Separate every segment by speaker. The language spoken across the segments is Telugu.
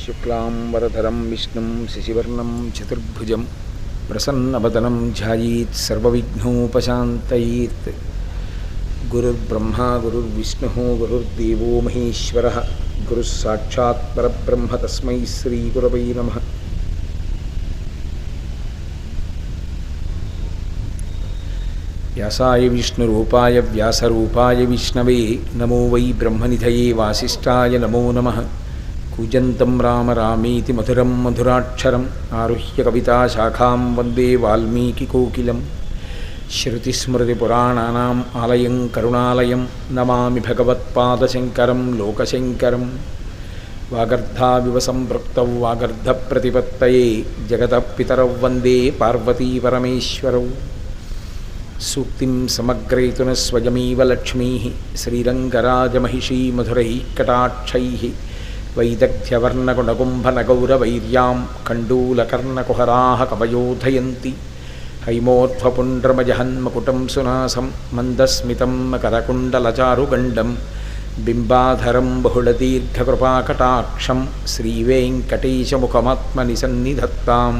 Speaker 1: శుక్లాంబరధరం విష్ణుం శశివర్ణం చతుర్భుజం ప్రసన్నవదనం ధ్యాయేత్ సర్వవిఘ్నోపశాంతయేత్. గురుర్బ్రహ్మా గురుర్విష్ణుః గురుర్దేవో మహేశ్వరః గురుః సాక్షాత్ పరబ్రహ్మ తస్మై శ్రీ గురవై నమః. వ్యాసాయ విష్ణురూపాయ వ్యాసరూపాయ విష్ణవే నమో వై బ్రహ్మనిధయే వాసిష్ఠాయ నమో నమః. కూజంతం రామ రామేతి మధురం మధురాక్షరం ఆరుహ్య కవితాశాఖాం వందే వాల్మీకికోకిలం. శృతిస్మృతిపురాణానాం ఆలయం కరుణాలయం నమామి భగవత్పాదశంకరం లోకశంకరం. వాగర్ధావివ సంపృక్తౌ వాగర్ధప్రతిపత్తయే జగతః పితరౌ వందే పార్వతీపరమేశ్వరౌ. సూక్తిం సమగ్రయతున స్వయమేవ లక్ష్మీః శ్రీరంగరాజమహిషీ మధురైః కటాక్షైః. వైదగ్ధ్యవర్ణగుణగుంభనగౌరవైర్యాం కండూలకర్ణకుహరాः కవయోధయంతి. హైమోర్ధ్వపుండ్రమజహన్మకుటం సునాసం మందస్మితం మకరకుండలచారుగండం. బింబాధరం బహుళదీర్ఘకృపాకటాక్షం శ్రీవేంకటేశముఖమాత్మని సన్నిధత్తాం.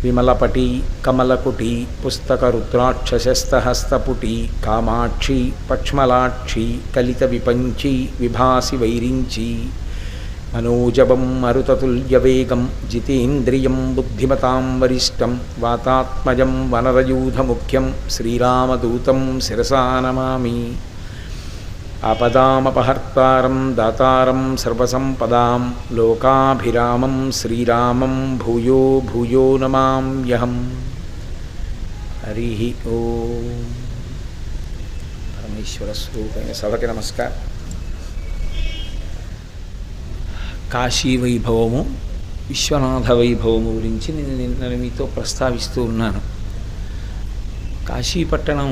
Speaker 1: విమలపటి కమలకుటి పుస్తకరుద్రాక్షశస్తహస్తపుటి కామాక్షి పక్ష్మలాక్షి కలిత విపంచి విభాసి వైరించి. మనోజవం మరుతతుల్యవేగం జితేంద్రియం బుద్ధిమతాం వరిష్టం వాతాత్మజం వనరయూధముఖ్యం శ్రీరామదూతం శిరసా నమామి. ఆపదామపహర్తారం దాతారం సర్వసంపదాం లోకాభిరామం శ్రీరామం భూయో భూయో నమామ్యహం. హరి ఓం. పరమేశ్వర స్వరూపైన సభకి నమస్కారం. కాశీ వైభవము విశ్వనాథ వైభవము గురించి నేను మీతో ప్రస్తావిస్తూ ఉన్నాను. కాశీపట్టణం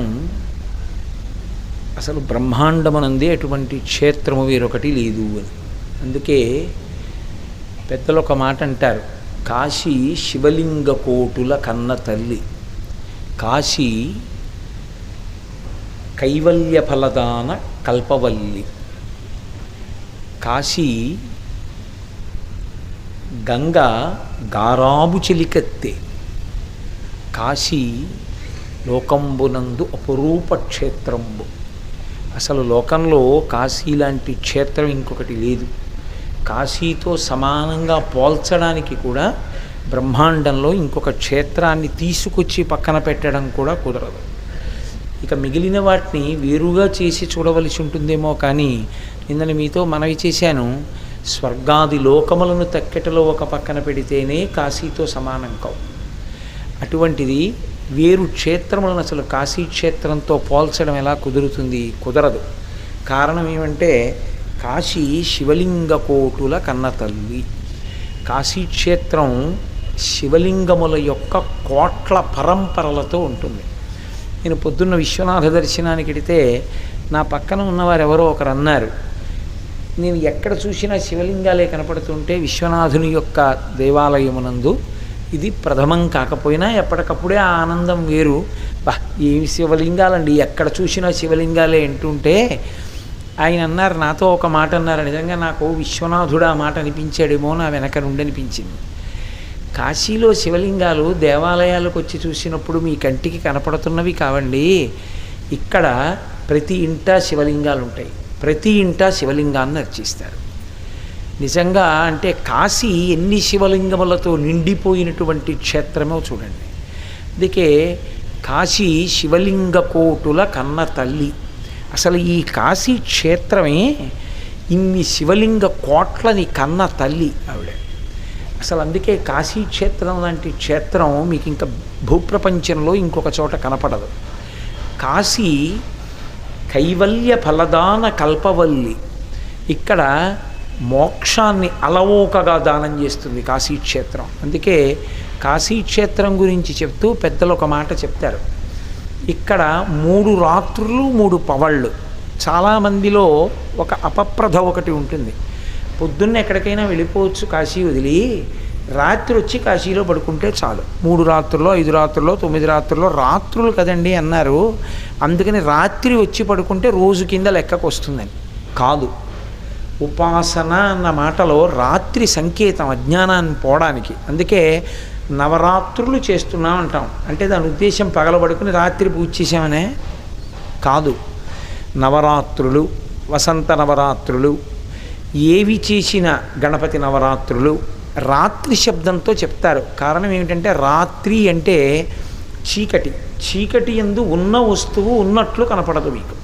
Speaker 1: అసలు బ్రహ్మాండమనందే అటువంటి క్షేత్రము వేరొకటి లేదు అని. అందుకే పెద్దలు ఒక మాట అంటారు, కాశీ శివలింగ కోటుల కన్న తల్లి, కాశీ కైవల్య ఫలదాన కల్పవల్లి, కాశీ గంగ గారాబు చెలికత్తె, కాశీ లోకంబునందు అపురూప క్షేత్రంబు. అసలు లోకంలో కాశీ లాంటి క్షేత్రం ఇంకొకటి లేదు. కాశీతో సమానంగా పోల్చడానికి కూడా బ్రహ్మాండంలో ఇంకొక క్షేత్రాన్ని తీసుకొచ్చి పక్కన పెట్టడం కూడా కుదరదు. ఇక మిగిలిన వాటిని వేరుగా చేసి చూడవలసి ఉంటుందేమో, కానీ నిన్న మీతో మనవి చేశాను, స్వర్గాది లోకములను తక్కెటలో ఒక పక్కన పెడితేనే కాశీతో సమానం కావు. అటువంటిది వేరు క్షేత్రములను అసలు కాశీ క్షేత్రంతో పోల్చడం ఎలా కుదురుతుంది? కుదరదు. కారణం ఏమంటే కాశీ శివలింగ కోటుల కన్నతల్లి. కాశీక్షేత్రం శివలింగముల యొక్క కోట్ల పరంపరలతో ఉంటుంది. నేను పొద్దున్న విశ్వనాథ దర్శనానికి వెడితే నా పక్కన ఉన్నవారు ఎవరో ఒకరు అన్నారు, నేను ఎక్కడ చూసినా శివలింగాలే కనపడుతుంటే విశ్వనాథుని యొక్క దేవాలయమునందు ఇది ప్రథమం కాకపోయినా ఎప్పటికప్పుడే ఆ ఆనందం వేరు. ఏమి శివలింగాలండి, ఎక్కడ చూసినా శివలింగాలే అంటుంటే ఆయన అన్నారు, నాతో ఒక మాట అన్నారు, నిజంగా నాకు విశ్వనాథుడు ఆ మాట అనిపించాడేమో నా వెనక నుండి అనిపించింది. కాశీలో శివలింగాలు దేవాలయాలకు వచ్చి చూసినప్పుడు మీ కంటికి కనపడుతున్నవి కావండి. ఇక్కడ ప్రతి ఇంటా శివలింగాలు ఉంటాయి, ప్రతి ఇంటా శివలింగాన్ని అర్చిస్తారు. నిజంగా అంటే కాశీ ఎన్ని శివలింగములతో నిండిపోయినటువంటి క్షేత్రమో చూడండి. అందుకే కాశీ శివలింగ కోటుల కన్న తల్లి. అసలు ఈ కాశీ క్షేత్రమే ఇన్ని శివలింగ కోట్లని కన్న తల్లి ఆవిడ. అసలు అందుకే కాశీ క్షేత్రం లాంటి క్షేత్రం మీకు ఇంకా భూప్రపంచంలో ఇంకొక చోట కనపడదు. కాశీ కైవల్య ఫలదాన కల్పవల్లి. ఇక్కడ మోక్షాన్ని అలవోకగా దానం చేస్తుంది కాశీక్షేత్రం. అందుకే కాశీక్షేత్రం గురించి చెప్తూ పెద్దలు ఒక మాట చెప్తారు, ఇక్కడ 3 రాత్రులు 3 పవళ్ళు. చాలామందిలో ఒక అపప్రథ ఒకటి ఉంటుంది, పొద్దున్న ఎక్కడికైనా వెళ్ళిపోవచ్చు కాశీ వదిలి, రాత్రి వచ్చి కాశీలో పడుకుంటే చాలు. 3 రాత్రుల్లో 5 రాత్రుల్లో 9 రాత్రుల్లో రాత్రులు కదండి అన్నారు, అందుకని రాత్రి వచ్చి పడుకుంటే రోజు కింద లెక్కకు వస్తుందని కాదు. ఉపాసన అన్న మాటలో రాత్రి సంకేతం అజ్ఞానాన్ని పోవడానికి. అందుకే నవరాత్రులు చేస్తున్నాం అంటాం. అంటే దాని ఉద్దేశం పగలబడుకుని రాత్రి పూజ చేసామనే కాదు. నవరాత్రులు, వసంత నవరాత్రులు, ఏవి చేసిన గణపతి నవరాత్రులు రాత్రి శబ్దంతో చెప్తారు. కారణం ఏమిటంటే రాత్రి అంటే చీకటి. చీకటి యందు ఉన్న వస్తువు ఉన్నట్లు కనపడదు మీకు.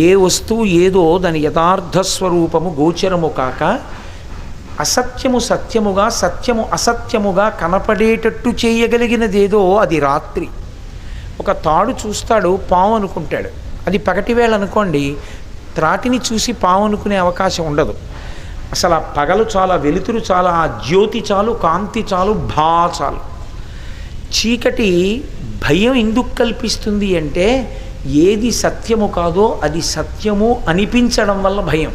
Speaker 1: ఏ వస్తువు ఏదో దాని యథార్థ స్వరూపము గోచరము కాక అసత్యము సత్యముగా, సత్యము అసత్యముగా కనపడేటట్టు చేయగలిగినదేదో అది రాత్రి. ఒక తాడు చూస్తాడు, పాము అనుకుంటాడు. అది పగటివేళ అనుకోండి, త్రాటిని చూసి పాము అనుకునే అవకాశం ఉండదు. అసలు ఆ పగలు చాలా, వెలుతురు చాలా, ఆ జ్యోతి చాలు, కాంతి చాలు, చాలు. చీకటి భయం ఎందుకు కల్పిస్తుంది అంటే ఏది సత్యము కాదో అది సత్యము అనిపించడం వల్ల భయం.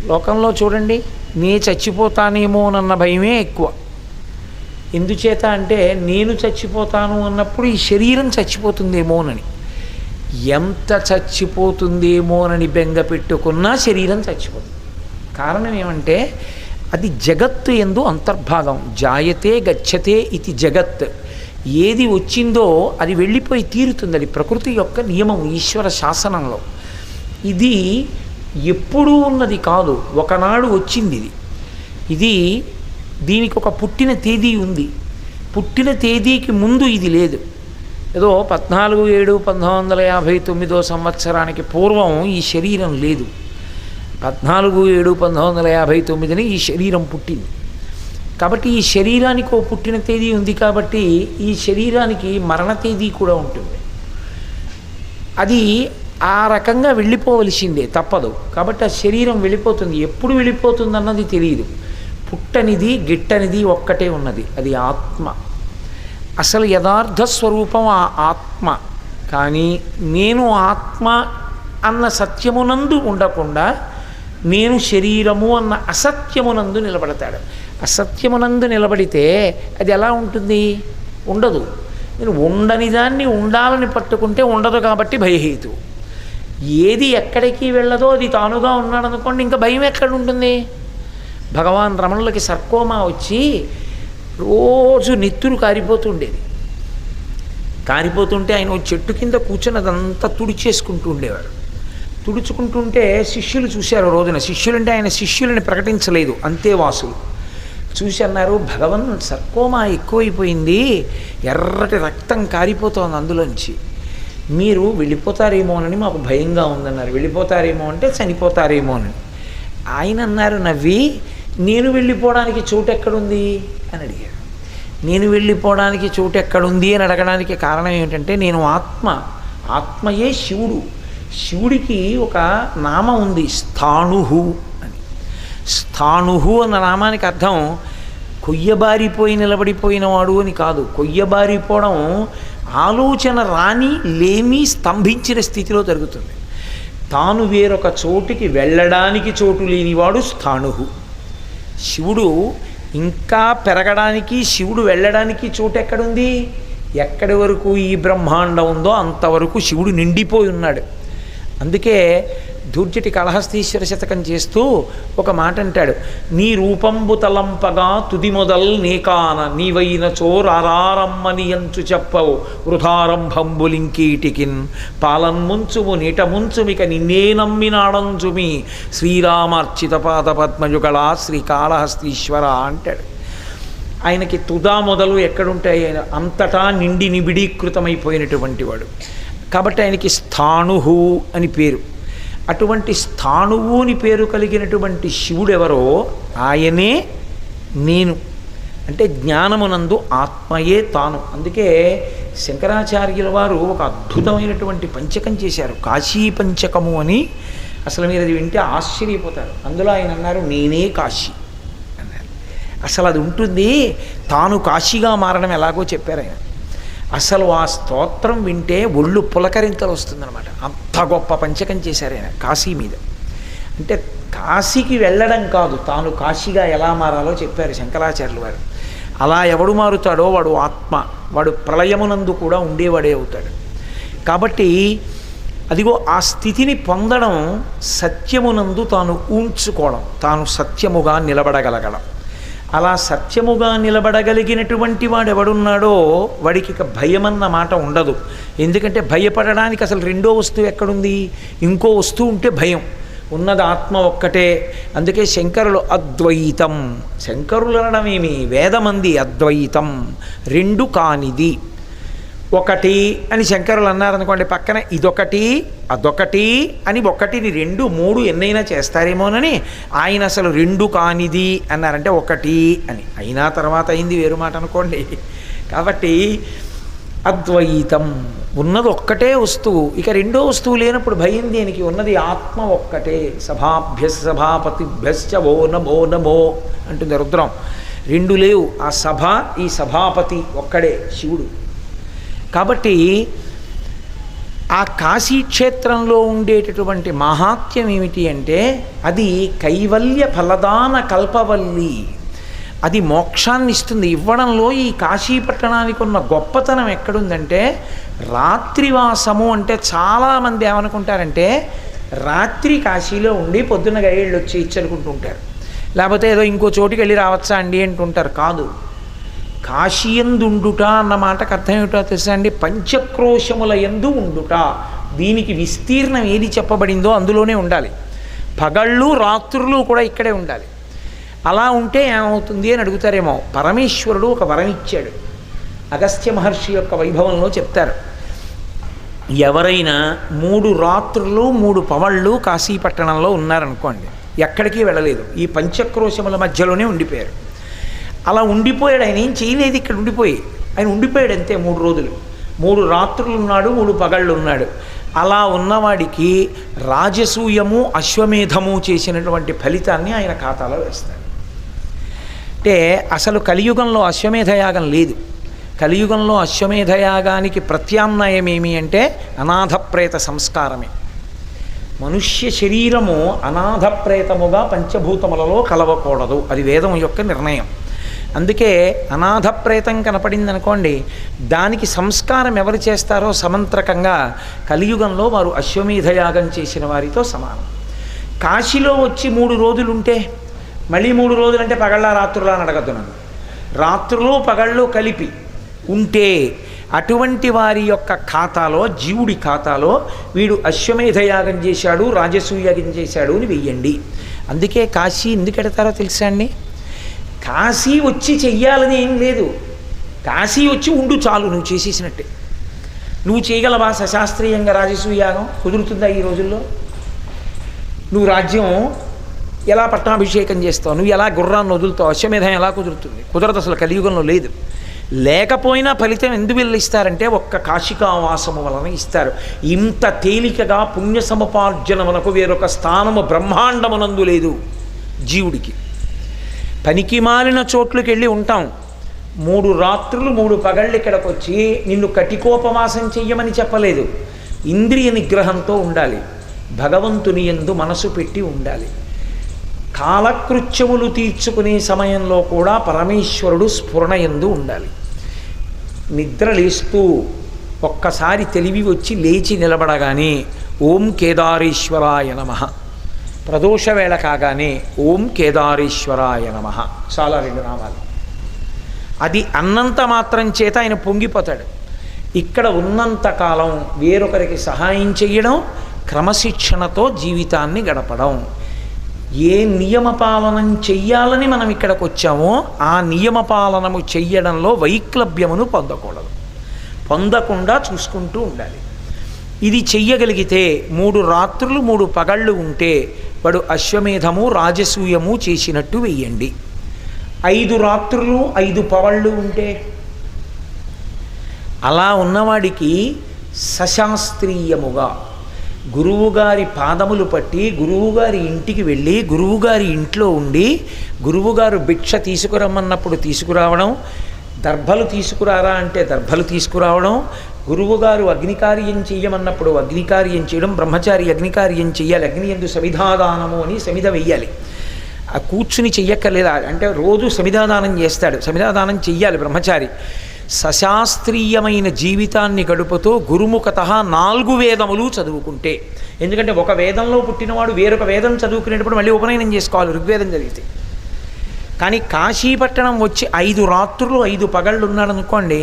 Speaker 1: లోకంలో చూడండి, నే చచ్చిపోతానేమోనన్న భయమే ఎక్కువ. ఎందుచేత అంటే నేను చచ్చిపోతాను అన్నప్పుడు ఈ శరీరం చచ్చిపోతుందేమోనని, ఎంత చచ్చిపోతుందేమోనని బెంగ పెట్టుకున్నా శరీరం చచ్చిపోతుంది. కారణం ఏమంటే అది జగత్తు యందు అంతర్భాగం. జాయతే గచ్చతే ఇది జగత్. ఏది వచ్చిందో అది వెళ్ళిపోయి తీరుతుంది. అది ప్రకృతి యొక్క నియమం, ఈశ్వర శాసనంలో. ఇది ఎప్పుడూ ఉన్నది కాదు, ఒకనాడు వచ్చింది. ఇది దీనికి ఒక పుట్టిన తేదీ ఉంది. పుట్టిన తేదీకి ముందు ఇది లేదు. ఏదో 14/7/1959 సంవత్సరానికి పూర్వం ఈ శరీరం లేదు. 14/7/1959 ఈ శరీరం పుట్టింది. కాబట్టి ఈ శరీరానికి ఓ పుట్టిన తేదీ ఉంది. కాబట్టి ఈ శరీరానికి మరణ తేదీ కూడా ఉంటుంది. అది ఆ రకంగా వెళ్ళిపోవలసిందే, తప్పదు. కాబట్టి ఆ శరీరం వెళ్ళిపోతుంది. ఎప్పుడు వెళ్ళిపోతుంది అన్నది తెలియదు. పుట్టనిది గిట్టనిది ఒక్కటే ఉన్నది, అది ఆత్మ. అసలు యథార్థ స్వరూపం ఆ ఆత్మ. కానీ నేను ఆత్మ అన్న సత్యమునందు ఉండకుండా నేను శరీరము అన్న అసత్యమునందు నిలబడతాడు. అసత్యమునందు నిలబడితే అది ఎలా ఉంటుంది? ఉండదు. నేను ఉండని దాన్ని ఉండాలని పట్టుకుంటే ఉండదు. కాబట్టి భయహేతు. ఏది ఎక్కడికి వెళ్ళదో అది తానుగా ఉన్నాడు అనుకోండి, ఇంకా భయం ఎక్కడ ఉంటుంది? భగవాన్ రమణులకి సర్కోమా వచ్చి రోజు నెత్తురు కారిపోతుండేది. కారిపోతుంటే ఆయన చెట్టు కింద కూర్చొని అదంతా తుడిచేసుకుంటూ ఉండేవాడు. తుడుచుకుంటుంటే శిష్యులు చూశారు రోజున. శిష్యులంటే ఆయన శిష్యులని ప్రకటించలేదు, అంతేవాసులు చూసి అన్నారు, భగవన్ సర్కోమా ఎక్కువైపోయింది, ఎర్రటి రక్తం కారిపోతోంది అందులోంచి, మీరు వెళ్ళిపోతారేమోనని మాకు భయంగా ఉందన్నారు. వెళ్ళిపోతారేమో అంటే చనిపోతారేమోనని. ఆయన అన్నారు నవ్వి, నేను వెళ్ళిపోవడానికి చోటు ఎక్కడుంది అని అడిగారు. నేను వెళ్ళిపోవడానికి చోటు ఎక్కడుంది అని అడగడానికి కారణం ఏమిటంటే నేను ఆత్మ. ఆత్మయే శివుడు. శివుడికి ఒక నామం ఉంది, స్థాణుహు అని. స్థాణుహు అన్న నామానికి అర్థం కొయ్యబారిపోయి నిలబడిపోయినవాడు అని కాదు. కొయ్యబారిపోవడం ఆలోచన రాని, లేమి, స్తంభించిన స్థితిలో జరుగుతుంది. తాను వేరొక చోటుకి వెళ్ళడానికి చోటు లేనివాడు స్థాణుహు. శివుడు ఇంకా పెరగడానికి, శివుడు వెళ్ళడానికి చోటు ఎక్కడుంది? ఎక్కడి వరకు ఈ బ్రహ్మాండం ఉందో అంతవరకు శివుడు నిండిపోయి ఉన్నాడు. అందుకే ధూర్జటి కళహస్తీశ్వర శతకం చేస్తూ ఒక మాట అంటాడు, నీ రూపంబు తలంపగా తుది మొదల్ నీకాన నీవైన చోరారమ్మని ఎంచు చెప్పవు వృధారంభంబులింకీటికిన్ పాలన్ముంచుము నీట ముంచుమిక నిన్నే నమ్మినాడంచుమి శ్రీరామార్చిత పాద పద్మయుగళ శ్రీకాళహస్తీశ్వర అంటాడు. ఆయనకి తుదా మొదలు ఎక్కడుంటాయి? ఆయన అంతటా నిండి నిబిడీకృతమైపోయినటువంటి వాడు. కాబట్టి ఆయనకి స్థాణుహు అని పేరు. అటువంటి స్థాణువు అని పేరు కలిగినటువంటి శివుడెవరో ఆయనే నేను. అంటే జ్ఞానమునందు ఆత్మయే తాను. అందుకే శంకరాచార్యుల వారు ఒక అద్భుతమైనటువంటి పంచకం చేశారు, కాశీ పంచకము అని. అసలు మీరు అది వింటే ఆశ్చర్యపోతారు. అందులో ఆయన అన్నారు, నేనే కాశీ అన్నారు. అసలు అది ఉంటుంది. తాను కాశీగా మారడం ఎలాగో చెప్పారు ఆయన. అసలు ఆ స్తోత్రం వింటే ఒళ్ళు పులకరింతలు వస్తుందన్నమాట. అంత గొప్ప పంచకం చేశారు ఆయన కాశీ మీద. అంటే కాశీకి వెళ్ళడం కాదు, తాను కాశీగా ఎలా మారాలో చెప్పారు శంకరాచార్యులు వారు. అలా ఎవడు మారుతాడో వాడు ఆత్మ, వాడు ప్రళయమునందు కూడా ఉండేవాడే అవుతాడు. కాబట్టి అదిగో ఆ స్థితిని పొందడం సత్యమునందు తాను ఊంచుకోవడం, తాను సత్యముగా నిలబడగలగడం. అలా సత్యముగా నిలబడగలిగినటువంటి వాడు ఎవడున్నాడో వాడికి ఇక భయమన్న మాట ఉండదు. ఎందుకంటే భయపడడానికి అసలు రెండో వస్తువు ఎక్కడుంది? ఇంకో వస్తువు ఉంటే భయం. ఉన్నది ఆత్మ ఒక్కటే. అందుకే శంకరులు అద్వైతం, శంకరులు అనడమేమి, వేదమంది అద్వైతం, రెండు కానిది ఒకటి అని శంకరులు అన్నారనుకోండి, పక్కన ఇదొకటి అదొకటి అని ఒకటిని రెండు మూడు ఎన్నైనా చేస్తారేమోనని ఆయన అసలు రెండు కానిది అన్నారంటే ఒకటి అని. అయినా తర్వాత అయింది వేరు మాట అనుకోండి. కాబట్టి అద్వైతం, ఉన్నది ఒక్కటే వస్తువు, ఇక రెండో వస్తువు లేనప్పుడు భయం దేనికి? ఉన్నది ఆత్మ ఒక్కటే. సభాభ్య సభాపతిభ్యశ్చ ఓ నమో నమో అంటుంది రుద్రం. రెండు లేవు, ఆ సభ ఈ సభాపతి ఒక్కడే శివుడు. కాబట్టి ఆ కాశీక్షేత్రంలో ఉండేటటువంటి మహాత్మ్యం ఏమిటి అంటే అది కైవల్య ఫలదాన కల్పవల్లి, అది మోక్షాన్ని ఇస్తుంది. ఇవ్వడంలో ఈ కాశీపట్టణానికి ఉన్న గొప్పతనం ఎక్కడుందంటే రాత్రివాసము. అంటే చాలామంది ఏమనుకుంటారంటే రాత్రి కాశీలో ఉండి పొద్దున్న గైళ్ళు వచ్చి ఇచ్చనుకుంటుంటారు, లేకపోతే ఏదో ఇంకో చోటుకి వెళ్ళి రావచ్చా అండి అంటుంటారు. కాదు, కాశీయందుండుట అన్న మాటకు అర్థం ఏమిటో తెలుసా అండి? పంచక్రోశముల యందు ఉండుట. దీనికి విస్తీర్ణం ఏది చెప్పబడిందో అందులోనే ఉండాలి. పగళ్ళు రాత్రులు కూడా ఇక్కడే ఉండాలి. అలా ఉంటే ఏమవుతుంది అని అడుగుతారేమో. పరమేశ్వరుడు ఒక వరం ఇచ్చాడు. అగస్త్య మహర్షి యొక్క వైభవంలో చెప్తారు, ఎవరైనా 3 రాత్రులు 3 పవళ్ళు కాశీపట్టణంలో ఉన్నారనుకోండి, ఎక్కడికి వెళ్ళలేదు, ఈ పంచక్రోశముల మధ్యలోనే ఉండిపోయారు. అలా ఉండిపోయాడు. ఆయన ఏం చేయలేదు, ఇక్కడ ఉండిపోయి ఆయన ఉండిపోయాడు అంతే. 3 రోజులు, 3 రాత్రులు ఉన్నాడు, 3 పగళ్ళు ఉన్నాడు. అలా ఉన్నవాడికి రాజసూయము అశ్వమేధము చేసినటువంటి ఫలితాన్ని ఆయన ఖాతాలో వేస్తాడు. అంటే అసలు కలియుగంలో అశ్వమేధయాగం లేదు. కలియుగంలో అశ్వమేధయాగానికి ప్రత్యామ్నాయం ఏమి అంటే అనాథప్రేత సంస్కారమే. మనుష్య శరీరము అనాథప్రేతముగా పంచభూతములలో కలవకూడదు, అది వేదం యొక్క నిర్ణయం. అందుకే అనాథప్రేతం కనపడింది అనుకోండి, దానికి సంస్కారం ఎవరు చేస్తారో సమంత్రకంగా కలియుగంలో వారు అశ్వమేధయాగం చేసిన వారితో సమానం. కాశీలో వచ్చి 3 రోజులు ఉంటే మళ్ళీ 3 రోజులు అంటే పగళ్ళ రాత్రులా అని అడగద్దు నన్ను. రాత్రులు పగళ్ళు కలిపి ఉంటే అటువంటి వారి యొక్క ఖాతాలో, జీవుడి ఖాతాలో వీడు అశ్వమేధయాగం చేశాడు, రాజసూయాగం చేశాడు అని వెయ్యండి. అందుకే కాశీ ఎందుకు ఎడతారో తెలుసా అండి? కాశీ వచ్చి చెయ్యాలని ఏం లేదు, కాశీ వచ్చి ఉండు చాలు, నువ్వు చేసేసినట్టే. నువ్వు చేయగలవా సశాస్త్రీయంగా రాజసూయాగం? కుదురుతుందా ఈ రోజుల్లో? నువ్వు రాజ్యం ఎలా పట్టాభిషేకం చేస్తావు? నువ్వు ఎలా గుర్రాన్ని వదులుతావు? అశ్వమేధం ఎలా కుదురుతుంది? కుదరదు, అసలు కలియుగంలో లేదు. లేకపోయినా ఫలితం ఎందుకు ఇస్తారంటే ఒక్క కాశికావాసము వలన ఇస్తారు. ఇంత తేలికగా పుణ్య సముపార్జనమునకు వేరొక స్థానము బ్రహ్మాండమునందు లేదు జీవుడికి. పనికి మాలిన చోట్లకి వెళ్ళి ఉంటాం, 3 రాత్రులు 3 పగళ్ళు ఇక్కడికి వచ్చి నిన్ను కటికోపవాసం చెయ్యమని చెప్పలేదు. ఇంద్రియ నిగ్రహంతో ఉండాలి, భగవంతుని యందు మనసు పెట్టి ఉండాలి. కాలకృత్యములు తీర్చుకునే సమయంలో కూడా పరమేశ్వరుడు స్ఫురణ యందు ఉండాలి. నిద్రలేస్తూ ఒక్కసారి తెలివి వచ్చి లేచి నిలబడగానే ఓం కేదారేశ్వరాయ నమః, ప్రదోష వేళ కాగానే ఓం కేదారేశ్వరాయ నమః, చాలా 2 నామాలు. అది అన్నంత మాత్రం చేత ఆయన పొంగిపోతాడు. ఇక్కడ ఉన్నంతకాలం వేరొకరికి సహాయం చేయడం, క్రమశిక్షణతో జీవితాన్ని గడపడం. ఏ నియమపాలనం చెయ్యాలని మనం ఇక్కడికి వచ్చామో ఆ నియమపాలనము చెయ్యడంలో వైక్లభ్యమును పొందకూడదు, పొందకుండా చూసుకుంటూ ఉండాలి. ఇది చెయ్యగలిగితే 3 రాత్రులు 3 పగళ్ళు ఉంటే వాడు అశ్వమేధము రాజసూయము చేసినట్టు వెయ్యండి. 5 రాత్రులు 5 పగళ్ళు ఉంటే అలా ఉన్నవాడికి సశాస్త్రీయముగా గురువుగారి పాదములు పట్టి గురువుగారి ఇంటికి వెళ్ళి గురువుగారి ఇంట్లో ఉండి గురువుగారు భిక్ష తీసుకురమ్మన్నప్పుడు తీసుకురావడం, దర్భలు తీసుకురారా అంటే దర్భలు తీసుకురావడం, గురువుగారు అగ్నికార్యం చెయ్యమన్నప్పుడు అగ్నికార్యం చేయడం, బ్రహ్మచారి అగ్నికార్యం చెయ్యాలి, అగ్ని యందు సమిధాదానము అని సమిధ వెయ్యాలి. ఆ కూర్చుని చెయ్యక్కర్లేదా అంటే రోజు సమిధాదానం చేస్తాడు, సమిధాదానం చెయ్యాలి బ్రహ్మచారి. సశాస్త్రీయమైన జీవితాన్ని గడుపుతూ గురుముఖత 4 వేదములు చదువుకుంటే, ఎందుకంటే ఒక వేదంలో పుట్టినవాడు వేరొక వేదం చదువుకునేటప్పుడు మళ్ళీ ఉపనయనం చేసుకోవాలి ఋగ్వేదం చదివితే. కానీ కాశీపట్టణం వచ్చి 5 రాత్రులు 5 పగళ్ళు ఉన్నాడనుకోండి,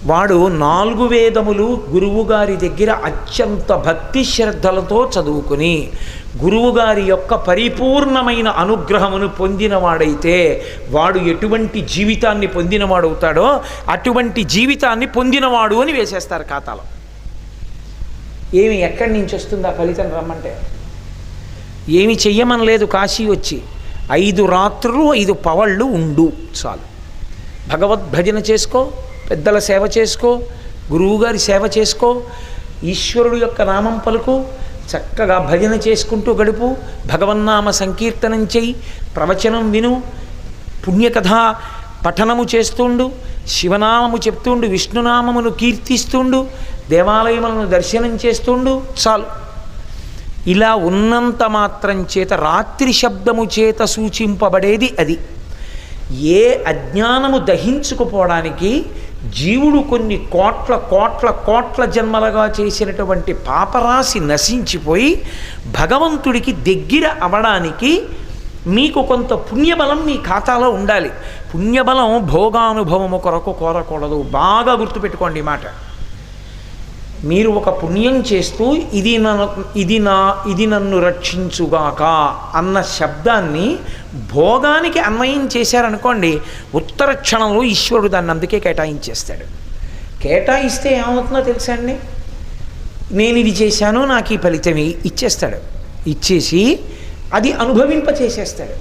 Speaker 1: వాడు 4 వేదములు గురువుగారి దగ్గర అత్యంత భక్తి శ్రద్ధలతో చదువుకుని గురువుగారి యొక్క పరిపూర్ణమైన అనుగ్రహమును పొందినవాడైతే వాడు ఎటువంటి జీవితాన్ని పొందినవాడవుతాడో అటువంటి జీవితాన్ని పొందినవాడు అని వేసేస్తారు ఖాతాలో. ఏమి ఎక్కడి నుంచి వస్తుంది ఆ ఫలితం రమ్మంటే? ఏమి చెయ్యమనలేదు. కాశీ వచ్చి 5 రాత్రులు 5 పవళ్ళు ఉండు చాలు. భగవద్భజన చేసుకో, పెద్దల సేవ చేసుకో, గురువుగారి సేవ చేసుకో, ఈశ్వరుడు యొక్క నామం పలుకు, చక్కగా భజన చేసుకుంటూ గడుపు, భగవన్నామ సంకీర్తనం చెయ్యి, ప్రవచనం విను, పుణ్యకథ పఠనము చేస్తుండు, శివనామము చెప్తుండు, విష్ణునామమును కీర్తిస్తుండు, దేవాలయములను దర్శనం చేస్తుండు చాలు. ఇలా ఉన్నంత మాత్రం చేత రాత్రి శబ్దము చేత సూచింపబడేది అది. ఏ అజ్ఞానము దహించుకుపోవడానికి జీవుడు కొన్ని కోట్ల కోట్ల కోట్ల జన్మలుగా చేసినటువంటి పాపరాశి నశించిపోయి భగవంతుడికి దగ్గర అవడానికి మీకు కొంత పుణ్యబలం మీ ఖాతాలో ఉండాలి. పుణ్యబలం భోగానుభవము కొరకు కోరకూడదు. బాగా గుర్తుపెట్టుకోండి ఈ మాట. మీరు ఒక పుణ్యం చేస్తూ ఇది నన్ను రక్షించుగాక అన్న శబ్దాన్ని భోగానికి అన్వయం చేశారనుకోండి, ఉత్తర క్షణంలో ఈశ్వరుడు దాన్ని అందుకే కేటాయించేస్తాడు. కేటాయిస్తే ఏమవుతుందో తెలుసా అండి? నేను ఇది చేశాను, నాకు ఈ ఫలితం ఇచ్చేస్తాడు. ఇచ్చేసి అది అనుభవింపచేసేస్తాడు.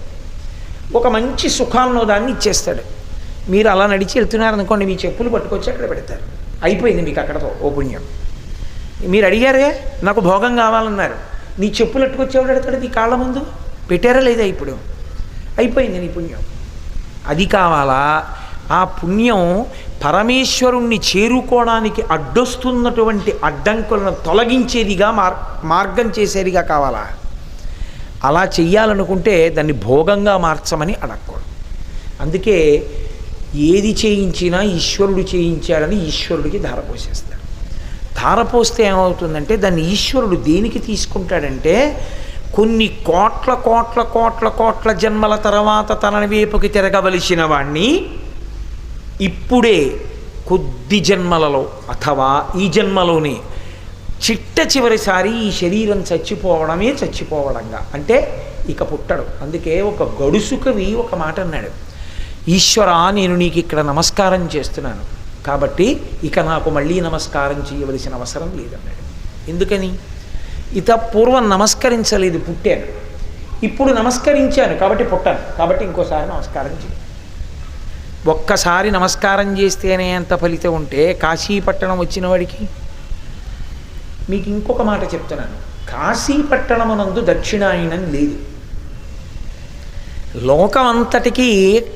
Speaker 1: ఒక మంచి సుఖాల్లో దాన్ని ఇచ్చేస్తాడు. మీరు అలా నడిచి వెళ్తున్నారనుకోండి, మీ చెప్పులు పట్టుకొచ్చి అక్కడ పెడతారు. అయిపోయింది మీకు అక్కడతో ఓ పుణ్యం. మీరు అడిగారే, నాకు భోగం కావాలన్నారు, నీ చెప్పులు అట్టుకొచ్చేవాడు పెడతాడు నీ కాళ్ళ ముందు. పెట్టారా లేదా? ఇప్పుడు అయిపోయింది నీ పుణ్యం. అది కావాలా? ఆ పుణ్యం పరమేశ్వరుణ్ణి చేరుకోవడానికి అడ్డొస్తున్నటువంటి అడ్డంకులను తొలగించేదిగా మార్గం చేసేదిగా కావాలా? అలా చెయ్యాలనుకుంటే దాన్ని భోగంగా మార్చమని అడగకూడదు. అందుకే ఏది చేయించినా ఈశ్వరుడు చేయించాడని ఈశ్వరుడికి ధారపోసేస్తాడు. ధారపోస్తే ఏమవుతుందంటే దాన్ని ఈశ్వరుడు దేనికి తీసుకుంటాడంటే, కొన్ని కోట్ల కోట్ల కోట్ల కోట్ల జన్మల తర్వాత తన వైపుకి తిరగవలసిన వాణ్ణి ఇప్పుడే కొద్ది జన్మలలో అథవా ఈ జన్మలోనే చిట్ట చివరిసారి ఈ శరీరం చచ్చిపోవడంగా అంటే ఇక పుట్టడు. అందుకే ఒక గడుసు కవి ఒక మాట అన్నాడు, ఈశ్వరా నేను నీకు ఇక్కడ నమస్కారం చేస్తున్నాను కాబట్టి ఇక నాకు మళ్ళీ నమస్కారం చేయవలసిన అవసరం లేదన్నాడు. ఎందుకని? పూర్వం నమస్కరించలేదు, పుట్టాను. ఇప్పుడు నమస్కరించాను కాబట్టి పుట్టాను, కాబట్టి ఇంకోసారి నమస్కారం చేయాలి. ఒక్కసారి నమస్కారం చేస్తేనే అంత ఫలితం ఉంటే కాశీపట్టణం వచ్చిన వాడికి. మీకు ఇంకొక మాట చెప్తున్నాను, కాశీపట్టణమునందు దక్షిణాయనం లేదు. లోకం అంతటికీ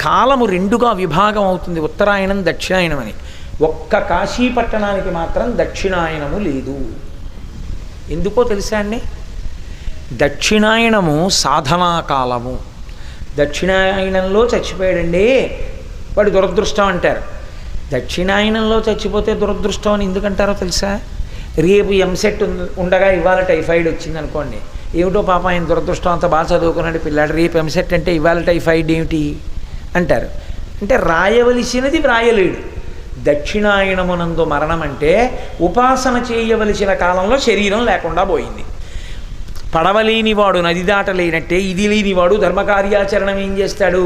Speaker 1: కాలము 2గా విభాగం అవుతుంది, ఉత్తరాయణం దక్షిణాయనం అని. ఒక్క కాశీపట్టణానికి మాత్రం దక్షిణాయనము లేదు. ఎందుకో తెలుసా అండి? దక్షిణాయనము సాధనా కాలము. దక్షిణాయనంలో చచ్చిపోయాడండి వాడు దురదృష్టం అంటారు. దక్షిణాయనంలో చచ్చిపోతే దురదృష్టం అని ఎందుకంటారో తెలుసా? రేపు ఎంసెట్ ఉండగా ఇవాళ టైఫాయిడ్ వచ్చింది అనుకోండి, ఏమిటో పాప ఆయన దురదృష్టం అంత బాగా చదువుకున్నాడు పిల్లాడు, రేపు ఎంసెట్ అంటే ఇవాళ టైఫాయిడ్ ఏమిటి అంటారు. అంటే రాయవలసినది వ్రాయలేడు. దక్షిణాయనమునందు మరణం అంటే ఉపాసన చేయవలసిన కాలంలో శరీరం లేకుండా పోయింది. పడవలేనివాడు నది దాటలేనట్టే ఇది లేనివాడు ధర్మకార్యాచరణం ఏం చేస్తాడు?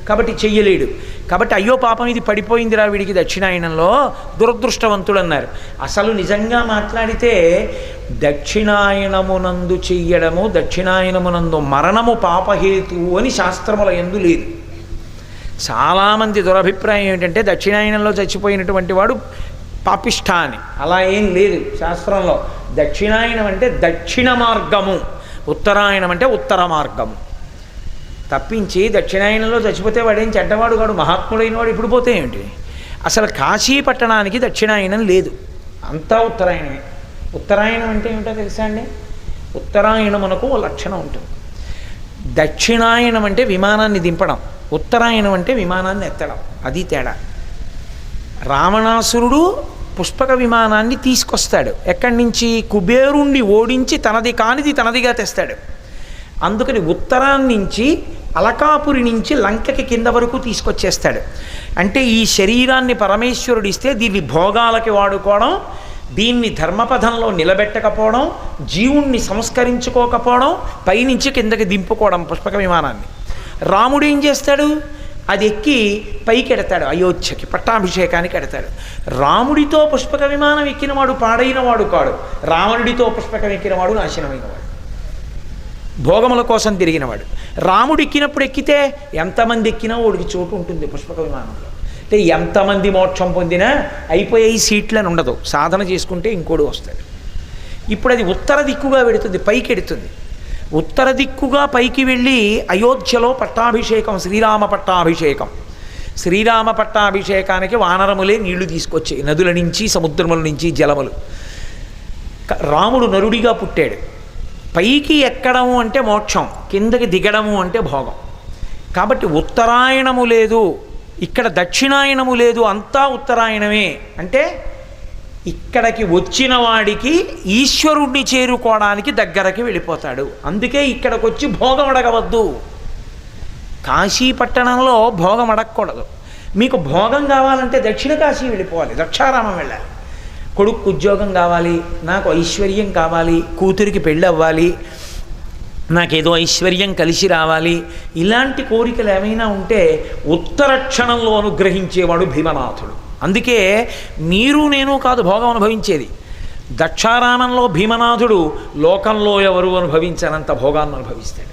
Speaker 1: కాబట్టి చెయ్యలేడు. కాబట్టి అయ్యో పాపం ఇది పడిపోయిందిరా వీడికి దక్షిణాయనంలో, దురదృష్టవంతుడు అన్నారు. అసలు నిజంగా మాట్లాడితే దక్షిణాయనమునందు చెయ్యడము, దక్షిణాయనమునందు మరణము పాపహేతు అని శాస్త్రముల యందు లేదు. చాలామంది దురభిప్రాయం ఏమిటంటే దక్షిణాయనంలో చచ్చిపోయినటువంటి వాడు పాపిష్ఠ అని. అలా ఏం లేదు శాస్త్రంలో. దక్షిణాయనం అంటే దక్షిణ మార్గము, ఉత్తరాయణం అంటే ఉత్తర మార్గము. తప్పించి దక్షిణాయనంలో చచ్చిపోతే వాడేం చెడ్డవాడు కాడు, మహాత్ముడైన వాడు ఇప్పుడు పోతే ఏమిటి? అసలు కాశీ పట్టణానికి దక్షిణాయనం లేదు, అంతా ఉత్తరాయణమే. ఉత్తరాయణం అంటే ఏమిటో తెలుసా అండి? ఉత్తరాయణమునకు ఓ లక్షణం ఉంటుంది. దక్షిణాయనం అంటే విమానాన్ని దింపడం, ఉత్తరాయణం అంటే విమానాన్ని ఎత్తడం. అది తేడా. రావణాసురుడు పుష్పక విమానాన్ని తీసుకొస్తాడు. ఎక్కడి నుంచి? కుబేరుణ్ణి ఓడించి తనది కానిది తనదిగా తెస్తాడు. అందుకని ఉత్తరాన్నించి అలకాపురి నుంచి లంకకి కింద వరకు తీసుకొచ్చేస్తాడు. అంటే ఈ శరీరాన్ని పరమేశ్వరుడు ఇస్తే దీన్ని భోగాలకి వాడుకోవడం, దీన్ని ధర్మపథంలో నిలబెట్టకపోవడం, జీవుణ్ణి సంస్కరించుకోకపోవడం, పైనుంచి కిందకి దింపుకోవడం పుష్పక విమానాన్ని. రాముడు ఏం చేస్తాడు? అది ఎక్కి పైకి ఎడతాడు, అయోధ్యకి పట్టాభిషేకానికి ఎడతాడు. రాముడితో పుష్పక విమానం ఎక్కినవాడు పాడైనవాడు కాడు, రావణుడితో పుష్పకం ఎక్కినవాడు నాశనమైనవాడు, భోగముల కోసం తిరిగినవాడు. రాముడు ఎక్కినప్పుడు ఎక్కితే ఎంతమంది ఎక్కినా వాడికి చోటు ఉంటుంది పుష్పక విమానంలో. అంటే ఎంతమంది మోక్షం పొందినా అయిపోయాయి సీట్లని ఉండదు, సాధన చేసుకుంటే ఇంకోడు వస్తాడు. ఇప్పుడు అది ఉత్తర దిక్కుగా వెడుతుంది, పైకి ఎడుతుంది. ఉత్తర దిక్కుగా పైకి వెళ్ళి అయోధ్యలో పట్టాభిషేకం, శ్రీరామ పట్టాభిషేకం. శ్రీరామ పట్టాభిషేకానికి వానరములే నీళ్లు తీసుకొచ్చాయి, నదుల నుంచి, సముద్రముల నుంచి జలములు. రాముడు నరుడిగా పుట్టాడు. పైకి ఎక్కడము అంటే మోక్షం, కిందకి దిగడము అంటే భోగం. కాబట్టి ఉత్తరాయణము లేదు, ఇక్కడ దక్షిణాయనము లేదు, అంతా ఉత్తరాయణమే. అంటే ఇక్కడికి వచ్చిన వాడికి ఈశ్వరుణ్ణి చేరుకోవడానికి దగ్గరకి వెళ్ళిపోతాడు. అందుకే ఇక్కడికి వచ్చి భోగం అడగవద్దు. కాశీ పట్టణంలో భోగం అడగకూడదు. మీకు భోగం కావాలంటే దక్షిణ కాశీ వెళ్ళిపోవాలి, ద్రాక్షారామం వెళ్ళాలి. కొడుకు ఉద్యోగం కావాలి, నాకు ఐశ్వర్యం కావాలి, కూతురికి పెళ్ళి అవ్వాలి, నాకేదో ఐశ్వర్యం కలిసి రావాలి, ఇలాంటి కోరికలు ఏమైనా ఉంటే ఉత్తర క్షణంలో అనుగ్రహించేవాడు భీమనాథుడు. అందుకే మీరు నేను కాదు భోగం అనుభవించేది. దక్షారామంలో భీమనాథుడు లోకంలో ఎవరు అనుభవించనంత భోగాన్ని అనుభవిస్తాడు.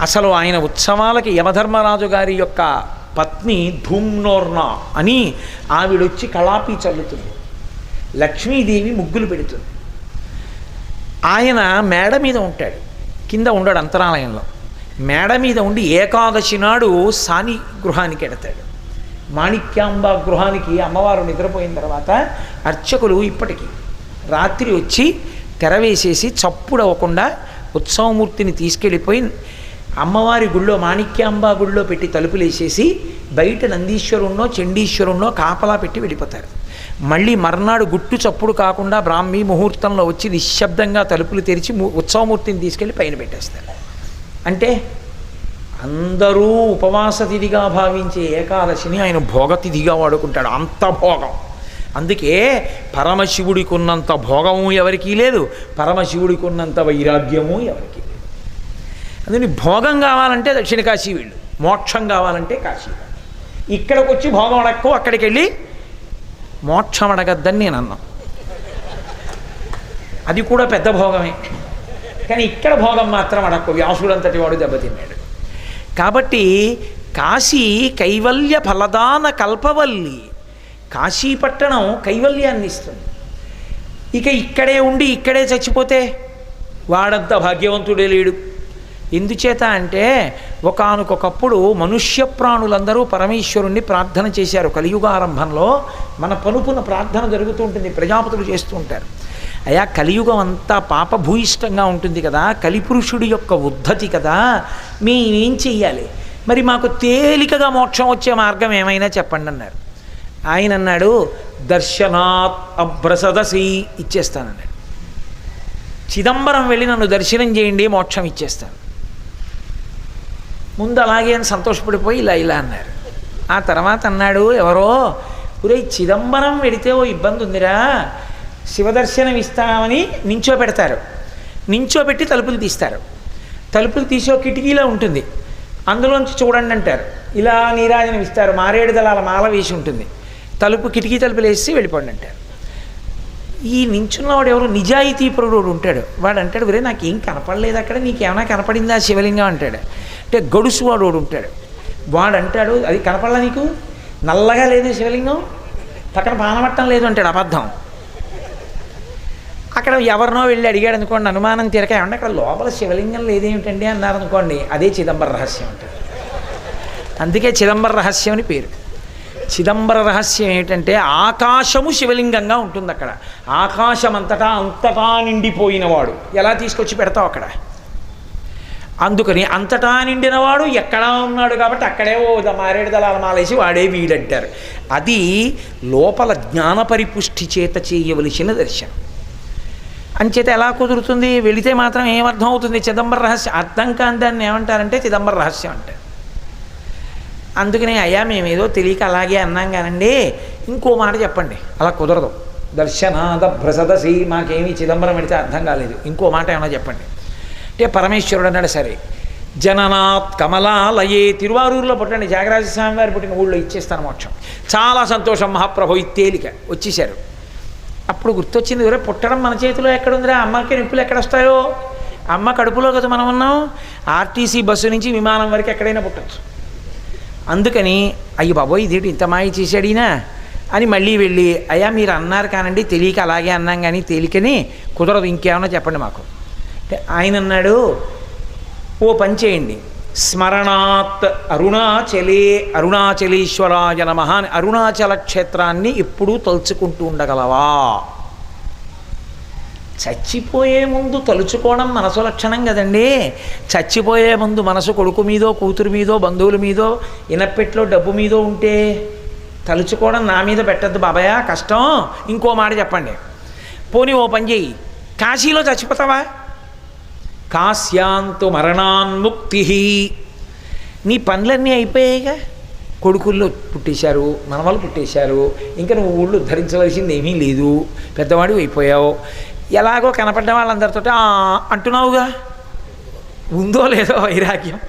Speaker 1: అసలు ఆయన ఉత్సవాలకి యమధర్మరాజు గారి యొక్క పత్ని ధూమ్నోర్న అని ఆవిడొచ్చి కళాపి చల్లుతుంది, లక్ష్మీదేవి ముగ్గులు పెడుతుంది. ఆయన మేడ మీద ఉంటాడు, కింద ఉండడు అంతరాలయంలో. మేడ మీద ఉండి ఏకాదశి నాడు సాని గృహానికి ఎడతాడు. మాణిక్యాంబ గృహానికి అమ్మవారు నిద్రపోయిన తర్వాత అర్చకులు ఇప్పటికీ రాత్రి వచ్చి తెర వేసేసి చప్పుడు అవ్వకుండా ఉత్సవమూర్తిని తీసుకెళ్ళిపోయి అమ్మవారి గుళ్ళో, మాణిక్యాంబ గుళ్ళో పెట్టి తలుపులు వేసేసి బయట నందీశ్వరుణ్ణో చండీశ్వరుణ్ణో కాపలా పెట్టి వెళ్ళిపోతారు. మళ్ళీ మర్నాడు గుట్టు చప్పుడు కాకుండా బ్రాహ్మీ ముహూర్తంలో వచ్చి నిశ్శబ్దంగా తలుపులు తెరిచి ఉత్సవమూర్తిని తీసుకెళ్ళి పైన పెట్టేస్తారు. అంటే అందరూ ఉపవాస తిథిగా భావించే ఏకాదశిని ఆయన భోగతిథిగా వాడుకుంటాడు, అంత భోగం. అందుకే పరమశివుడికి ఉన్నంత భోగము ఎవరికీ లేదు, పరమశివుడికి ఉన్నంత వైరాగ్యము ఎవరికీ లేదు. అందుకని భోగం కావాలంటే దక్షిణ కాశీ వీళ్ళు, మోక్షం కావాలంటే కాశీ. ఇక్కడికి వచ్చి భోగం అడక్కు, అక్కడికి వెళ్ళి మోక్షం అడగద్దని నేను అన్నా. అది కూడా పెద్ద భోగమే, కానీ ఇక్కడ భోగం మాత్రం అడక్కు, వ్యాసుడంతటి వాడు దెబ్బతిన్నాడు. కాబట్టి కాశీ కైవల్య ఫలదాన కల్పవల్లి, కాశీపట్టణం కైవల్యాన్ని ఇస్తుంది. ఇక ఇక్కడే ఉండి ఇక్కడే చచ్చిపోతే వాడంత భాగ్యవంతుడే లేడు. ఎందుచేత అంటే ఒకానొకప్పుడు మనుష్య ప్రాణులందరూ పరమేశ్వరుణ్ణి ప్రార్థన చేశారు. కలియుగారంభంలో మన పనుపున ప్రార్థన జరుగుతూ ఉంటుంది, ప్రజాపతులు చేస్తూ ఉంటారు. అయా కలియుగం అంతా పాపభూయిష్టంగా ఉంటుంది కదా, కలిపురుషుడి యొక్క ఉద్ధతి కదా, మేమేం చెయ్యాలి, మరి మాకు తేలికగా మోక్షం వచ్చే మార్గం ఏమైనా చెప్పండి అన్నారు. ఆయన అన్నాడు, దర్శనాత్ అభ్రసదసి, ఇచ్చేస్తానన్నాడు. చిదంబరం వెళ్ళి నన్ను దర్శనం చేయండి, మోక్షం ఇచ్చేస్తాను. ముందు అలాగే అని సంతోషపడిపోయి ఇలా అన్నారు. ఆ తర్వాత అన్నాడు ఎవరో, ఒరే చిదంబరం వెడితే ఓ ఇబ్బంది ఉందిరా, శివదర్శనం ఇస్తామని నించోపెడతారు, నించోపెట్టి తలుపులు తీస్తారు. తలుపులు తీసి ఒక కిటికీలో ఉంటుంది, అందులోంచి చూడండి అంటారు. ఇలా నీరాజనం ఇస్తారు, మారేడు దళాల మాల వేసి ఉంటుంది, తలుపు కిటికీ తలుపులు వేసి వెళ్ళిపోండి అంటారు. ఈ నించున్నవాడు ఎవరు నిజాయితీపరుడు ఉంటాడు. వాడు అంటాడు, ఒరే నాకేం కనపడలేదు అక్కడ, నీకేమైనా కనపడిందా శివలింగం అంటాడు. అంటే గడుసు వాడు ఉంటాడు, వాడు అంటాడు అది కనపడలా నీకు, నల్లగా లేదు శివలింగం, పక్కన పానమట్టం లేదు అంటాడు. అబద్ధం. అక్కడ ఎవరినో వెళ్ళి అడిగాడు అనుకోండి, అనుమానం తీరక, ఏమంటే అక్కడ లోపల శివలింగం లేదేమిటండి అన్నారనుకోండి, అదే చిదంబర రహస్యం అంటారు. అందుకే చిదంబర రహస్యం అని పేరు. చిదంబర రహస్యం ఏమిటంటే ఆకాశము శివలింగంగా ఉంటుంది అక్కడ. ఆకాశం అంతటా నిండిపోయినవాడు ఎలా తీసుకొచ్చి పెడతావు అక్కడ? అందుకని అంతటా నిండినవాడు ఎక్కడా ఉన్నాడు కాబట్టి అక్కడే ఓ మారేడు దళాల మాలేసి వాడే వీడంటారు. అది లోపల జ్ఞాన పరిపుష్టి చేత చేయవలసిన దర్శనం. అంచేత ఎలా కుదురుతుంది? వెళితే మాత్రం ఏమర్థం అవుతుంది? చిదంబర రహస్యం. అర్థం కాని దాన్ని ఏమంటారంటే చిదంబర రహస్యం అంటారు. అందుకనే అయ్యా మేమేదో తెలియక అలాగే అన్నాం కానండి, ఇంకో మాట చెప్పండి. అలా కుదరదు. దర్శనాద భ్రసదసి, మాకేమీ చిదంబరం పెడితే అర్థం కాలేదు, ఇంకో మాట ఏమైనా చెప్పండి అంటే పరమేశ్వరుడు అన్నాడు, సరే జననాత్ కమలాలయే, తిరువారూరులో పుట్టండి, త్యాగరాజ స్వామి వారు పుట్టిన ఊళ్ళో ఇచ్చేస్తాను మోక్షం. చాలా సంతోషం మహాప్రభు, ఇది తేలిక వచ్చేశారు. అప్పుడు గుర్తొచ్చింది, ఎవరే పుట్టడం మన చేతిలో ఎక్కడుందిరా, అమ్మకి నొప్పులు ఎక్కడొస్తాయో, అమ్మ కడుపులో కదా మనం ఉన్నాం. ఆర్టీసీ బస్సు నుంచి విమానం వరకు ఎక్కడైనా పుట్టచ్చు. అందుకని అయ్యి బాబోయ్ ఇదేంటి ఇంత మాయ చేశాడినా అని మళ్ళీ వెళ్ళి, అయ్యా మీరు అన్నారు కానండి తెలియక అలాగే అన్నాం కానీ తేలికని కుదరదు, ఇంకేమన్నా చెప్పండి మాకు అంటే ఆయన అన్నాడు, ఓ పని చేయండి, స్మరణాత్ అరుణాచలే అరుణాచలేశ్వరాయ నమః అని అరుణాచల క్షేత్రాన్ని ఎప్పుడూ తలుచుకుంటూ ఉండగలవా? చచ్చిపోయే ముందు తలుచుకోవడం మనసు లక్షణం కదండి. చచ్చిపోయే ముందు మనసు కొడుకు మీదో కూతురు మీదో బంధువుల మీదో ఇనప్పెట్లో డబ్బు మీదో ఉంటే తలుచుకోవడం నా మీద పెట్టద్దు బాబాయ్, కష్టం. ఇంకో మాట చెప్పండి, పోనీ ఓ పని చేయి, కాశీలో చచ్చిపోతావా? కాశ్యాంతు మరణాన్ముక్తి, నీ పనులన్నీ అయిపోయాయిగా, కొడుకుల్లో పుట్టేశారు, మనవలు పుట్టేశారు, ఇంకా నువ్వు ఊళ్ళు ధరించవలసింది ఏమీ లేదు, పెద్దవాడు అయిపోయావు, ఎలాగో కనపడ్డ వాళ్ళందరితో అంటున్నావుగా, ఉందో లేదో వైరాగ్యం.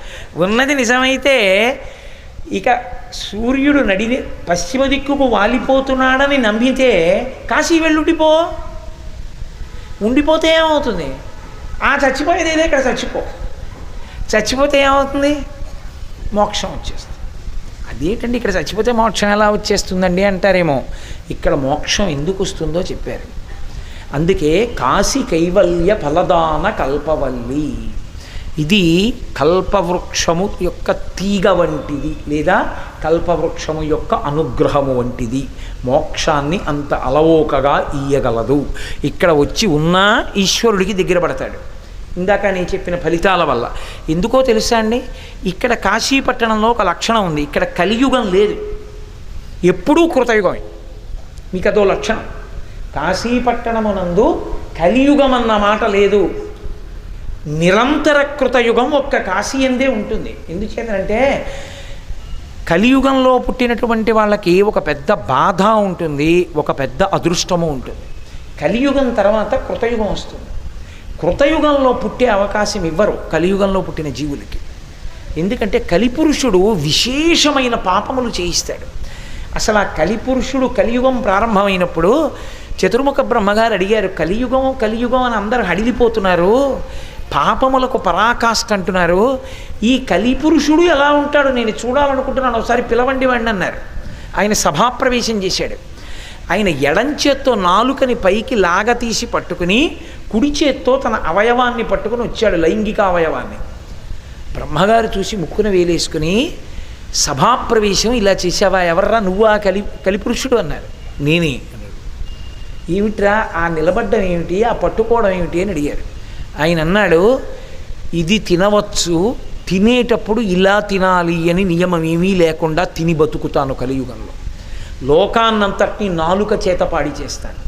Speaker 1: ఉన్నది నిజమైతే ఇక సూర్యుడు నడిని పశ్చిమ దిక్కుకు వాలిపోతున్నాడని నమ్మితే కాశీ వెళ్ళుండిపో, ఉండిపోతే ఏమవుతుంది? చచ్చిపోయేది ఏదో ఇక్కడ చచ్చిపోతే ఏమవుతుంది? మోక్షం వచ్చేస్తుంది. అదేంటండి ఇక్కడ చచ్చిపోతే మోక్షం ఎలా వచ్చేస్తుందండి అంటారేమో. ఇక్కడ మోక్షం ఎందుకు వస్తుందో చెప్పారు. అందుకే కాశీ కైవల్య ఫలదాన కల్పవల్లి, ఇది కల్పవృక్షము యొక్క తీగ వంటిది, లేదా కల్పవృక్షము యొక్క అనుగ్రహము వంటిది. మోక్షాన్ని అంత అలవోకగా ఇయ్యగలదు. ఇక్కడ వచ్చి ఉన్నా ఈశ్వరుడికి దగ్గర పడతాడు. ఇందాక నేను చెప్పిన ఫలితాల వల్ల. ఎందుకో తెలుసా అండి, ఇక్కడ కాశీపట్టణంలో ఒక లక్షణం ఉంది, ఇక్కడ కలియుగం లేదు, ఎప్పుడూ కృతయుగమే. మీకు అదో లక్షణం. కాశీపట్టణమునందు కలియుగం అన్న మాట లేదు, నిరంతర కృతయుగం ఒక్క కాశీ ఎందే ఉంటుంది. ఎందుచేతంటే కలియుగంలో పుట్టినటువంటి వాళ్ళకి ఒక పెద్ద బాధ ఉంటుంది, ఒక పెద్ద అదృష్టము ఉంటుంది. కలియుగం తర్వాత కృతయుగం వస్తుంది. కృతయుగంలో పుట్టే అవకాశం ఇవ్వరు కలియుగంలో పుట్టిన జీవులకి. ఎందుకంటే కలిపురుషుడు విశేషమైన పాపములు చేయిస్తాడు. అసలు ఆ కలిపురుషుడు కలియుగం ప్రారంభమైనప్పుడు చతుర్ముఖ బ్రహ్మగారు అడిగారు, కలియుగం అని అందరూ హడిలిపోతున్నారు, పాపములకు పరాకాష్ఠ అంటున్నారు, ఈ కలిపురుషుడు ఎలా ఉంటాడు నేను చూడాలనుకుంటున్నాను, ఒకసారి పిలవండి వాడిని అన్నారు. ఆయన సభాప్రవేశం చేశాడు. ఆయన ఎడం చేత్తో నాలుకని పైకి లాగతీసి పట్టుకుని కుడి చేత్తో తన అవయవాన్ని పట్టుకుని వచ్చాడు, లైంగిక అవయవాన్ని. బ్రహ్మగారు చూసి ముక్కున వేలేసుకుని, సభాప్రవేశం ఇలా చేసావా, ఎవర్రా నువ్వు ఆ కలిపురుషుడు అన్నారు. నేనే అన్నాడు. ఏమిట్రా ఆ నిలబడ్డం ఏమిటి, ఆ పట్టుకోవడం ఏమిటి అని అడిగారు. ఆయన అన్నాడు, ఇది తినవచ్చు, తినేటప్పుడు ఇలా తినాలి అని నియమం ఏమీ లేకుండా తిని బతుకుతాను కలియుగంలో, లోకాన్నంతటినీ నాలుక చేత పాడి చేస్తాను,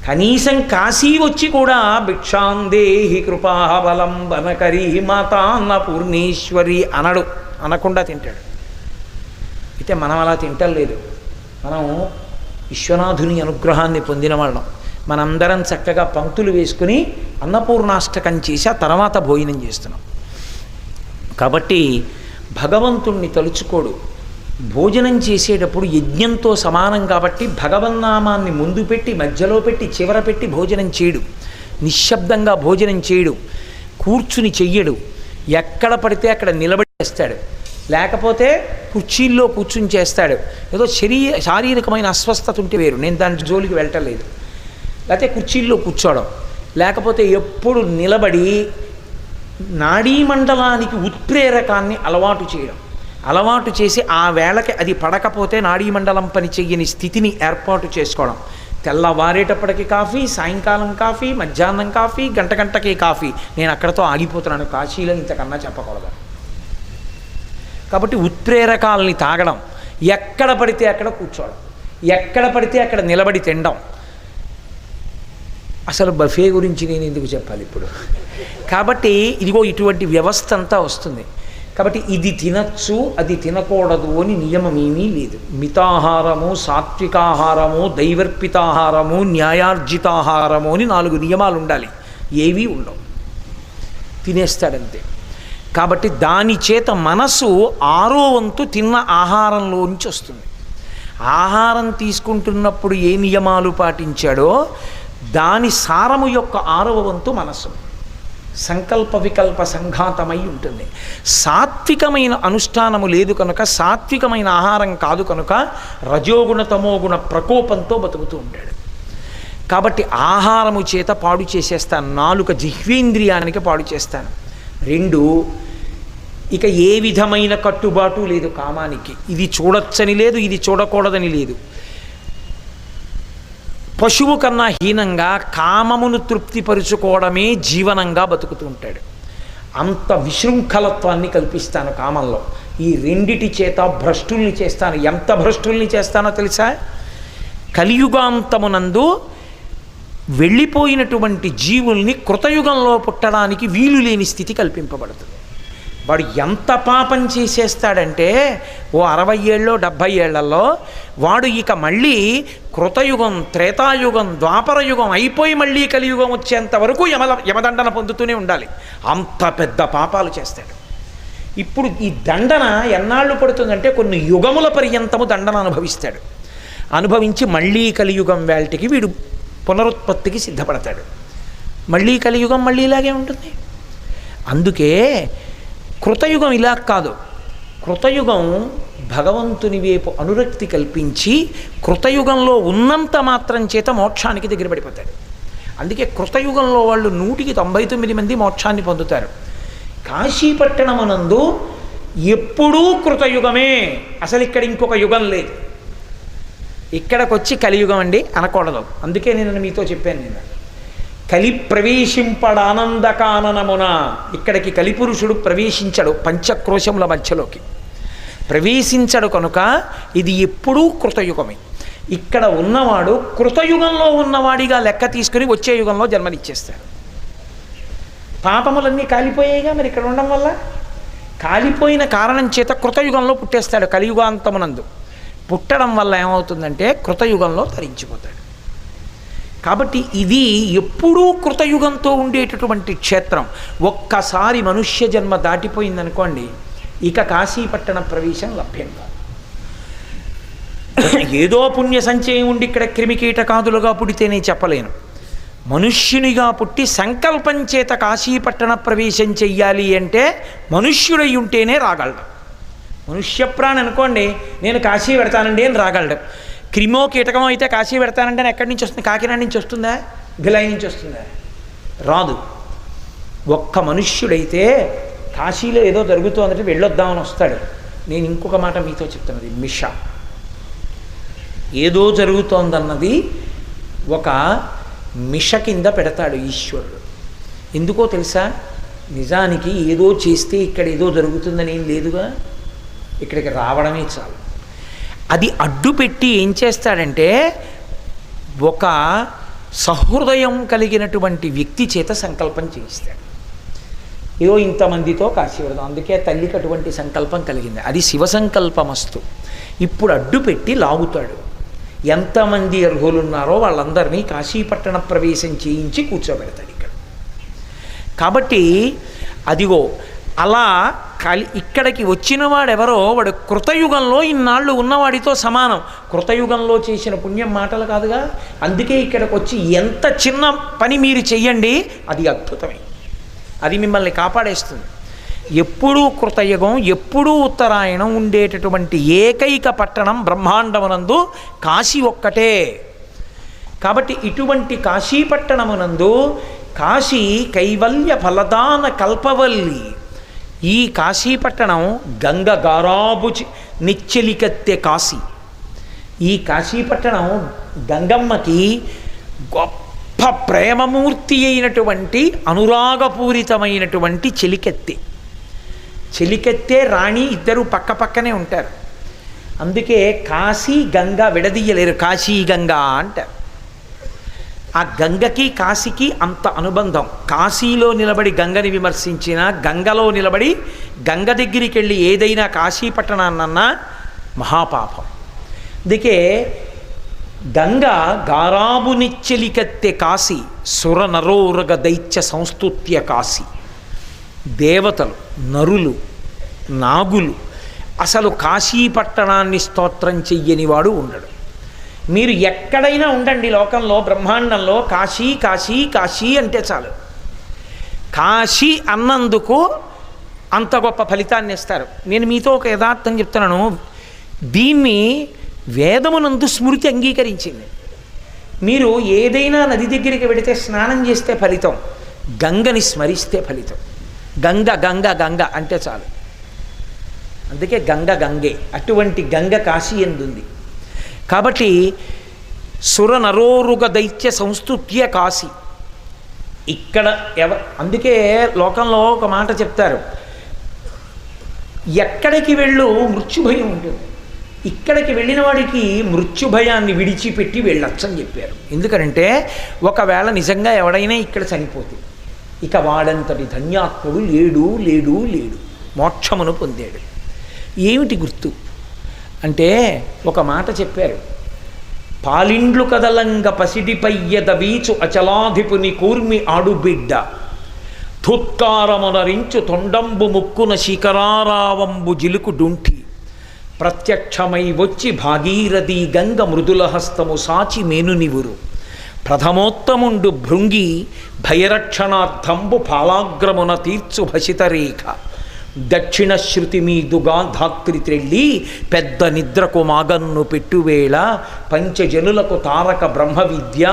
Speaker 1: కనీసం కాశీ వచ్చి కూడా భిక్షాందేహి కృపాబలంబనకరీ మాతాన్న పూర్ణేశ్వరి అనకుండా తింటాడు. అయితే మనం అలా తింటలేదు. మనం విశ్వనాథుని అనుగ్రహాన్ని పొందిన వాళ్ళం. మనందరం చక్కగా పంక్తులు వేసుకుని అన్నపూర్ణాష్టకం చేసి ఆ తర్వాత భోజనం చేస్తున్నాం. కాబట్టి భగవంతుణ్ణి తలుచుకోడు. భోజనం చేసేటప్పుడు యజ్ఞంతో సమానం కాబట్టి భగవన్నామాన్ని ముందు పెట్టి మధ్యలో పెట్టి చివర పెట్టి భోజనం చేయడు. నిశ్శబ్దంగా భోజనం చేయడు. కూర్చుని చెయ్యడు. ఎక్కడ పడితే అక్కడ నిలబడి చేస్తాడు, లేకపోతే కుర్చీల్లో కూర్చుని చేస్తాడు. ఏదో శారీరకమైన అస్వస్థత ఉంటే వేరు, నేను దాని జోలికి వెళ్ళటలేదు. లేకపోతే కుర్చీల్లో కూర్చోవడం, లేకపోతే ఎప్పుడు నిలబడి నాడీమండలానికి ఉత్ప్రేరకాన్ని అలవాటు చేయడం. అలవాటు చేసి ఆ వేళకి అది పడకపోతే నాడీమండలం పని చెయ్యని స్థితిని ఏర్పాటు చేసుకోవడం. తెల్లవారేటప్పటికి కాఫీ, సాయంకాలం కాఫీ, మధ్యాహ్నం కాఫీ, గంటకి కాఫీ. నేను అక్కడతో ఆగిపోతున్నాను. కాశీలో ఇంతకన్నా చెప్పకూడదు. కాబట్టి ఉత్ప్రేరకాలని తాగడం, ఎక్కడ పడితే అక్కడ కూర్చోవడం, ఎక్కడ పడితే అక్కడ నిలబడి తినడం. అసలు బఫే గురించి నేను ఎందుకు చెప్పాలి ఇప్పుడు? కాబట్టి ఇదిగో ఇటువంటి వ్యవస్థ అంతా వస్తుంది. కాబట్టి ఇది తినచ్చు, అది తినకూడదు అని నియమం ఏమీ లేదు. మితాహారము, సాత్వికాహారము, దైవర్పితాహారము, న్యాయార్జితాహారము అని 4 నియమాలు ఉండాలి. ఏవీ ఉండవు, తినేస్తాడంతే. కాబట్టి దాని చేత మనసు 6వ వంతు తిన్న ఆహారంలోంచి వస్తుంది. ఆహారం తీసుకుంటున్నప్పుడు ఏ నియమాలు పాటించాడో దాని సారము యొక్క 6వ వంతు మనస్సు సంకల్ప వికల్ప సంఘాతమై ఉంటుంది. సాత్వికమైన అనుష్ఠానము లేదు కనుక, సాత్వికమైన ఆహారం కాదు కనుక రజోగుణ తమోగుణ ప్రకోపంతో బతుకుతూ ఉంటాడు. కాబట్టి ఆహారము చేత పాడు చేసేస్తాను. 4 జిహ్వేంద్రియానికి పాడు చేస్తాను. 2 ఇక ఏ విధమైన కట్టుబాటు లేదు కామానికి. ఇది చూడొచ్చని లేదు, ఇది చూడకూడదని లేదు. పశువు కన్నా హీనంగా కామమును తృప్తిపరుచుకోవడమే జీవనంగా బతుకుతూ ఉంటాడు. అంత విశృంఖలత్వాన్ని కల్పిస్తాను కామంలో. ఈ 2 చేత భ్రష్టుల్ని చేస్తాను. ఎంత భ్రష్టుల్ని చేస్తానో తెలుసా? కలియుగాంతమునందు వెళ్ళిపోయినటువంటి జీవుల్ని కృతయుగంలో పుట్టడానికి వీలు లేని స్థితి కల్పింపబడుతుంది. వాడు ఎంత పాపం చేసేస్తాడంటే ఓ 60 ఏళ్ళలో 70 ఏళ్లలో వాడు ఇక మళ్ళీ కృతయుగం, త్రేతాయుగం, ద్వాపరయుగం అయిపోయి మళ్ళీ కలియుగం వచ్చేంత వరకు యమదండన పొందుతూనే ఉండాలి. అంత పెద్ద పాపాలు చేస్తాడు. ఇప్పుడు ఈ దండన ఎన్నాళ్ళు పడుతుందంటే కొన్ని యుగముల పర్యంతము దండన అనుభవిస్తాడు. అనుభవించి మళ్ళీ కలియుగం వేల్టికి వీడు పునరుత్పత్తికి సిద్ధపడతాడు. మళ్ళీ కలియుగం మళ్ళీ ఇలాగే ఉంటుంది. అందుకే కృతయుగం ఇలా కాదు. కృతయుగం భగవంతుని వైపు అనురక్తి కల్పించి కృతయుగంలో ఉన్నంత మాత్రం చేత మోక్షానికి దగ్గర పడిపోతాడు. అందుకే కృతయుగంలో వాళ్ళు 199 మంది మోక్షాన్ని పొందుతారు. కాశీపట్టణమునందు ఎప్పుడూ కృతయుగమే. అసలు ఇక్కడ ఇంకొక యుగం లేదు. ఇక్కడికి వచ్చి కలియుగం అండి అనకూడదు. అందుకే నేను మీతో చెప్పాను, నేను కలి ప్రవేశింపడానందకాననమున. ఇక్కడికి కలిపురుషుడు ప్రవేశించడు, పంచక్రోశముల మధ్యలోకి ప్రవేశించడు కనుక ఇది ఎప్పుడూ కృతయుగమే. ఇక్కడ ఉన్నవాడు కృతయుగంలో ఉన్నవాడిగా లెక్క తీసుకుని వచ్చే యుగంలో జన్మనిచ్చేస్తాడు. పాపములన్నీ కాలిపోయాయిగా మరి ఇక్కడ ఉండడం వల్ల. కాలిపోయిన కారణం చేత కృతయుగంలో పుట్టేస్తాడు. కలియుగాంతమునందు పుట్టడం వల్ల ఏమవుతుందంటే కృతయుగంలో తరించిపోతాడు. కాబట్టి ఇది ఎప్పుడూ కృతయుగంతో ఉండేటటువంటి క్షేత్రం. ఒక్కసారి మనుష్య జన్మ దాటిపోయిందనుకోండి, ఇక కాశీపట్టణ ప్రవేశం లభ్యం కాదు. ఏదో పుణ్య సంచయం ఉండి ఇక్కడ క్రిమికీటకాదులుగా పుడితేనే చెప్పలేను. మనుష్యునిగా పుట్టి సంకల్పం చేత కాశీపట్టణ ప్రవేశం చెయ్యాలి అంటే మనుష్యుడై ఉంటేనే రాగలడు. మనుష్య ప్రాణి అనుకోండి, నేను కాశీ పెడతానండి అని రాగలడు. క్రిమో కీటకమో అయితే కాశీ పెడతానంటే ఎక్కడి నుంచి వస్తుంది? కాకినాడ నుంచి వస్తుందా? భిలాయి నుంచి వస్తుందా? రాదు. ఒక్క మనుష్యుడైతే కాశీలో ఏదో జరుగుతుందంటే వెళ్ళొద్దామని వస్తాడు. నేను ఇంకొక మాట మీతో చెప్తున్నది, మిష ఏదో జరుగుతోందన్నది ఒక మిష కింద పెడతాడు ఈశ్వరుడు. ఎందుకో తెలుసా? నిజానికి ఏదో చేస్తే ఇక్కడ ఏదో జరుగుతుందని ఏం లేదుగా, ఇక్కడికి రావడమే చాలు. అది అడ్డుపెట్టి ఏం చేస్తాడంటే ఒక సహృదయం కలిగినటువంటి వ్యక్తి చేత సంకల్పం చేయిస్తాడు. ఏదో ఇంతమందితో కాశీ వెళదాం, అందుకే తల్లికి అటువంటి సంకల్పం కలిగింది. అది శివ సంకల్పమస్తు. ఇప్పుడు అడ్డుపెట్టి లాగుతాడు. ఎంతమంది అర్హులున్నారో వాళ్ళందరినీ కాశీపట్టణ ప్రవేశం చేయించి కూర్చోబెడతాడు ఇక్కడ. కాబట్టి అదిగో అలా ఇక్కడికి వచ్చిన వాడెవరో వాడు కృతయుగంలో ఇన్నాళ్ళు ఉన్నవాడితో సమానం. కృతయుగంలో చేసిన పుణ్యం మాటలు కాదుగా. అందుకే ఇక్కడికి వచ్చి ఎంత చిన్న పని మీరు చెయ్యండి, అది అద్భుతమే. అది మిమ్మల్ని కాపాడేస్తుంది. ఎప్పుడూ కృతయుగం, ఎప్పుడూ ఉత్తరాయణం ఉండేటటువంటి ఏకైక పట్టణం బ్రహ్మాండమునందు కాశీ ఒక్కటే. కాబట్టి ఇటువంటి కాశీపట్టణమునందు కాశీ కైవల్య ఫలదాన కల్పవల్లి. ఈ కాశీపట్టణం గంగ గారాబు నిచ్చెలికత్తె కాశీ. ఈ కాశీపట్టణం గంగమ్మకి గొప్ప ప్రేమమూర్తి అయినటువంటి అనురాగపూరితమైనటువంటి చెలికెత్తి. చెలికెత్తే రాణి ఇద్దరు పక్క పక్కనే ఉంటారు. అందుకే కాశీ గంగ విడదీయలేరు, కాశీ గంగా అంటారు. ఆ గంగకి కాశీకి అంత అనుబంధం. కాశీలో నిలబడి గంగని విమర్శించిన, గంగలో నిలబడి గంగ దగ్గరికి వెళ్ళి ఏదైనా కాశీపట్టణాన్నన్నా మహాపాపం. అందుకే గంగ గారాబు నిచ్చెలికత్తె కాశీ సుర నరోరగ దైత్య సంస్తుత్య కాశీ. దేవతలు, నరులు, నాగులు అసలు కాశీపట్టణాన్ని స్తోత్రం చెయ్యని వాడు ఉండడు. మీరు ఎక్కడైనా ఉండండి లోకంలో, బ్రహ్మాండంలో కాశీ కాశీ కాశీ అంటే చాలు. కాశీ అన్నందుకు అంత గొప్ప ఫలితాన్ని ఇస్తారు. నేను మీతో ఒక యథార్థం చెప్తున్నాను. దీన్ని వేదమునందు స్మృతి అంగీకరించింది. మీరు ఏదైనా నది దగ్గరికి వెడితే స్నానం చేస్తే ఫలితం, గంగని స్మరిస్తే ఫలితం. గంగ గంగ గంగ అంటే చాలు. అందుకే గంగ గంగే. అటువంటి గంగ కాశీ ఎందుంది. కాబట్టి సుర నరోరుగ దైత్య సంస్తుత్య కాశీ. ఇక్కడ అందుకే లోకంలో ఒక మాట చెప్తారు, ఎక్కడికి వెళ్ళు మృత్యుభయం ఉంటుంది, ఇక్కడికి వెళ్ళిన వాడికి మృత్యుభయాన్ని విడిచిపెట్టి వెళ్ళొచ్చని చెప్పారు. ఎందుకంటే ఒకవేళ నిజంగా ఎవడైనా ఇక్కడ చనిపోతే ఇక వాడంతటి ధన్యాత్ముడు లేడు లేడు లేడు, మోక్షమును పొందాడు. ఏమిటి గుర్తు అంటే ఒక మాట చెప్పారు, పాలిండ్లు కదలంగ పసిడిపయ్యద వీచు అచలాధిపుని కూర్మి ఆడుబిడ్డ ధుత్కారమునరించు తొండంబు ముక్కున శిఖరారావంబు జిలుకు డుంఠి ప్రత్యక్షమై వచ్చి భాగీరథి గంగ మృదుల హస్తము సాచి మేనునివురు ప్రథమోత్తముండు భృంగి భయరక్షణార్థంబు పాలాగ్రమున తీర్చు భసితరేఖ దక్షిణ శృతి మీదుగా ధాత్రి త్రెళ్ళి పెద్ద నిద్రకు మాగన్ను పెట్టువేళ పంచజనులకు తారక బ్రహ్మ విద్య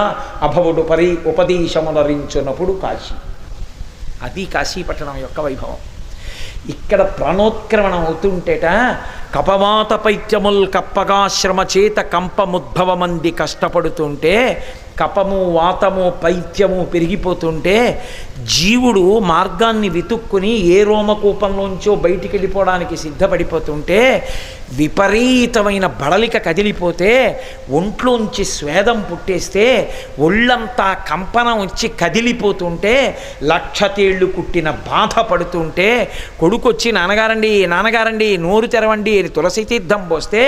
Speaker 1: అభవుడు ఉపదేశమునరించునప్పుడు కాశీ. అది కాశీపట్టణం యొక్క వైభవం. ఇక్కడ ప్రాణోత్క్రమణం అవుతుంటేట కపవాత పైత్యముల్ కప్పగాశ్రమ చేత కంపముద్భవమంది కష్టపడుతుంటే, కపము వాతము పైత్యము పెరిగిపోతుంటే జీవుడు మార్గాన్ని వెతుక్కుని ఏ రోమకూపంలోంచో బయటికి వెళ్ళిపోవడానికి సిద్ధపడిపోతుంటే, విపరీతమైన బడలిక కదిలిపోతే, ఒంట్లోంచి స్వేదం పుట్టేస్తే, ఒళ్ళంతా కంపనం వచ్చి కదిలిపోతుంటే, లక్ష తేళ్లు కుట్టిన బాధ పడుతుంటే, కొడుకొచ్చి నాన్నగారండి నాన్నగారండి నోరు తెరవండి అని తులసి తీర్థం పోస్తే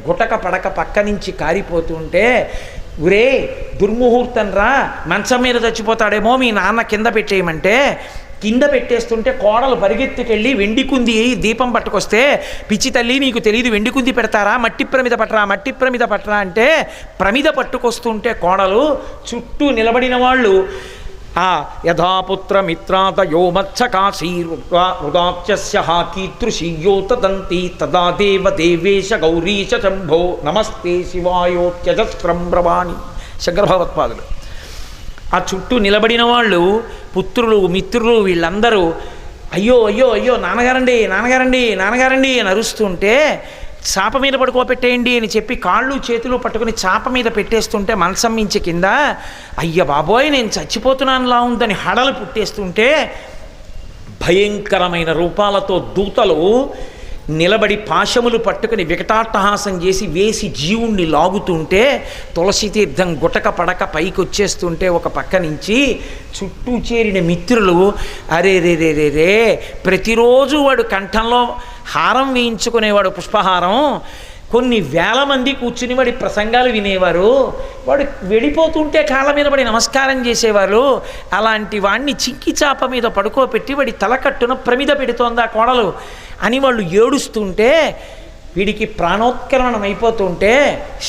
Speaker 1: గుటక పడక పక్క నుంచి కారిపోతుంటే, ఒరే దుర్ముహూర్తం రా, మంచం మీద చచ్చిపోతాడేమో మీ నాన్న కింద పెట్టేయమంటే కింద పెట్టేస్తుంటే కోడలు పరిగెత్తుకెళ్ళి వెండి కుంది దీపం పట్టుకొస్తే, పిచ్చి తల్లి నీకు తెలియదు వెండి కుంది పెడతారా, మట్టి ప్రమిద పట్టరా మట్టి ప్రమిద పట్టరా అంటే ప్రమిద పట్టుకొస్తుంటే కోడలు చుట్టూ నిలబడిన వాళ్ళు యథాపుత్ర మిత్రాదయో మత్స కాశీరుదాచ్యస్య కీతృషీయోతంతి తదా దేవ దేవేశ గౌరీశ శంభో నమస్తే శివాయోత్యజస్రం బ్రవాణి. శంకర భగవత్పాదులు ఆ చుట్టూ నిలబడిన వాళ్ళు పుత్రులు మిత్రులు వీళ్ళందరూ అయ్యో అయ్యో అయ్యో నాన్నగారండి నాన్నగారండి నాన్నగారండి అని అరుస్తుంటే, చాప మీద పడుకోబెట్టేయండి అని చెప్పి కాళ్ళు చేతులు పట్టుకుని చాప మీద పెట్టేస్తుంటే మంచం మించి కింద అయ్య బాబోయ్ నేను చచ్చిపోతున్నానులా ఉందని హడలు పుట్టేస్తుంటే, భయంకరమైన రూపాలతో దూతలు నిలబడి పాశములు పట్టుకుని వికటాట్టహాసం చేసి వేసి జీవుణ్ణి లాగుతుంటే, తులసి తీర్థం గుటక పడక పైకి వచ్చేస్తుంటే ఒక పక్క నుంచి చుట్టూ చేరిన మిత్రులు అరే రే రే రే రే ప్రతిరోజు వాడు కంఠంలో హారం వేయించుకునేవాడు పుష్పహారం, కొన్ని వేల మంది కూర్చుని వాడి ప్రసంగాలు వినేవారు, వాడు వెళ్ళిపోతుంటే కాళ్ళ మీద పడి నమస్కారం చేసేవారు, అలాంటి వాడిని చింకి చాప మీద పడుకోబెట్టి వాడి తలకట్టున ప్రమిద పెడుతోందా కోడలు అని వాళ్ళు ఏడుస్తుంటే, వీడికి ప్రాణోత్కరణం అయిపోతుంటే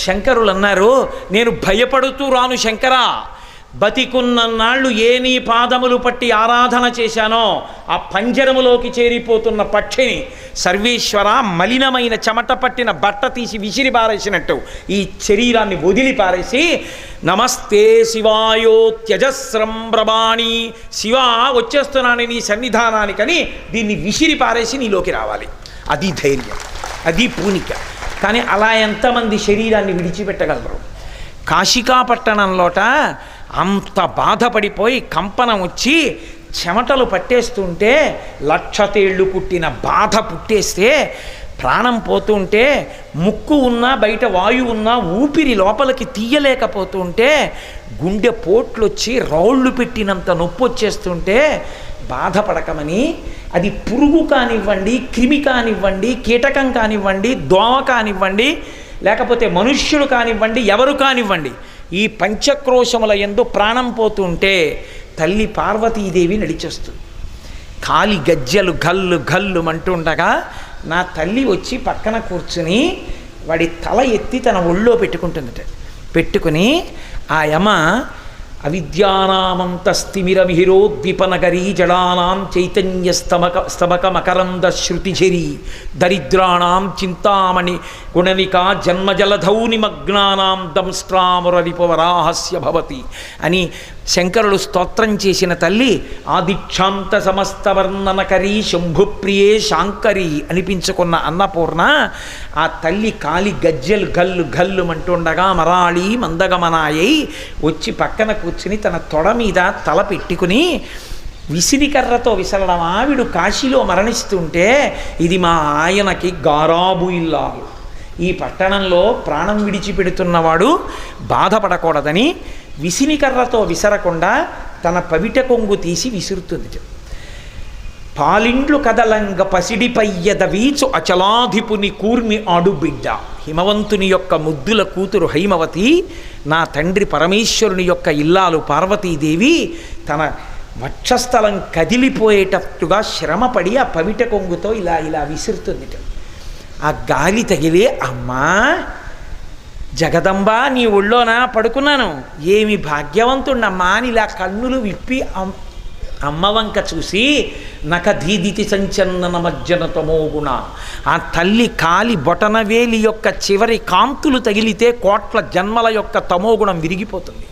Speaker 1: శంకరులు అన్నారు, నేను భయపడుతూ రాను శంకరా, బతికున్నన్నాళ్ళు ఏ నీ పాదములు పట్టి ఆరాధన చేశానో ఆ పంజరములోకి చేరిపోతున్న పక్షిని సర్వేశ్వర మలినమైన చెమట పట్టిన బట్ట తీసి విసిరి పారేసినట్టు ఈ శరీరాన్ని వదిలి పారేసి నమస్తే శివాయోత్యజస్రం బ్రవాణి, శివ వచ్చేస్తున్నాను నీ సన్నిధానానికని దీన్ని విసిరి పారేసి నీలోకి రావాలి. అది ధైర్యం, అది పూనిక. కానీ అలా ఎంతమంది శరీరాన్ని విడిచిపెట్టగలరు? కాశికాపట్టణంలోట అంత బాధపడిపోయి కంపనం వచ్చి చెమటలు పట్టేస్తుంటే, 1,00,000 తేళ్ళు పుట్టిన బాధ పుట్టేస్తే, ప్రాణం పోతుంటే, ముక్కు ఉన్నా బయట వాయువు ఉన్నా ఊపిరి లోపలికి తీయలేకపోతుంటే, గుండె పోట్లొచ్చి రాళ్ళు పెట్టినంత నొప్పి వచ్చేస్తుంటే బాధపడకమని, అది పురుగు కానివ్వండి, క్రిమి కానివ్వండి, కీటకం కానివ్వండి, దోమ కానివ్వండి, లేకపోతే మనుష్యుడు కానివ్వండి, ఎవరు కానివ్వండి, ఈ పంచక్రోశముల యందు ప్రాణం పోతుంటే తల్లి పార్వతీదేవి నడిచేస్తుంది. కాలి గజ్జలు గల్లు గల్లు అంటుండగా నా తల్లి వచ్చి పక్కన కూర్చుని వాడి తల ఎత్తి తన ఒళ్ళో పెట్టుకుంటుందట. పెట్టుకుని ఆ యమ అవిద్యానామంతస్తిమిరమిహిరోద్దీపనగరీ జడానాం చైతన్య స్తమక మకరంద శృతిఝరీ దరిద్రాణం చింతామణి గుణనికా జన్మజలధౌ నిమగ్నానాం దంస్ట్రామురరిపవరాహస్య భవతి అని శంకరులు స్తోత్రం చేసిన తల్లి ఆదిక్షాంత సమస్త వర్ణనకరీ శంభుప్రియే శాంకరి అనిపించుకున్న అన్నపూర్ణ ఆ తల్లి కాలి గజ్జలు గల్లు గల్లు అంటుండగా మరాళి మందగమనాయై వచ్చి పక్కన కూర్చుని తన తొడ మీద తల పెట్టుకుని విసిరికర్రతో విసరడం. ఆవిడు కాశీలో మరణిస్తుంటే ఇది మా ఆయనకి గారాబు ఇల్లాలు, ఈ పట్టణంలో ప్రాణం విడిచిపెడుతున్నవాడు బాధపడకూడదని విసినికర్రతో విసరకుండా తన పవిట కొంగు తీసి విసురుతుంది. పాలిండ్లు కదలంగ పసిడిపయ్యద వీచు అచలాధిపుని కూర్మి ఆడుబిడ్డ. హిమవంతుని యొక్క ముద్దుల కూతురు హైమవతి, నా తండ్రి పరమేశ్వరుని యొక్క ఇల్లాలు పార్వతీదేవి తన వక్షస్థలం కదిలిపోయేటట్టుగా శ్రమపడి ఆ పవిట కొంగుతో ఇలా ఇలా విసురుతుంది. ఆ గాలి తగిలే అమ్మా జగదంబా నీ ఒళ్ళోనా పడుకున్నాను, ఏమి భాగ్యవంతుణ్ణమ్మా అని ఇలా కన్నులు విప్పి అమ్మ వంక చూసి నక ధీదితి సంచన్నన మజ్జన తమోగుణ. ఆ తల్లి కాలి బొటనవేలి యొక్క చివరి కాంతులు తగిలితే కోట్ల జన్మల యొక్క తమోగుణం విరిగిపోతుంది.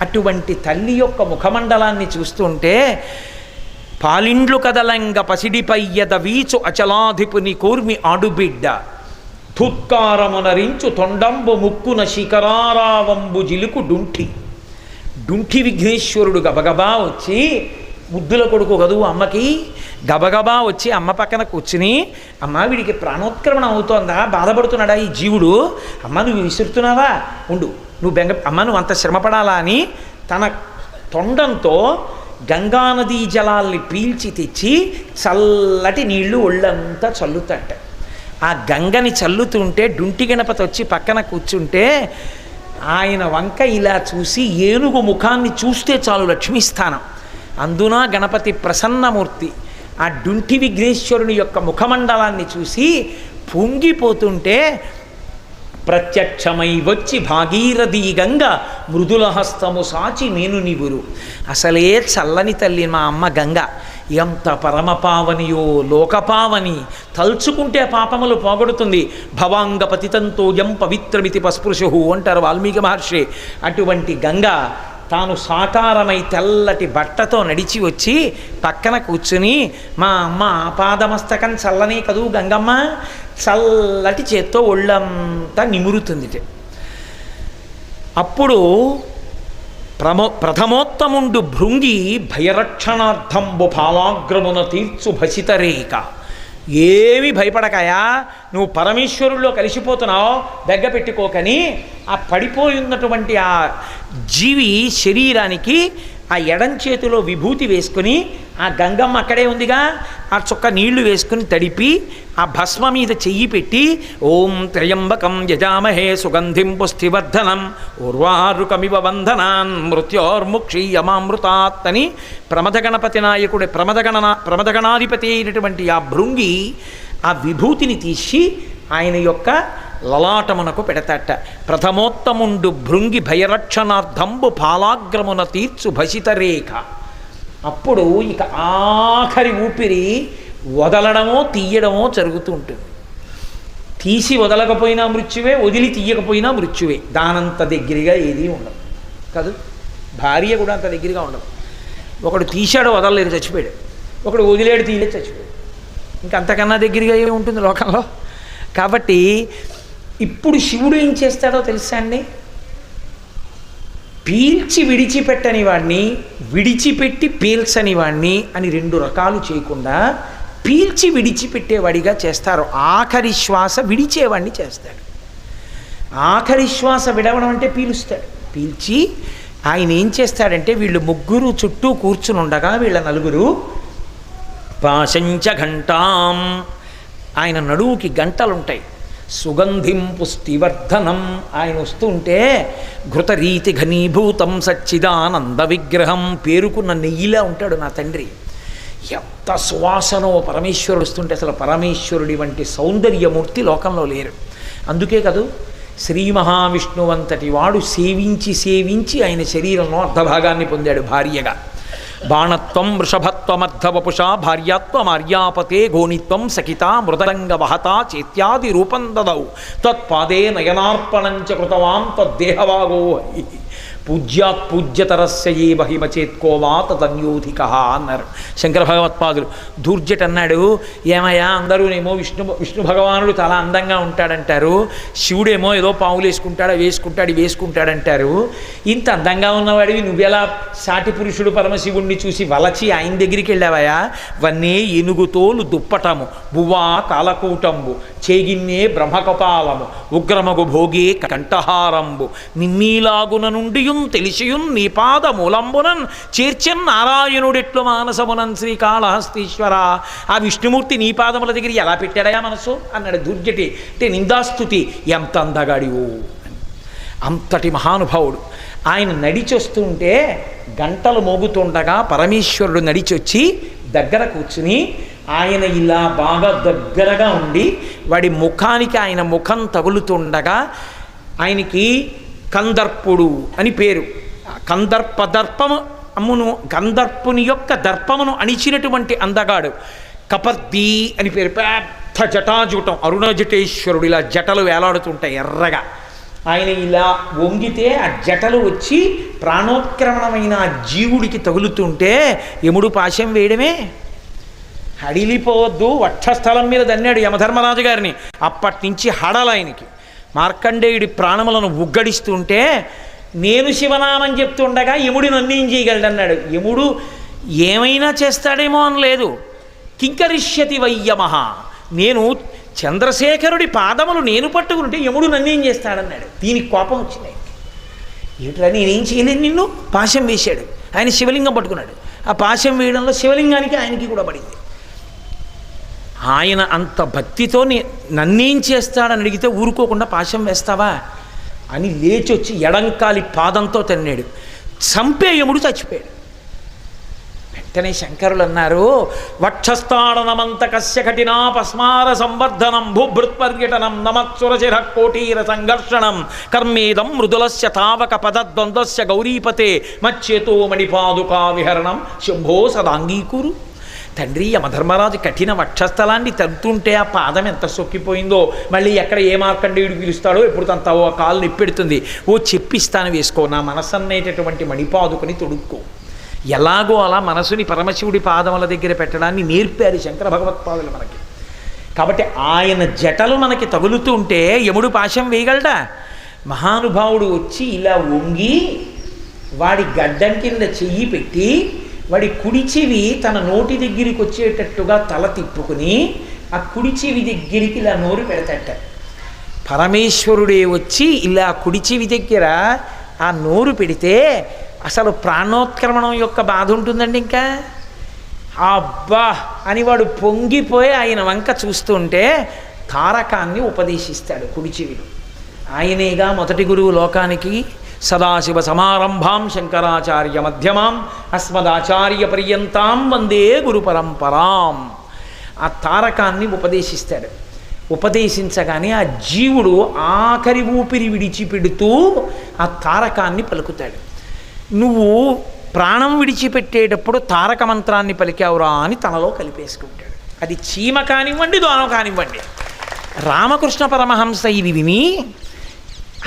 Speaker 1: అటువంటి తల్లి యొక్క ముఖమండలాన్ని చూస్తుంటే పాలిండ్లు కదలంగ పసిడిపయ్యద వీచు అచలాధిపుని కూర్మి ఆడుబిడ్డ ధుత్కారమునరించు తొండంబు ముక్కున శిఖరారావంబు జిలుకు డుంఠి విఘ్నేశ్వరుడు గబగబా వచ్చి, ముద్దుల కొడుకు కదూ అమ్మకి, గబగబా వచ్చి అమ్మ పక్కన కూర్చుని, అమ్మ వీడికి ప్రాణోత్క్రమణ అవుతోందా, బాధపడుతున్నాడా ఈ జీవుడు, అమ్మ నువ్వు విసురుతున్నావా, ఉండు నువ్వు అమ్మ నువ్వు అంత శ్రమపడాలా అని తన తొండంతో గంగానదీ జలాల్ని పీల్చి తెచ్చి చల్లటి నీళ్లు ఒళ్ళంతా చల్లుతట. ఆ గంగని చల్లుతుంటే డుంటి గణపతి వచ్చి పక్కన కూర్చుంటే ఆయన వంక ఇలా చూసి ఏనుగు ముఖాన్ని చూస్తే చాలు లక్ష్మీస్థానం. అందున గణపతి ప్రసన్నమూర్తి ఆ డుంటి విఘ్నేశ్వరుని యొక్క ముఖమండలాన్ని చూసి పొంగిపోతుంటే ప్రత్యక్షమై వచ్చి భాగీరథీ గంగ మృదుల హస్తము సాచి నేను నివురు. అసలే చల్లని తల్లి మా అమ్మ గంగ, ఎంత పరమపావనియో లోకపావని, తలుచుకుంటే పాపములు పోగొడుతుంది. భవాంగ పతితంతోయం పవిత్రమితి పస్పృశు అంటారు వాల్మీకి మహర్షి. అటువంటి గంగ తాను సాకారమై తెల్లటి బట్టతో నడిచి వచ్చి పక్కన కూర్చుని, మా అమ్మ ఆపాదమస్తకం చల్లనే కదూ గంగమ్మ, చల్లటి చేత్తో ఒళ్ళంతా నిమురుతుంది. అప్పుడు ప్రథమోత్తముండు భృంగి భయరక్షణార్థంబు ఫాలాగ్రమున తీర్చు భసితరేక. ఏమీ భయపడకాయా, నువ్వు పరమేశ్వరుల్లో కలిసిపోతున్నావు, బెగ్గ పెట్టుకోకని ఆ పడిపోయి ఉన్నటువంటి ఆ జీవి శరీరానికి ఆ ఎడం చేతిలో విభూతి వేసుకుని, ఆ గంగమ్మ అక్కడే ఉందిగా, ఆ చుక్క నీళ్లు వేసుకుని తడిపి ఆ భస్మ మీద చెయ్యి పెట్టి ఓం త్రయంబకం యజామహే సుగంధిం పుష్టివర్ధనం ఉర్వారుకమివ బంధనాన్ మృత్యోర్ముక్షీయమామృతాత్ అని ప్రమథగణపతి నాయకుడి ప్రమథగణాధిపతి అయినటువంటి ఆ భృంగి ఆ విభూతిని తీసి ఆయన యొక్క లలాటమునకు పెడతాట. ప్రథమోత్తముండు భృంగి భయరక్షణార్థంబు ఫాలాగ్రమున తీర్చు భసితరేఖ. అప్పుడు ఇక ఆఖరి ఊపిరి వదలడమో తీయడమో జరుగుతూ ఉంటుంది. తీసి వదలకపోయినా మృత్యువే, వదిలి తీయకపోయినా మృత్యువే. దానంత దగ్గరగా ఏదీ ఉండదు కాదు. భార్య కూడా అంత దగ్గరగా ఉండదు. ఒకడు తీశాడు వదలలేదు చచ్చిపోయాడు, ఒకడు వదిలేడు తీయలేదు చచ్చిపోయాడు. ఇంకంతకన్నా దగ్గరగా ఏమి ఉంటుంది లోకంలో. కాబట్టి ఇప్పుడు శివుడు ఏం చేస్తాడో తెలుసా అండి? పీల్చి విడిచిపెట్టని వాడిని, విడిచిపెట్టి పీల్చని వాడిని అని రెండు రకాలు చేయకుండా పీల్చి విడిచిపెట్టేవాడిగా చేస్తారు. ఆఖరి శ్వాస విడిచేవాడిని చేస్తాడు. ఆఖరి శ్వాస విడవడం అంటే పీలుస్తాడు. పీల్చి ఆయన ఏం చేస్తాడంటే వీళ్ళు ముగ్గురు చుట్టూ కూర్చుని ఉండగా వీళ్ళ నలుగురు పాశంచ ఘంటాం, ఆయన నడువుకి గంటలుంటాయి. సుగంధిం పుష్టివర్ధనం, ఆయన వస్తుంటే ఘృతరీతి ఘనీభూతం సచ్చిదానంద విగ్రహం, పేరుకున్న నెయ్యిలా ఉంటాడు నా తండ్రి. ఎంత సువాసనో పరమేశ్వరుడు వస్తుంటే, అసలు పరమేశ్వరుడి వంటి సౌందర్యమూర్తి లోకంలో లేరు. అందుకే కదూ శ్రీ మహావిష్ణువంతటి వాడు సేవించి సేవించి ఆయన శరీరంలో అర్ధభాగాన్ని పొందాడు భార్యగా. బాణత్వం వృషభత్వమర్ధవపుష భార్యాత్వమార్యాపతే గోణిత్వం సఖిత మృదరంగ వహత చేత్యాది రూపం దదౌ తత్పాదే నయనార్పణంచ కృతవాం తద్దేహవాగో పూజ్యాత్ పూజ్యతరస్య ఏ మహిమచేత్కోవా తదన్యోధిక అన్నారు శంకర భగవత్పాదులు. దూర్జట్ అన్నాడు, ఏమయ్యా అందరూనేమో విష్ణు భగవానుడు చాలా అందంగా ఉంటాడంటారు, శివుడేమో ఏదో పావులు వేసుకుంటాడంటారు. ఇంత అందంగా ఉన్నవాడివి నువ్వెలా సాటి పురుషుడు పరమశివుణ్ణి చూసి వలచి ఆయన దగ్గరికి వెళ్ళావయ్యా? వన్నే ఏనుగుతోలు దుప్పటము బువ్వా కాలకూటంబు చేగిన్నే బ్రహ్మకపాలము ఉగ్రమగు భోగే కంఠహారంబు నిన్నీలాగున నుండియున్ తెలిసియున్ నీ పాద మూలంబునన్ చేర్చన్ నారాయణుడెట్లు మానసమునన్ శ్రీకాళహస్తీశ్వర. ఆ విష్ణుమూర్తి నీ పాదముల దగ్గర ఎలా పెట్టాడయా మనసు అన్నాడు దుర్జటి. అంటే నిందాస్తుతి, ఎంత అందగాడివో అని. అంతటి మహానుభావుడు ఆయన నడిచొస్తుంటే గంటలు మోగుతుండగా పరమేశ్వరుడు నడిచొచ్చి దగ్గర కూర్చుని ఆయన ఇలా బాగా దగ్గరగా ఉండి వాడి ముఖానికి ఆయన ముఖం తగులుతుండగా ఆయనకి కందర్పుడు అని పేరు. కందర్పుని యొక్క దర్పమును అణిచినటువంటి అందగాడు. కపర్ది అని పేరు. పెద్ద జటాజూటం, అరుణజటేశ్వరుడు. ఇలా జటలు వేలాడుతుంటాయి ఎర్రగా. ఆయన ఇలా వంగితే ఆ జటలు వచ్చి ప్రాణోత్క్రమణమైన ఆ జీవుడికి తగులుతుంటే యముడు పాశం వేయడమే. హడిలిపోవద్దు, వక్షస్థలం మీద దన్నాడు యమధర్మరాజు గారిని. అప్పటి నుంచి హడలు ఆయనకి. మార్కండేయుడి ప్రాణములను ఉగ్గడిస్తుంటే నేను శివనామం చెప్తుండగా యముడు నన్ను ఏం చేయగలడన్నాడు. యముడు ఏమైనా చేస్తాడేమో అని లేదు. కింకరిష్యతి వయ్యమహ, నేను చంద్రశేఖరుడి పాదములు నేను పట్టుకుంటే యముడు నన్నేం చేస్తాడన్నాడు. దీనికి కోపం వచ్చింది ఆయనకి. ఏమిట్రా నేనేం చేయలేను, నిన్ను పాశం వేశాడు. ఆయన శివలింగం పట్టుకున్నాడు. ఆ పాశం వేయడంలో శివలింగానికి ఆయనకి కూడా పడింది. ఆయన అంత భక్తితో నన్నేం చేస్తాడని అడిగితే ఊరుకోకుండా పాశం వేస్తావా అని లేచొచ్చి ఎడంకాలి పాదంతో తన్నాడు. చంపేయముడు చచ్చిపోయాడు. వెంటనే శంకరులు అన్నారు, వక్షస్థాడనమంత కస్య కఠినా పస్మార సంవర్ధనం భూభృత్పర్యటనం నమత్సురచిర కోటీర సంఘర్షణం కర్మేదం మృదులస్య తావక పదద్వంద్వస్య గౌరీపతే మచ్చేతో మణిపాదుకా విహరణం శంభో సదాంగీకురు. తండ్రి యమధర్మరాజు కఠిన వక్షస్థలాన్ని తగ్గుతుంటే ఆ పాదం ఎంత సొక్కిపోయిందో, మళ్ళీ ఎక్కడ ఏ మార్కండేయుడు పిలుస్తాడో ఎప్పుడు తన ఆ కాలు నిప్పెడుతుంది. ఓ చెప్పిస్తాను వేసుకో, నా మనసు అనేటటువంటి మణిపాదుకుని తొడుక్కో. ఎలాగో అలా మనసుని పరమశివుడి పాదముల దగ్గర పెట్టడాన్ని నేర్పారు శంకర భగవత్పాదులు మనకి. కాబట్టి ఆయన జటలు మనకి తగులుతుంటే యముడు పాశం వేయగలడా? మహానుభావుడు వచ్చి ఇలా వంగి వాడి గడ్డం కింద చెయ్యి పెట్టి వాడి కుడి చెవి తన నోటి దగ్గరికి వచ్చేటట్టుగా తల తిప్పుకుని ఆ కుడి చెవి దగ్గరికి ఇలా నోరు పెడతాట. పరమేశ్వరుడే వచ్చి ఇలా కుడి చెవి దగ్గర ఆ నోరు పెడితే అసలు ప్రాణోత్క్రమణం యొక్క బాధ ఉంటుందండి. ఇంకా అబ్బా అని వాడు పొంగిపోయి ఆయన వంక చూస్తుంటే తారకాన్ని ఉపదేశిస్తాడు కుడి చెవిలో. ఆయనేగా మొదటి గురువు లోకానికి. సదాశివ సమారంభాం శంకరాచార్య మధ్యమాం అస్మదాచార్య పర్యంతాం వందే గురు పరంపరాం. ఆ తారకాన్ని ఉపదేశిస్తాడు. ఉపదేశించగానే ఆ జీవుడు ఆఖరి ఊపిరి విడిచిపెడుతూ ఆ తారకాన్ని పలుకుతాడు. నువ్వు ప్రాణం విడిచిపెట్టేటప్పుడు తారక మంత్రాన్ని పలికావురా అని తనలో కలిపేసుకుంటాడు. అది చీమ కానివ్వండి, దోమ కానివ్వండి. రామకృష్ణ పరమహంస ఇది విని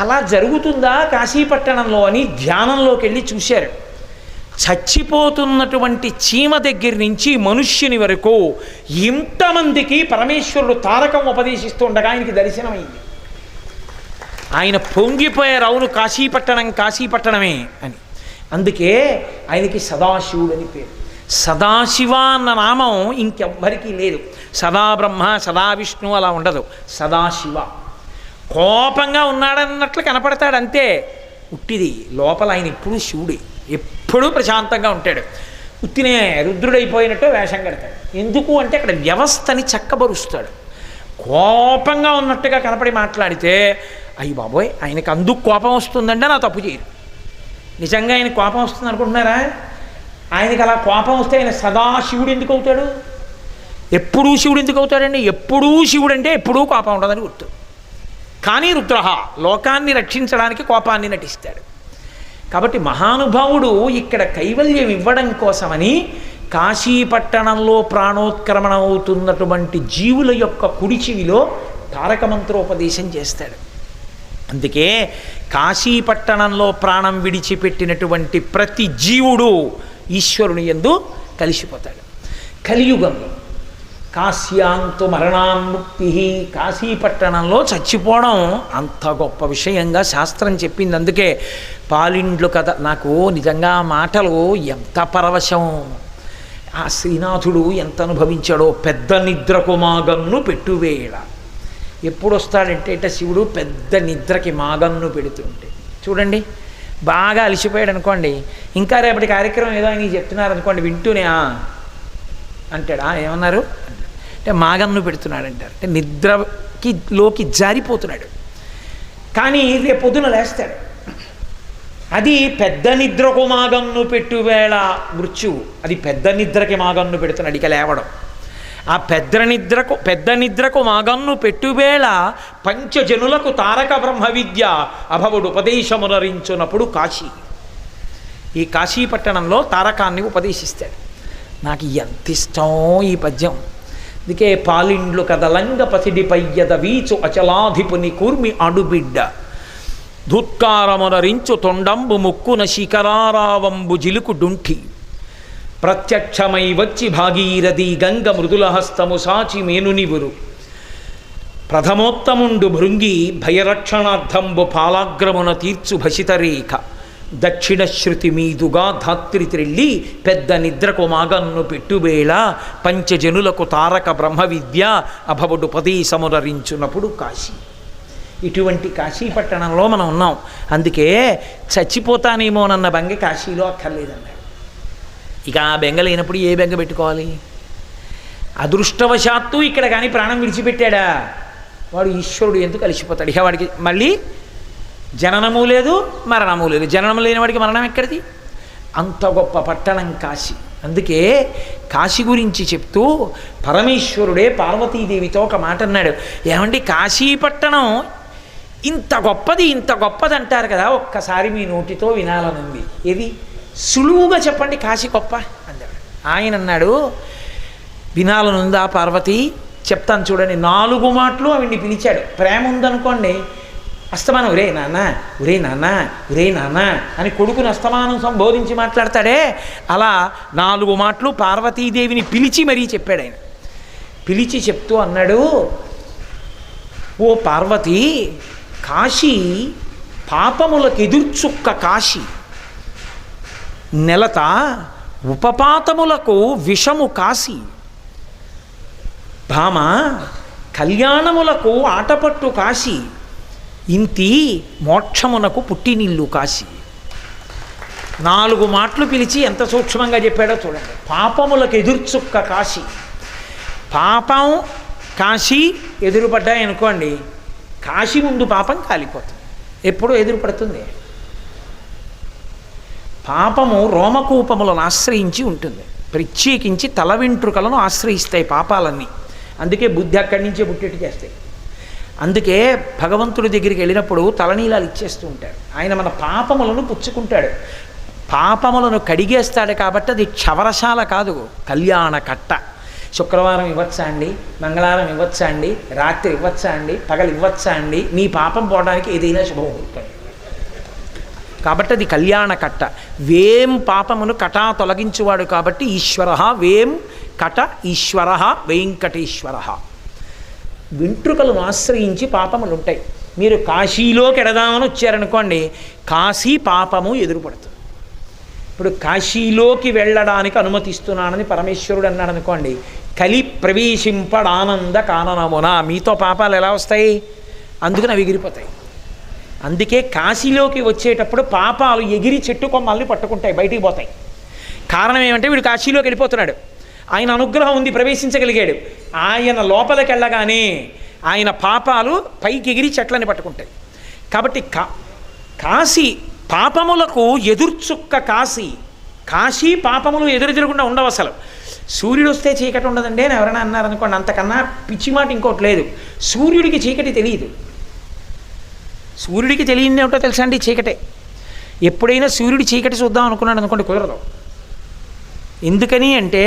Speaker 1: అలా జరుగుతుందా కాశీపట్టణంలో అని ధ్యానంలోకి వెళ్ళి చూశారు. చచ్చిపోతున్నటువంటి చీమ దగ్గర నుంచి మనుష్యుని వరకు ఇంతమందికి పరమేశ్వరుడు తారకం ఉపదేశిస్తుండగా ఆయనకి దర్శనమైంది. ఆయన పొంగిపోయారు, అవును కాశీపట్టణమే అని. అందుకే ఆయనకి సదాశివుడు అని పేరు. సదాశివ అన్న నామం ఇంకెవ్వరికీ లేదు. సదా బ్రహ్మ, సదా విష్ణు అలా ఉండదు. సదాశివ. కోపంగా ఉన్నాడన్నట్లు కనపడతాడు అంతే, ఉట్టిది. లోపల ఆయన ఎప్పుడూ శివుడే, ఎప్పుడూ ప్రశాంతంగా ఉంటాడు. ఉత్తినే రుద్రుడైపోయినట్టు వేషం కడతాడు. ఎందుకు అంటే అక్కడ వ్యవస్థని చక్కబరుస్తాడు. కోపంగా ఉన్నట్టుగా కనపడి మాట్లాడితే అయ్యి బాబోయ్ ఆయనకు అందుకు కోపం వస్తుందంటే నా తప్పు చేయరు. నిజంగా ఆయన కోపం వస్తుంది అనుకుంటున్నారా? ఆయనకి అలా కోపం వస్తే ఆయన సదాశివుడు ఎందుకు అవుతాడు? ఎప్పుడూ శివుడు ఎందుకు అవుతాడండి? ఎప్పుడూ శివుడు అంటే ఎప్పుడూ కోపం ఉండదని గుర్తు. కానీ రుద్రహ లోకాన్ని రక్షించడానికి కోపాన్ని నటిస్తాడు. కాబట్టి మహానుభావుడు ఇక్కడ కైవల్యం ఇవ్వడం కోసమని కాశీపట్టణంలో ప్రాణోత్క్రమణ అవుతున్నటువంటి జీవుల యొక్క కుడి చెవిలో తారక మంత్రోపదేశం చేస్తాడు. అందుకే కాశీపట్టణంలో ప్రాణం విడిచిపెట్టినటువంటి ప్రతి జీవుడు ఈశ్వరుని యందు కలిసిపోతాడు. కలియుగంలో కాశ్యాంతు మరణాన్ముక్తి, కాశీపట్టణంలో చచ్చిపోవడం అంత గొప్ప విషయంగా శాస్త్రం చెప్పింది. అందుకే పాలిండ్లు కథ, నాకు నిజంగా మాటలు ఎంత పరవశం. ఆ శ్రీనాథుడు ఎంత అనుభవించాడో. పెద్ద నిద్రకు మాగన్ను పెట్టువేళ. ఎప్పుడు వస్తాడంటే ఇట శివుడు పెద్ద నిద్రకి మాగన్ను పెడుతుంటే, చూడండి బాగా అలసిపోయాడు అనుకోండి, ఇంకా రేపటి కార్యక్రమం ఏదో ఆయన చెప్తున్నారనుకోండి, వింటూనే అంటాడా ఏమన్నారు అంటే మాగన్ను పెడుతున్నాడు అంటారు. అంటే నిద్రలోకి జారిపోతున్నాడు. కానీ రేపు పొద్దున లేస్తాడు. అది పెద్ద నిద్రకు మాగన్ను పెట్టువేళ మృత్యువు. అది పెద్ద నిద్రకి మాగన్ను పెడుతున్నాడు. ఇక లేవడం ఆ పెద్ద నిద్రకు మాగన్ను పెట్టువేళ పంచజనులకు తారక బ్రహ్మ విద్య అభవుడు ఉపదేశమునరించునప్పుడు కాశీ. ఈ కాశీపట్టణంలో తారకాన్ని ఉపదేశిస్తాడు. నాకు ఎంత ఇష్టం ఈ పద్యం. అందుకే పాలిండ్లు కదలంగ పసిడి పయ్యద వీచు అచలాధిపుని కూర్మి అడుబిడ్డ ధుత్కారమునరించు తొండంబు ముక్కున శిఖరారావంబు జిలుకు డుంఠి ప్రత్యక్షమై వచ్చి భాగీరథి గంగ మృదులహస్తము సాచి మేనునివురు ప్రథమోత్తముండు భృంగి భయరక్షణార్థంబు పాలాగ్రమున తీర్చు భసితరేఖ దక్షిణ శృతి మీదుగా ధాత్రి త్రిల్లి పెద్ద నిద్రకు మాగన్ను పెట్టువేళ పంచజనులకు తారక బ్రహ్మ విద్య అభవుడు ఉపదేశమునరించునప్పుడు కాశీ. ఇటువంటి కాశీపట్టణంలో మనం ఉన్నాం. అందుకే చచ్చిపోతానేమోనన్న బెంగ కాశీలో అక్కర్లేదన్నాడు. ఇక ఆ బెంగ లేనప్పుడు ఏ బెంగ పెట్టుకోవాలి? అదృష్టవశాత్తు ఇక్కడ కానీ ప్రాణం విడిచిపెట్టాడా వాడు ఈశ్వరుడు ఎందుకు కలిసిపోతాడు. ఇక వాడికి మళ్ళీ జననము లేదు, మరణము లేదు. జననం లేని వాడికి మరణం ఎక్కడిది? అంత గొప్ప పట్టణం కాశీ. అందుకే కాశీ గురించి చెప్తూ పరమేశ్వరుడే పార్వతీదేవితో ఒక మాట అన్నాడు. ఏమండి కాశీపట్టణం ఇంత గొప్పది అంటారు కదా, ఒక్కసారి మీ నోటితో వినాలనుంది. ఏది సులువుగా చెప్పండి కాశీ గొప్ప అన్నాడు. ఆయన అన్నాడు, వినాలనుందా పార్వతి? చెప్తాను చూడండి. 4 మాటలు ఆవిడ్ని పిలిచాడు. ప్రేమ ఉందనుకోండి, అస్తమానం ఒరే నాన్న ఒరే నాన్న ఒరే నాన్న అని కొడుకుని అస్తమానం సంబోధించి మాట్లాడతాడే, అలా 4 మాటలు పార్వతీదేవిని పిలిచి మరీ చెప్పాడు. ఆయన పిలిచి చెప్తూ అన్నాడు, ఓ పార్వతి, కాశీ పాపములకు ఎదుర్చుక్క కాశీ, నెలత ఉపపాతములకు విషము కాశీ, భామ కళ్యాణములకు ఆటపట్టు కాశీ, ఇంతి మోక్షమునకు పుట్టినిల్లు కాశీ. 4 మాటలు పిలిచి ఎంత సూక్ష్మంగా చెప్పాడో చూడండి. పాపములకు ఎదుర్చుక్క కాశీ. పాపం కాశీ ఎదురుపడ్డాయనుకోండి, కాశీ ముందు పాపం కాలిపోతుంది. ఎప్పుడూ ఎదురుపడుతుంది. పాపము రోమకూపములను ఆశ్రయించి ఉంటుంది. ప్రత్యేకించి తల వెంట్రుకలను ఆశ్రయిస్తాయి పాపాలన్నీ. అందుకే బుద్ధి అక్కడి నుంచే పుట్టేట్టు చేస్తాయి. అందుకే భగవంతుడి దగ్గరికి వెళ్ళినప్పుడు తలనీలాలు ఇచ్చేస్తూ ఉంటాడు. ఆయన మన పాపములను పుచ్చుకుంటాడు. పాపములను కడిగేస్తాడు. కాబట్టి అది క్షవరశాల కాదు, కళ్యాణ కట్ట. శుక్రవారం ఇవ్వచ్చా అండి, మంగళవారం ఇవ్వచ్చా అండి, రాత్రి ఇవ్వచ్చా అండి, పగలు ఇవ్వచ్చా అండి, నీ పాపం పోవడానికి ఏదైనా శుభముహూర్తం. కాబట్టి అది కళ్యాణ కట్ట. వేం పాపమును కటా తొలగించువాడు కాబట్టి ఈశ్వర వేం కట ఈశ్వర వెంకటేశ్వర. వెంట్రుకలను ఆశ్రయించి పాపములు ఉంటాయి. మీరు కాశీలోకి ఎడదామని వచ్చారనుకోండి, కాశీ పాపము ఎదురుపడుతుంది. ఇప్పుడు కాశీలోకి వెళ్ళడానికి అనుమతిస్తున్నానని పరమేశ్వరుడు అన్నాడు అనుకోండి, కలి ప్రవేశింపడానంద కాననమున మీతో పాపాలు ఎలా వస్తాయి? అందుకని అవి ఎగిరిపోతాయి. అందుకే కాశీలోకి వచ్చేటప్పుడు పాపాలు ఎగిరి చెట్టు కొమ్మల్ని పట్టుకుంటాయి, బయటికి పోతాయి. కారణం ఏమంటే వీడు కాశీలోకి వెళ్ళిపోతున్నాడు, ఆయన అనుగ్రహం ఉంది, ప్రవేశించగలిగాడు. ఆయన లోపలికి వెళ్ళగానే ఆయన పాపాలు పైకి ఎగిరి చెట్లని పట్టుకుంటాయి. కాబట్టి కాశీ పాపములకు ఎదుర్చుక్క కాశీ. కాశీ పాపములు ఎదురెదురకుండా ఉండవు. అసలు సూర్యుడు వస్తే చీకటి ఉండదండి అని ఎవరైనా అన్నారనుకోండి, అంతకన్నా పిచ్చి మాట ఇంకోటి లేదు. సూర్యుడికి చీకటి తెలియదు. సూర్యుడికి తెలియని ఏమిటో తెలుసా అండి? చీకటే. ఎప్పుడైనా సూర్యుడి చీకటి చూద్దాం అనుకున్నాడు అనుకోండి, కుదరదు. ఎందుకని అంటే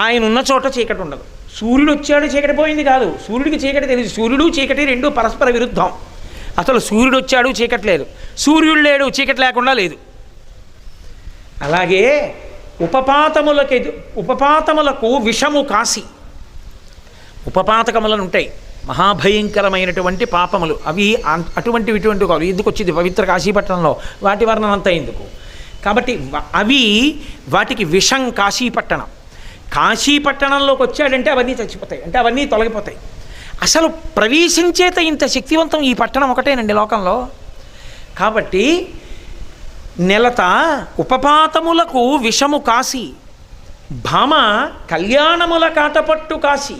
Speaker 1: ఆయన ఉన్న చోట చీకటి ఉండదు. సూర్యుడు వచ్చాడు చీకటి పోయింది కాదు, సూర్యుడికి చీకటి తెలియదు. సూర్యుడు చీకటి రెండు పరస్పర విరుద్ధం. అసలు సూర్యుడు వచ్చాడు చీకటి లేదు, సూర్యుడు లేడు చీకటి లేకుండా లేదు. అలాగే ఉపపాతములకు విషము కాశీ. ఉపపాతకములను ఉంటాయి, మహాభయంకరమైనటువంటి పాపములు. అవి ఇటువంటి కాదు. ఎందుకు వచ్చింది పవిత్ర కాశీపట్నంలో? వాటి వర్ణన అంతా ఎందుకు? కాబట్టి అవి వాటికి విషం కాశీపట్టణం. కాశీపట్టణంలోకి వచ్చాడంటే అవన్నీ చచ్చిపోతాయి, అంటే అవన్నీ తొలగిపోతాయి. అసలు ప్రవేశించేత ఇంత శక్తివంతం ఈ పట్టణం ఒకటేనండి లోకంలో. కాబట్టి నెలత ఉపపాతములకు విషము కాశీ, భామ కళ్యాణముల కాటపట్టు కాశీ.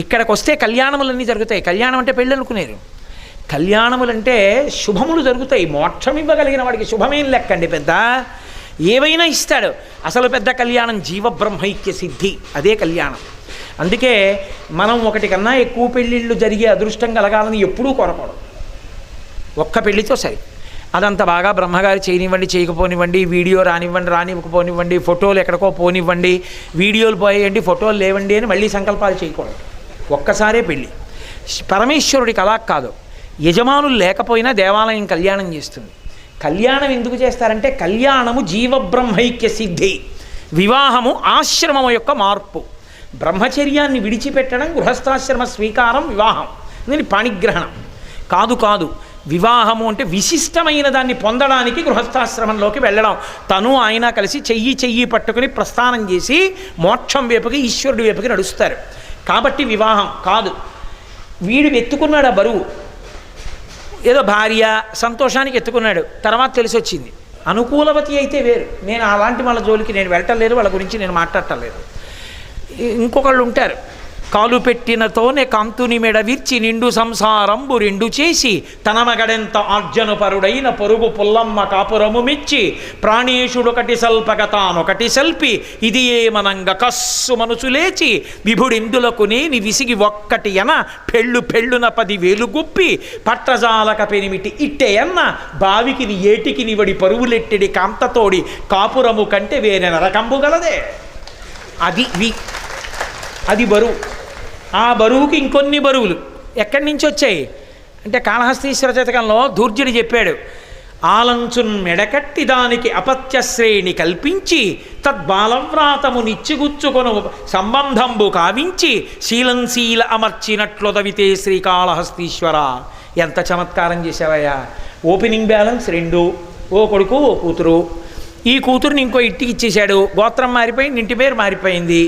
Speaker 1: ఇక్కడికి వస్తే కళ్యాణములన్నీ జరుగుతాయి. కళ్యాణం అంటే పెళ్ళి అనుకునేరు. కళ్యాణములంటే శుభములు జరుగుతాయి. మోక్షం ఇవ్వగలిగిన వాడికి శుభమేం లెక్కండి, పెద్ద ఏవైనా ఇస్తాడు. అసలు పెద్ద కళ్యాణం జీవబ్రహ్మైక్య సిద్ధి, అదే కళ్యాణం. అందుకే మనం ఒకటి కన్నా ఎక్కువ పెళ్ళిళ్ళు జరిగే అదృష్టం కలగాలని ఎప్పుడూ కోరకూడదు. ఒక్క పెళ్ళితో సరి. అదంతా బాగా బ్రహ్మగారు చేయనివ్వండి, చేయకపోనివ్వండి, వీడియో రానివ్వకపోనివ్వండి, ఫోటోలు ఎక్కడికో పోనివ్వండి, వీడియోలు పోయేయండి, ఫోటోలు లేవండి అని మళ్ళీ సంకల్పాలు చేయకూడదు. ఒక్కసారే పెళ్ళి. పరమేశ్వరుడికి అలా కాదు. యజమానులు లేకపోయినా దేవాలయం కళ్యాణం చేస్తుంది. కళ్యాణం ఎందుకు చేస్తారంటే కళ్యాణము జీవబ్రహ్మైక్య సిద్ధి, వివాహము ఆశ్రమము యొక్క మార్పు. బ్రహ్మచర్యాన్ని విడిచిపెట్టడం, గృహస్థాశ్రమ స్వీకారం వివాహం. దీని పాణిగ్రహణం కాదు. వివాహము అంటే విశిష్టమైన దాన్ని పొందడానికి గృహస్థాశ్రమంలోకి వెళ్ళడం. తను ఆయన కలిసి చెయ్యి పట్టుకుని ప్రస్థానం చేసి మోక్షం వైపుకి, ఈశ్వరుడి వైపుకి నడుస్తారు. కాబట్టి వివాహం కాదు. వీడు ఎత్తుకున్నాడు ఆ బరువు, ఏదో భార్య సంతోషానికి ఎత్తుకున్నాడు, తర్వాత తెలిసి వచ్చింది. అనుకూలవతి అయితే వేరు. నేను అలాంటి వాళ్ళ జోలికి నేను వెళ్ళటం లేదు, వాళ్ళ గురించి నేను మాట్లాడటం లేదు. ఇంకొకళ్ళు ఉంటారు, కాలు పెట్టినతోనే కాంతుని మెడ విర్చి నిండు సంసారంబు రెండు చేసి తన మగడెంత ఆర్జను పరుడైన పొరుగు పుల్లమ్మ కాపురము మెచ్చి ప్రాణేశుడొకటి సల్పగ తానొకటి సల్పి ఇది ఏమనంగ కస్సు మనసు లేచి విభుడిందులకు నేని విసిగి ఒక్కటి ఎన పెళ్ళున 10,000 గుప్పి పట్టజాలక పెనిమిటి ఇట్టెయన్న బావికి ఏటికి నివడి పరువులెట్టెడి కాంతతోడి కాపురము కంటే వేరే నరకంబు గలదే. అది బరువు. ఆ బరువుకి ఇంకొన్ని బరువులు ఎక్కడి నుంచి వచ్చాయి అంటే కాళహస్తీశ్వర శతకంలో ధూర్జుడు చెప్పాడు, ఆలంచున్ మెడకట్టి దానికి అపత్యశ్రేణి కల్పించి తద్బాలవ్రాతము నిచ్చిగుచ్చుకొను సంబంధంబు కావించి శీల అమర్చినట్లొదవితే శ్రీకాళహస్తీశ్వర. ఎంత చమత్కారం చేసావయ్యా. ఓపెనింగ్ బ్యాలెన్స్ 2, ఓ కొడుకు ఓ కూతురు. ఈ కూతురుని ఇంకో ఇంటికి ఇచ్చేశాడు, గోత్రం మారిపోయింది, ఇంటి పేరు మారిపోయింది.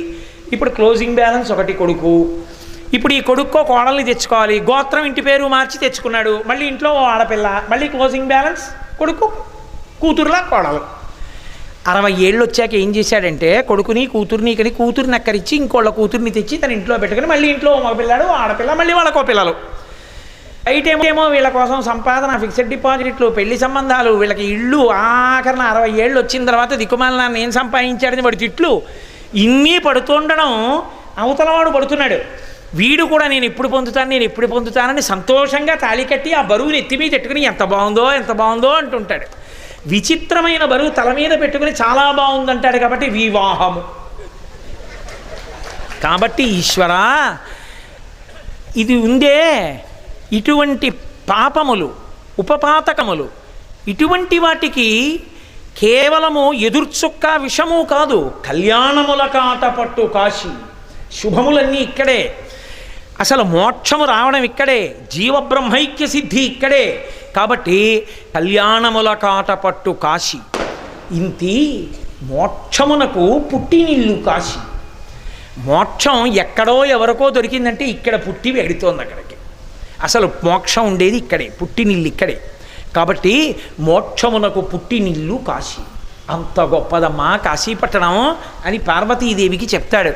Speaker 1: ఇప్పుడు క్లోజింగ్ బ్యాలెన్స్ 1 కొడుకు. ఇప్పుడు ఈ కొడుక్కో కోడల్ని తెచ్చుకోవాలి, గోత్రం ఇంటి పేరు మార్చి తెచ్చుకున్నాడు, మళ్ళీ ఇంట్లో ఆడపిల్ల, మళ్ళీ క్లోజింగ్ బ్యాలెన్స్ కొడుకు కూతురులా కోడలు. 60 ఏళ్ళు వచ్చాక ఏం చేశాడంటే కొడుకుని కూతుర్ని కూతుర్ని అక్కరిచ్చి ఇంకోళ్ళ కూతుర్ని తెచ్చి తన ఇంట్లో పెట్టుకుని మళ్ళీ ఇంట్లో మగపిల్లాడు ఆడపిల్ల, మళ్ళీ వాళ్ళకో పిల్లలు. అయితేమో వీళ్ళ కోసం సంపాదన, ఫిక్స్డ్ డిపాజిట్లు, పెళ్లి సంబంధాలు, వీళ్ళకి ఇళ్ళు. ఆఖరణ 60 ఏళ్ళు వచ్చిన తర్వాత దిక్కుమాల నేను సంపాదించాడని వాడి తిట్లు ఇన్ని పడుతుండడం అవతలవాడు పడుతున్నాడు. వీడు కూడా నేను ఎప్పుడు పొందుతానని సంతోషంగా తాళి కట్టి ఆ బరువుని ఎత్తి మీద పెట్టుకుని ఎంత బాగుందో అంటుంటాడు. విచిత్రమైన బరువు తల మీద పెట్టుకుని చాలా బాగుందంటాడు. కాబట్టి వివాహము. కాబట్టి ఈశ్వరా, ఇది ఉందే, ఇటువంటి పాపములు, ఉపపాతకములు, ఇటువంటి వాటికి కేవలము ఎదుర్చుక్క విషము కాదు, కళ్యాణముల కాటపట్టు కాశీ. శుభములన్నీ ఇక్కడే. అసలు మోక్షము రావడం ఇక్కడే, జీవబ్రహ్మైక్య సిద్ధి ఇక్కడే. కాబట్టి కళ్యాణముల కాటపట్టు కాశీ, ఇంతి మోక్షమునకు పుట్టినిల్లు కాశీ. మోక్షం ఎక్కడో ఎవరికో దొరికిందంటే ఇక్కడ పుట్టి వెడుతోంది అక్కడికి. అసలు మోక్షం ఉండేది ఇక్కడే, పుట్టినిల్లు ఇక్కడే. కాబట్టి మోక్షమునకు పుట్టినిల్లు కాశీ. అంత గొప్పదమ్మా కాశీపట్టణం అని పార్వతీదేవికి చెప్తాడు.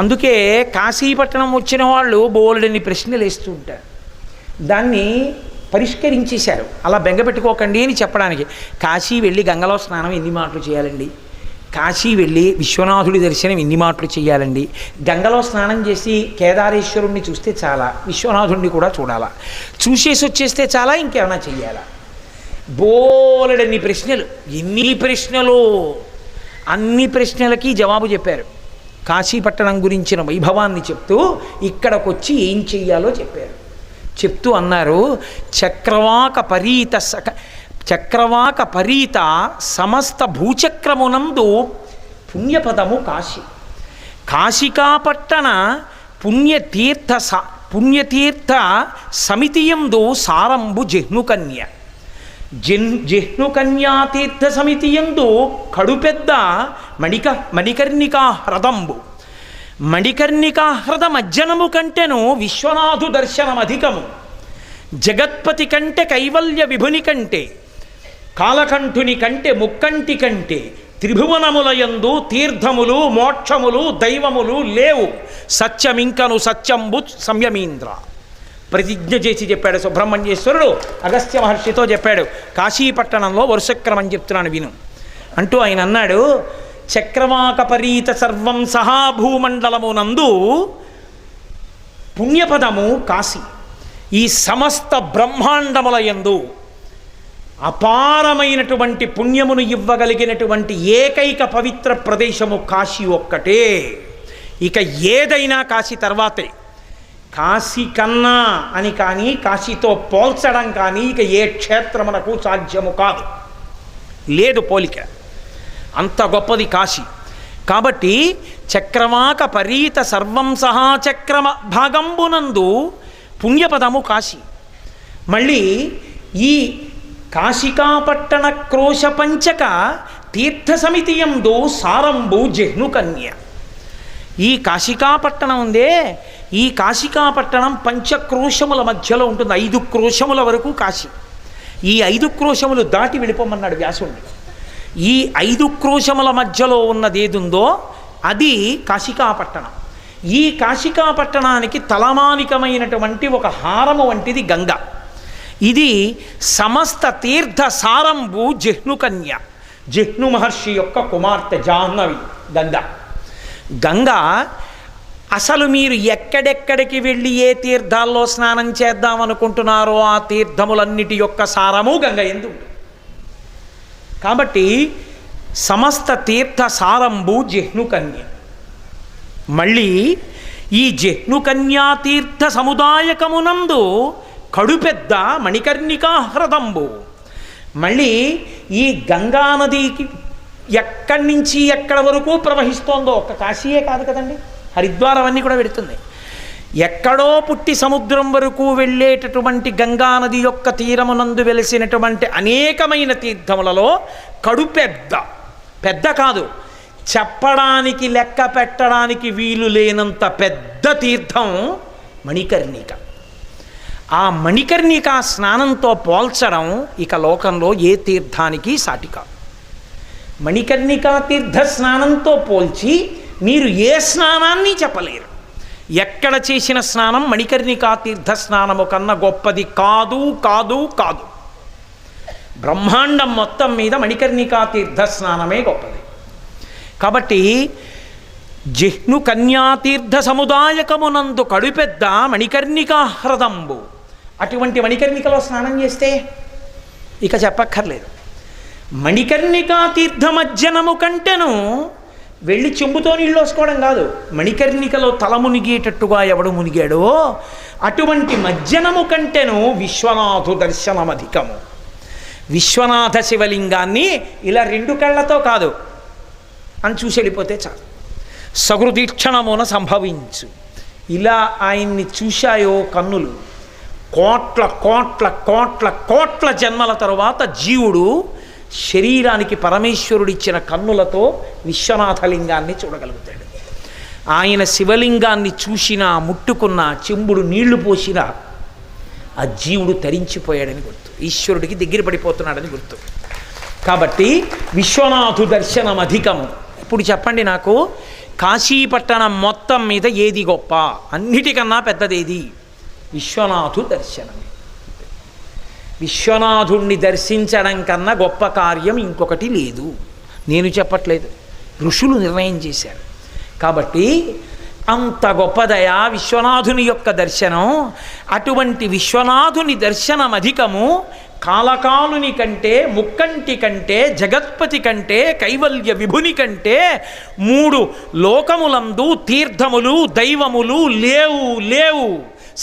Speaker 1: అందుకే కాశీపట్టణం వచ్చిన వాళ్ళు బోలెడన్ని ప్రశ్నలు వేస్తూ ఉంటారు. దాన్ని పరిష్కరించేశారు. అలా బెంగపెట్టుకోకండి అని చెప్పడానికి. కాశీ వెళ్ళి గంగలో స్నానం ఎన్ని మాటలు చేయాలండి, కాశీ వెళ్ళి విశ్వనాథుడి దర్శనం ఎన్ని మాటలు చేయాలండి, గంగలో స్నానం చేసి కేదారేశ్వరుణ్ణి చూస్తే చాలా, విశ్వనాథుడిని కూడా చూడాలా, చూసేసి వచ్చేస్తే చాలా, ఇంకేమైనా చెయ్యాలా? బోలెడన్ని ప్రశ్నలు. ఎన్ని ప్రశ్నలు! అన్ని ప్రశ్నలకి జవాబు చెప్పారు. కాశీపట్టణం గురించిన వైభవాన్ని చెప్తూ ఇక్కడికొచ్చి ఏం చెయ్యాలో చెప్పారు. చెప్తూ అన్నారు, చక్రవాక పరీత సమస్త భూచక్రమునందు పుణ్యపదము కాశీ. కాశికాపట్టణ పుణ్యతీర్థ సమితియందు సారంబు జహ్నుకన్య. జహ్నుకన్యాతీర్థ సమితియందు కడుపెద్ద మణికర్ణికా హ్రదంబు. మణికర్ణికా హ్రద మజ్జనము కంటెను విశ్వనాథు దర్శనమధికము. జగత్పతి కంటే కైవల్య విభుని కంటే, కాలకంఠుని కంటే ముక్కంటి కంటే, త్రిభువనములయందు తీర్థములు మోక్షములు దైవములు లేవు. సత్యమింకను సత్యంబు సంయమీంద్ర. ప్రతిజ్ఞ చేసి చెప్పాడు సుబ్రహ్మణ్యేశ్వరుడు. అగస్త్య మహర్షితో చెప్పాడు, కాశీపట్టణంలో వరుసక్రమం చెప్తున్నాను విను అంటూ ఆయన అన్నాడు, చక్రవాకపరీత సర్వం సహా భూమండలమునందు పుణ్యపదము కాశీ. ఈ సమస్త బ్రహ్మాండముల యందు అపారమైనటువంటి పుణ్యమును ఇవ్వగలిగినటువంటి ఏకైక పవిత్ర ప్రదేశము కాశీ ఒక్కటే. ఇక ఏదైనా కాశీ తర్వాతే. కాశీ కన్నా అని కానీ, కాశీతో పోల్చడం కానీ ఇక ఏ క్షేత్రమునకు సాధ్యము కాదు, లేదు పోలిక. అంత గొప్పది కాశీ. కాబట్టి చక్రవాక పరీత సర్వం సహా చక్రమ భాగంబునందు పుణ్యపదము కాశీ. మళ్ళీ ఈ కాశికాపట్టణ క్రోశ పంచక తీర్థ సమితియందు సారంబు జహ్నుకన్య. ఈ కాశికాపట్టణం ఉందే, ఈ కాశికాపట్టణం పంచక్రోశముల మధ్యలో ఉంటుంది. 5 క్రోశముల వరకు కాశీ. ఈ 5 క్రోశములు దాటి వెళ్ళిపోమన్నాడు వ్యాసుడిని. ఈ 5 క్రోశముల మధ్యలో ఉన్నదేదుందో అది కాశికాపట్టణం. ఈ కాశికాపట్టణానికి తలమానికమైనటువంటి ఒక హారము వంటిది గంగ. ఇది సమస్త తీర్థ సారంభు జహ్నుకన్య. జహ్ను మహర్షి యొక్క కుమార్తె జాహ్నవి గంగ. గంగ అసలు మీరు ఎక్కడెక్కడికి వెళ్ళి ఏ తీర్థాల్లో స్నానం చేద్దామనుకుంటున్నారో ఆ తీర్థములన్నిటి యొక్క సారము గంగ యందు ఉంటుంది. కాబట్టి సమస్త తీర్థ సారంభు జహ్నుకన్య. మళ్ళీ ఈ జహ్నుకన్యా తీర్థ సముదాయకమునందు కడుపెద్ద మణికర్ణికా హ్రదంబు. మళ్ళీ ఈ గంగానదికి ఎక్కడి నుంచి ఎక్కడ వరకు ప్రవహిస్తోందో, ఒక్క కాశీయే కాదు కదండి, హరిద్వారం అన్నీ కూడా పెడుతుంది. ఎక్కడో పుట్టి సముద్రం వరకు వెళ్ళేటటువంటి గంగానది యొక్క తీరమునందు వెలిసినటువంటి అనేకమైన తీర్థములలో కడుపెద్ద, పెద్ద కాదు, చెప్పడానికి లెక్క పెట్టడానికి వీలు లేనంత పెద్ద తీర్థం మణికర్ణిక. ఆ మణికర్ణిక స్నానంతో పోల్చడం ఇక లోకంలో ఏ తీర్థానికి సాటి కాదు. మణికర్ణికా తీర్థ స్నానంతో పోల్చి మీరు ఏ స్నానాన్ని చెప్పలేరు. ఎక్కడ చేసిన స్నానం మణికర్ణికా తీర్థ స్నానము కన్నా గొప్పది కాదు కాదు కాదు. బ్రహ్మాండం మొత్తం మీద మణికర్ణికా తీర్థ స్నానమే గొప్పది. కాబట్టి జిహ్ను కన్యాతీర్థ సముదాయకమునందు కడుపెద్ద మణికర్ణికా హ్రదంబు. అటువంటి మణికర్ణికలో స్నానం చేస్తే ఇక చెప్పక్కర్లేదు. మణికర్ణికా తీర్థమజ్జనము కంటెను వెళ్ళి చెంబుతో నీళ్ళు వేసుకోవడం కాదు, మణికర్ణికలో తల మునిగేటట్టుగా ఎవడు మునిగాడో అటువంటి మజ్జనము కంటెను విశ్వనాథు దర్శనమధికము. విశ్వనాథ శివలింగాన్ని ఇలా 2 కళ్ళతో కాదు అని చూసి వెళ్ళిపోతే చాలు. సగృదీక్షణమున సంభవించు. ఇలా ఆయన్ని చూశాయో కన్నులు, కోట్ల కోట్ల కోట్ల కోట్ల జన్మల తరువాత జీవుడు శరీరానికి పరమేశ్వరుడిచ్చిన కన్నులతో విశ్వనాథలింగాన్ని చూడగలుగుతాడు. ఆయన శివలింగాన్ని చూసినా, ముట్టుకున్నా, చెంబుడు నీళ్లు పోసినా ఆ జీవుడు తరించిపోయాడని గుర్తు, ఈశ్వరుడికి దగ్గర పడిపోతున్నాడని గుర్తు. కాబట్టి విశ్వనాథు దర్శనం అధికము. ఇప్పుడు చెప్పండి నాకు, కాశీపట్టణం మొత్తం మీద ఏది గొప్ప? అన్నిటికన్నా పెద్దదేది? విశ్వనాథు దర్శనమే. విశ్వనాథుణ్ణి దర్శించడం కన్నా గొప్ప కార్యం ఇంకొకటి లేదు. నేను చెప్పట్లేదు, ఋషులు నిర్ణయం చేశారు. కాబట్టి అంత గొప్పదయా విశ్వనాథుని యొక్క దర్శనం. అటువంటి విశ్వనాథుని దర్శనం అధికము. కాలకాలుని కంటే, ముక్కంటి కంటే, జగత్పతి కంటే, కైవల్య విభుని కంటే 3 లోకములందు తీర్థములు, దైవములు లేవు.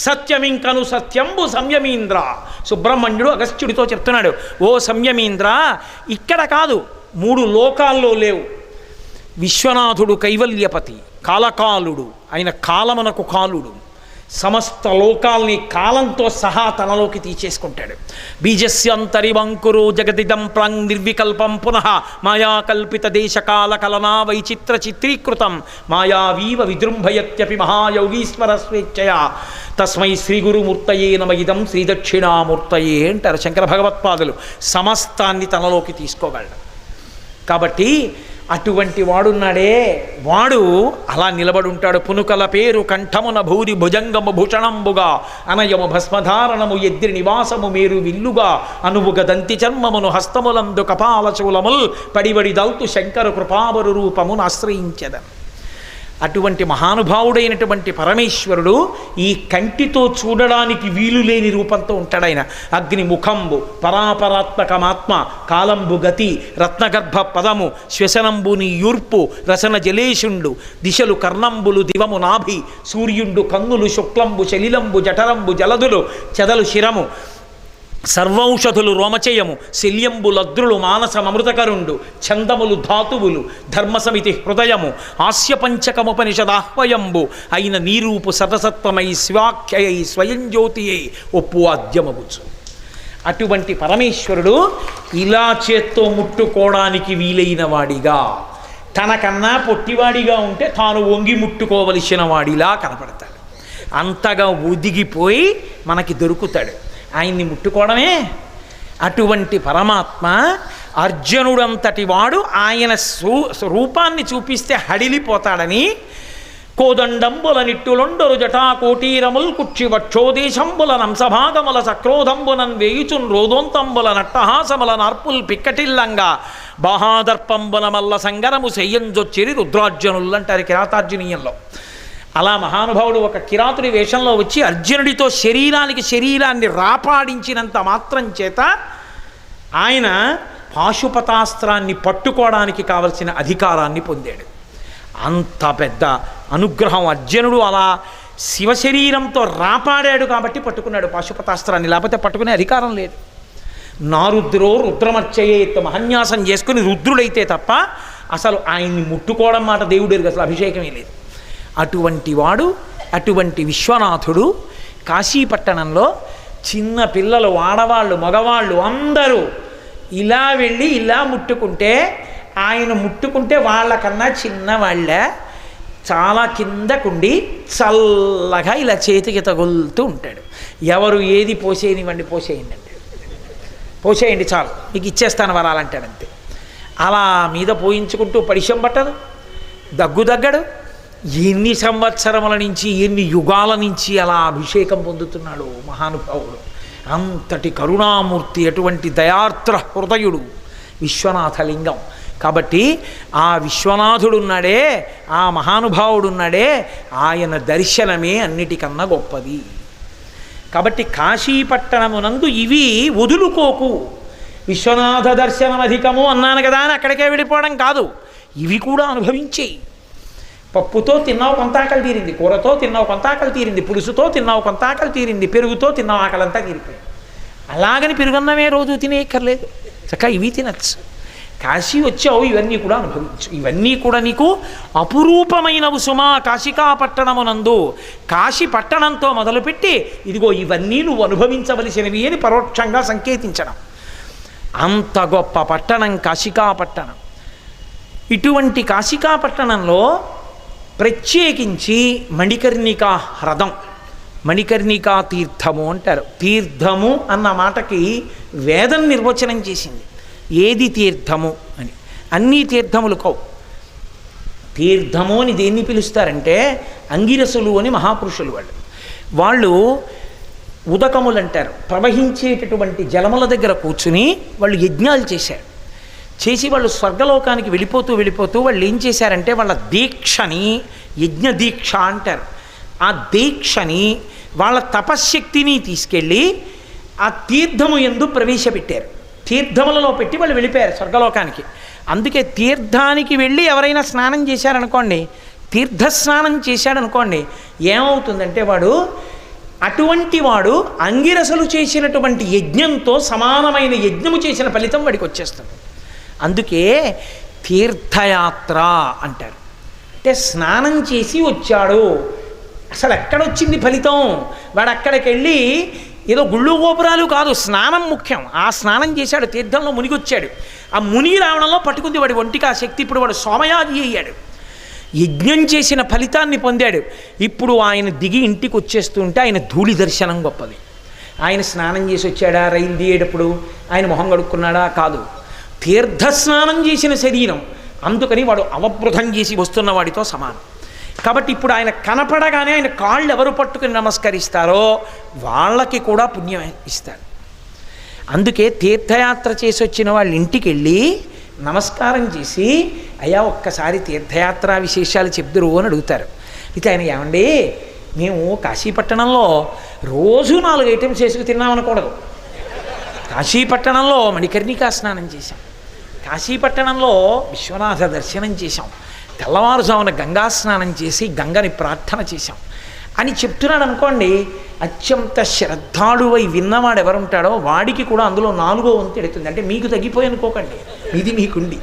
Speaker 1: సత్యమింకను సత్యంబు సంయమీంద్ర. సుబ్రహ్మణ్యుడు అగస్త్యుడితో చెప్తున్నాడు, ఓ సంయమీంద్ర, ఇక్కడ కాదు, 3 లోకాల్లో లేవు. విశ్వనాథుడు కైవల్యపతి, కాలకాలుడు, ఆయన కాలమునకు కాలుడు, సమస్త లోకాల్ని కాలంతో సహా తనలోకి తీసేసుకుంటాడు. బీజస్యంతరివంకురు జగదిదం ప్రాంగ్ నిర్వికల్పం పునః మాయాకల్పిత దేశకాల కలనా వైచిత్ర చిత్రీకృతం మాయావీవ విజృంభయత్యపి మహాయోగీశ్వర స్వేచ్ఛయా తస్మై శ్రీ గురుమూర్తయే నమ ఇదం శ్రీ దక్షిణామూర్తయే అంటారు శంకర భగవత్పాదులు. సమస్తాన్ని తనలోకి తీసుకోగలడు. కాబట్టి అటువంటి వాడున్నాడే, వాడు అలా నిలబడుంటాడు. పునుకల పేరు కంఠమున భూరి భుజంగము భూషణంబుగా అనయము భస్మధారణము ఎద్రి నివాసము మేరు విల్లుగా అనువుగ దంతి చర్మమును హస్తములందు కపాలచూలముల్ పడివడి దల్తు శంకర కృపావరు రూపమును ఆశ్రయించెదను. అటువంటి మహానుభావుడైనటువంటి పరమేశ్వరుడు ఈ కంటితో చూడడానికి వీలు లేని రూపంతో ఉంటాడు. ఆయన అగ్నిముఖంబు, పరాపరాత్మకమాత్మ, కాలంబు గతి, రత్నగర్భ పదము, శ్వసనంబుని యూర్పు, రసన జలేషుండు, దిశలు కర్ణంబులు, దివము నాభి, సూర్యుండు కన్నులు, శుక్లంబు శలిలంబు, జఠరంబు జలదులు, చెదలు శిరము, సర్వౌషధులు రోమచయము, శల్యంబు లద్రులు, మానసమృతకరుండు, ఛందములు ధాతువులు, ధర్మసమితి హృదయము, హాస్యపంచకముపనిషదాహ్వయంబు అయిన నీరూపు సతసత్వమై శివాఖ్యయై స్వయం జ్యోతియై ఒప్పు ఆద్యమగుచు. అటువంటి పరమేశ్వరుడు ఇలా చేత్తో ముట్టుకోవడానికి వీలైన వాడిగా, తనకన్నా పొట్టివాడిగా ఉంటే తాను వంగి ముట్టుకోవలసిన వాడిలా కనపడతాడు. అంతగా ఒదిగిపోయి మనకి దొరుకుతాడు. ఆయన్ని ముట్టుకోవడమే. అటువంటి పరమాత్మ అర్జునుడంతటి వాడు ఆయన రూపాన్ని చూపిస్తే హడిలిపోతాడని కోదండంబుల నిట్టులొండరు జటాకోటీరముల్ కుక్షి వక్షోదేశంబుల నంసభాగముల సక్రోధంబునన్ వేయుచున్ రోదోంతంబుల నట్టహాసముల నార్పుల్ పిక్కటిల్లంగా బాహాదర్పంబుల మల్ల సంగరము శయ్యంజొచ్చిరి రుద్రార్జునులు అంటారు కిరాతార్జునీయంలో. అలా మహానుభావుడు ఒక కిరాతుడి వేషంలో వచ్చి అర్జునుడితో శరీరాన్ని రాపాడించినంత మాత్రం చేత ఆయన పాశుపతాస్త్రాన్ని పట్టుకోవడానికి కావలసిన అధికారాన్ని పొందాడు. అంత పెద్ద అనుగ్రహం. అర్జునుడు అలా శివశరీరంతో రాపాడాడు కాబట్టి పట్టుకున్నాడు పాశుపతాస్త్రాన్ని, లేకపోతే పట్టుకునే అధికారం లేదు. నారుద్రో రుద్రమర్చయేత్, మహన్యాసం చేసుకుని రుద్రుడైతే తప్ప అసలు ఆయన్ని ముట్టుకోవడం మాట దేవుడికి అసలు అభిషేకమే లేదు. అటువంటి వాడు, అటువంటి విశ్వనాథుడు కాశీపట్టణంలో చిన్న పిల్లలు, ఆడవాళ్ళు, మగవాళ్ళు అందరూ ఇలా వెళ్ళి ఇలా ముట్టుకుంటే, ఆయన ముట్టుకుంటే వాళ్ళకన్నా చిన్నవాళ్ళ చాలా కిందకుండి చల్లగా ఇలా చేతికి తగులుతూ ఉంటాడు. ఎవరు ఏది పోసేయనివ్వండి, పోసేయండి అంటే పోసేయండి చాలు, మీకు ఇచ్చేస్తాను వరాలంటాడంతే. అలా మీద పోయించుకుంటూ పరిశం పట్టదు, దగ్గు దగ్గడు. ఎన్ని సంవత్సరముల నుంచి, ఎన్ని యుగాల నుంచి అలా అభిషేకం పొందుతున్నాడు మహానుభావుడు. అంతటి కరుణామూర్తి, అటువంటి దయార్ద్ర హృదయుడు విశ్వనాథలింగం. కాబట్టి ఆ విశ్వనాథుడున్నాడే, ఆ మహానుభావుడున్నాడే, ఆయన దర్శనమే అన్నిటికన్నా గొప్పది. కాబట్టి కాశీపట్టణమునందు ఇవి వదులుకోకు. విశ్వనాథ దర్శనం అధికము అన్నాను కదా అని అక్కడికే వెళ్ళిపోవడం కాదు, ఇవి కూడా అనుభవించేయి. పప్పుతో తిన్నావు కొంత ఆకలి తీరింది, కూరతో తిన్నావు కొంత ఆకలి తీరింది, పులుసుతో తిన్నావు కొంత ఆకలి తీరింది, పెరుగుతో తిన్నావు ఆకలంతా తీరిపోయింది. అలాగని పెరుగున్నమే రోజు తినేయక్కర్లేదు, చక్కగా ఇవి తినచ్చు. కాశీ వచ్చావు, ఇవన్నీ కూడా అనుభవించు. ఇవన్నీ కూడా నీకు అపురూపమైనవు సుమా కాశికా పట్టణమునందు. కాశీ పట్టణంతో మొదలుపెట్టి ఇదిగో ఇవన్నీ నువ్వు అనుభవించవలసినవి అని పరోక్షంగా సంకేతించడం. అంత గొప్ప పట్టణం కాశికా పట్టణం. ఇటువంటి కాశికా పట్టణంలో ప్రత్యేకించి మణికర్ణికా హ్రదం, మణికర్ణికా తీర్థము అంటారు. తీర్థము అన్న మాటకి వేదం నిర్వచనం చేసింది. ఏది తీర్థము అని. అన్నీ తీర్థములు కవు. తీర్థము అని దేన్ని పిలుస్తారంటే అంగిరసులు అని మహాపురుషులు వాళ్ళు ఉదకములు అంటారు. ప్రవహించేటటువంటి జలముల దగ్గర కూర్చుని వాళ్ళు యజ్ఞాలు చేశారు. చేసి వాళ్ళు స్వర్గలోకానికి వెళ్ళిపోతూ వాళ్ళు ఏం చేశారంటే వాళ్ళ దీక్షని యజ్ఞ దీక్ష అంటారు. ఆ దీక్షని వాళ్ళ తపశ్శక్తిని తీసుకెళ్ళి ఆ తీర్థము యందు ప్రవేశపెట్టారు. తీర్థములలో పెట్టి వాళ్ళు వెళ్ళిపోయారు స్వర్గలోకానికి. అందుకే తీర్థానికి వెళ్ళి ఎవరైనా స్నానం చేశారనుకోండి, తీర్థస్నానం చేశాడనుకోండి, ఏమవుతుందంటే అటువంటి వాడు అంగిరసలు చేసినటువంటి యజ్ఞంతో సమానమైన యజ్ఞము చేసిన ఫలితం వాడికి వచ్చేస్తుంది. అందుకే తీర్థయాత్ర అంటారు. అంటే స్నానం చేసి వచ్చాడు. అసలు ఎక్కడొచ్చింది ఫలితం? వాడు అక్కడికి వెళ్ళి ఏదో గుళ్ళు గోపురాలు కాదు, స్నానం ముఖ్యం. ఆ స్నానం చేశాడు, తీర్థంలో మునిగొచ్చాడు. ఆ మునిగి రావడంలో పట్టుకుంది వాడి ఒంటికి ఆ శక్తి. ఇప్పుడు వాడు సోమయాజి అయ్యాడు, యజ్ఞం చేసిన ఫలితాన్ని పొందాడు. ఇప్పుడు ఆయన దిగి ఇంటికి వచ్చేస్తుంటే ఆయన ధూళి దర్శనం గొప్పది. ఆయన స్నానం చేసి వచ్చాడా? రైలు దిగేటప్పుడు ఆయన మొహం కడుక్కున్నాడా? కాదు. తీర్థస్నానం చేసిన శరీరం. అందుకని వాడు అవబృధం చేసి వస్తున్న వాడితో సమానం. కాబట్టి ఇప్పుడు ఆయన కనపడగానే ఆయన కాళ్ళు ఎవరు పట్టుకుని నమస్కరిస్తారో వాళ్ళకి కూడా పుణ్యం ఇస్తారు. అందుకే తీర్థయాత్ర చేసి వచ్చిన వాళ్ళ ఇంటికి వెళ్ళి నమస్కారం చేసి, అయ్యా ఒక్కసారి తీర్థయాత్ర విశేషాలు చెప్దురు అని అడుగుతారు. అయితే ఆయన, ఏమండి మేము కాశీపట్టణంలో రోజు 4 ఐటమ్స్ చేసుకు తిన్నామనకూడదు. కాశీపట్టణంలో మణికర్ణికా స్నానం చేశాం, కాశీపట్టణంలో విశ్వనాథ దర్శనం చేశాం, తెల్లవారుజామున గంగా స్నానం చేసి గంగని ప్రార్థన చేశాం అని చెప్తున్నాడు అనుకోండి. అత్యంత శ్రద్ధాళువై విన్నవాడు ఎవరుంటాడో వాడికి కూడా అందులో 4వ వంతు ఎడుతుంది. అంటే మీకు తగ్గిపోయి అనుకోకండి, ఇది మీకుండి.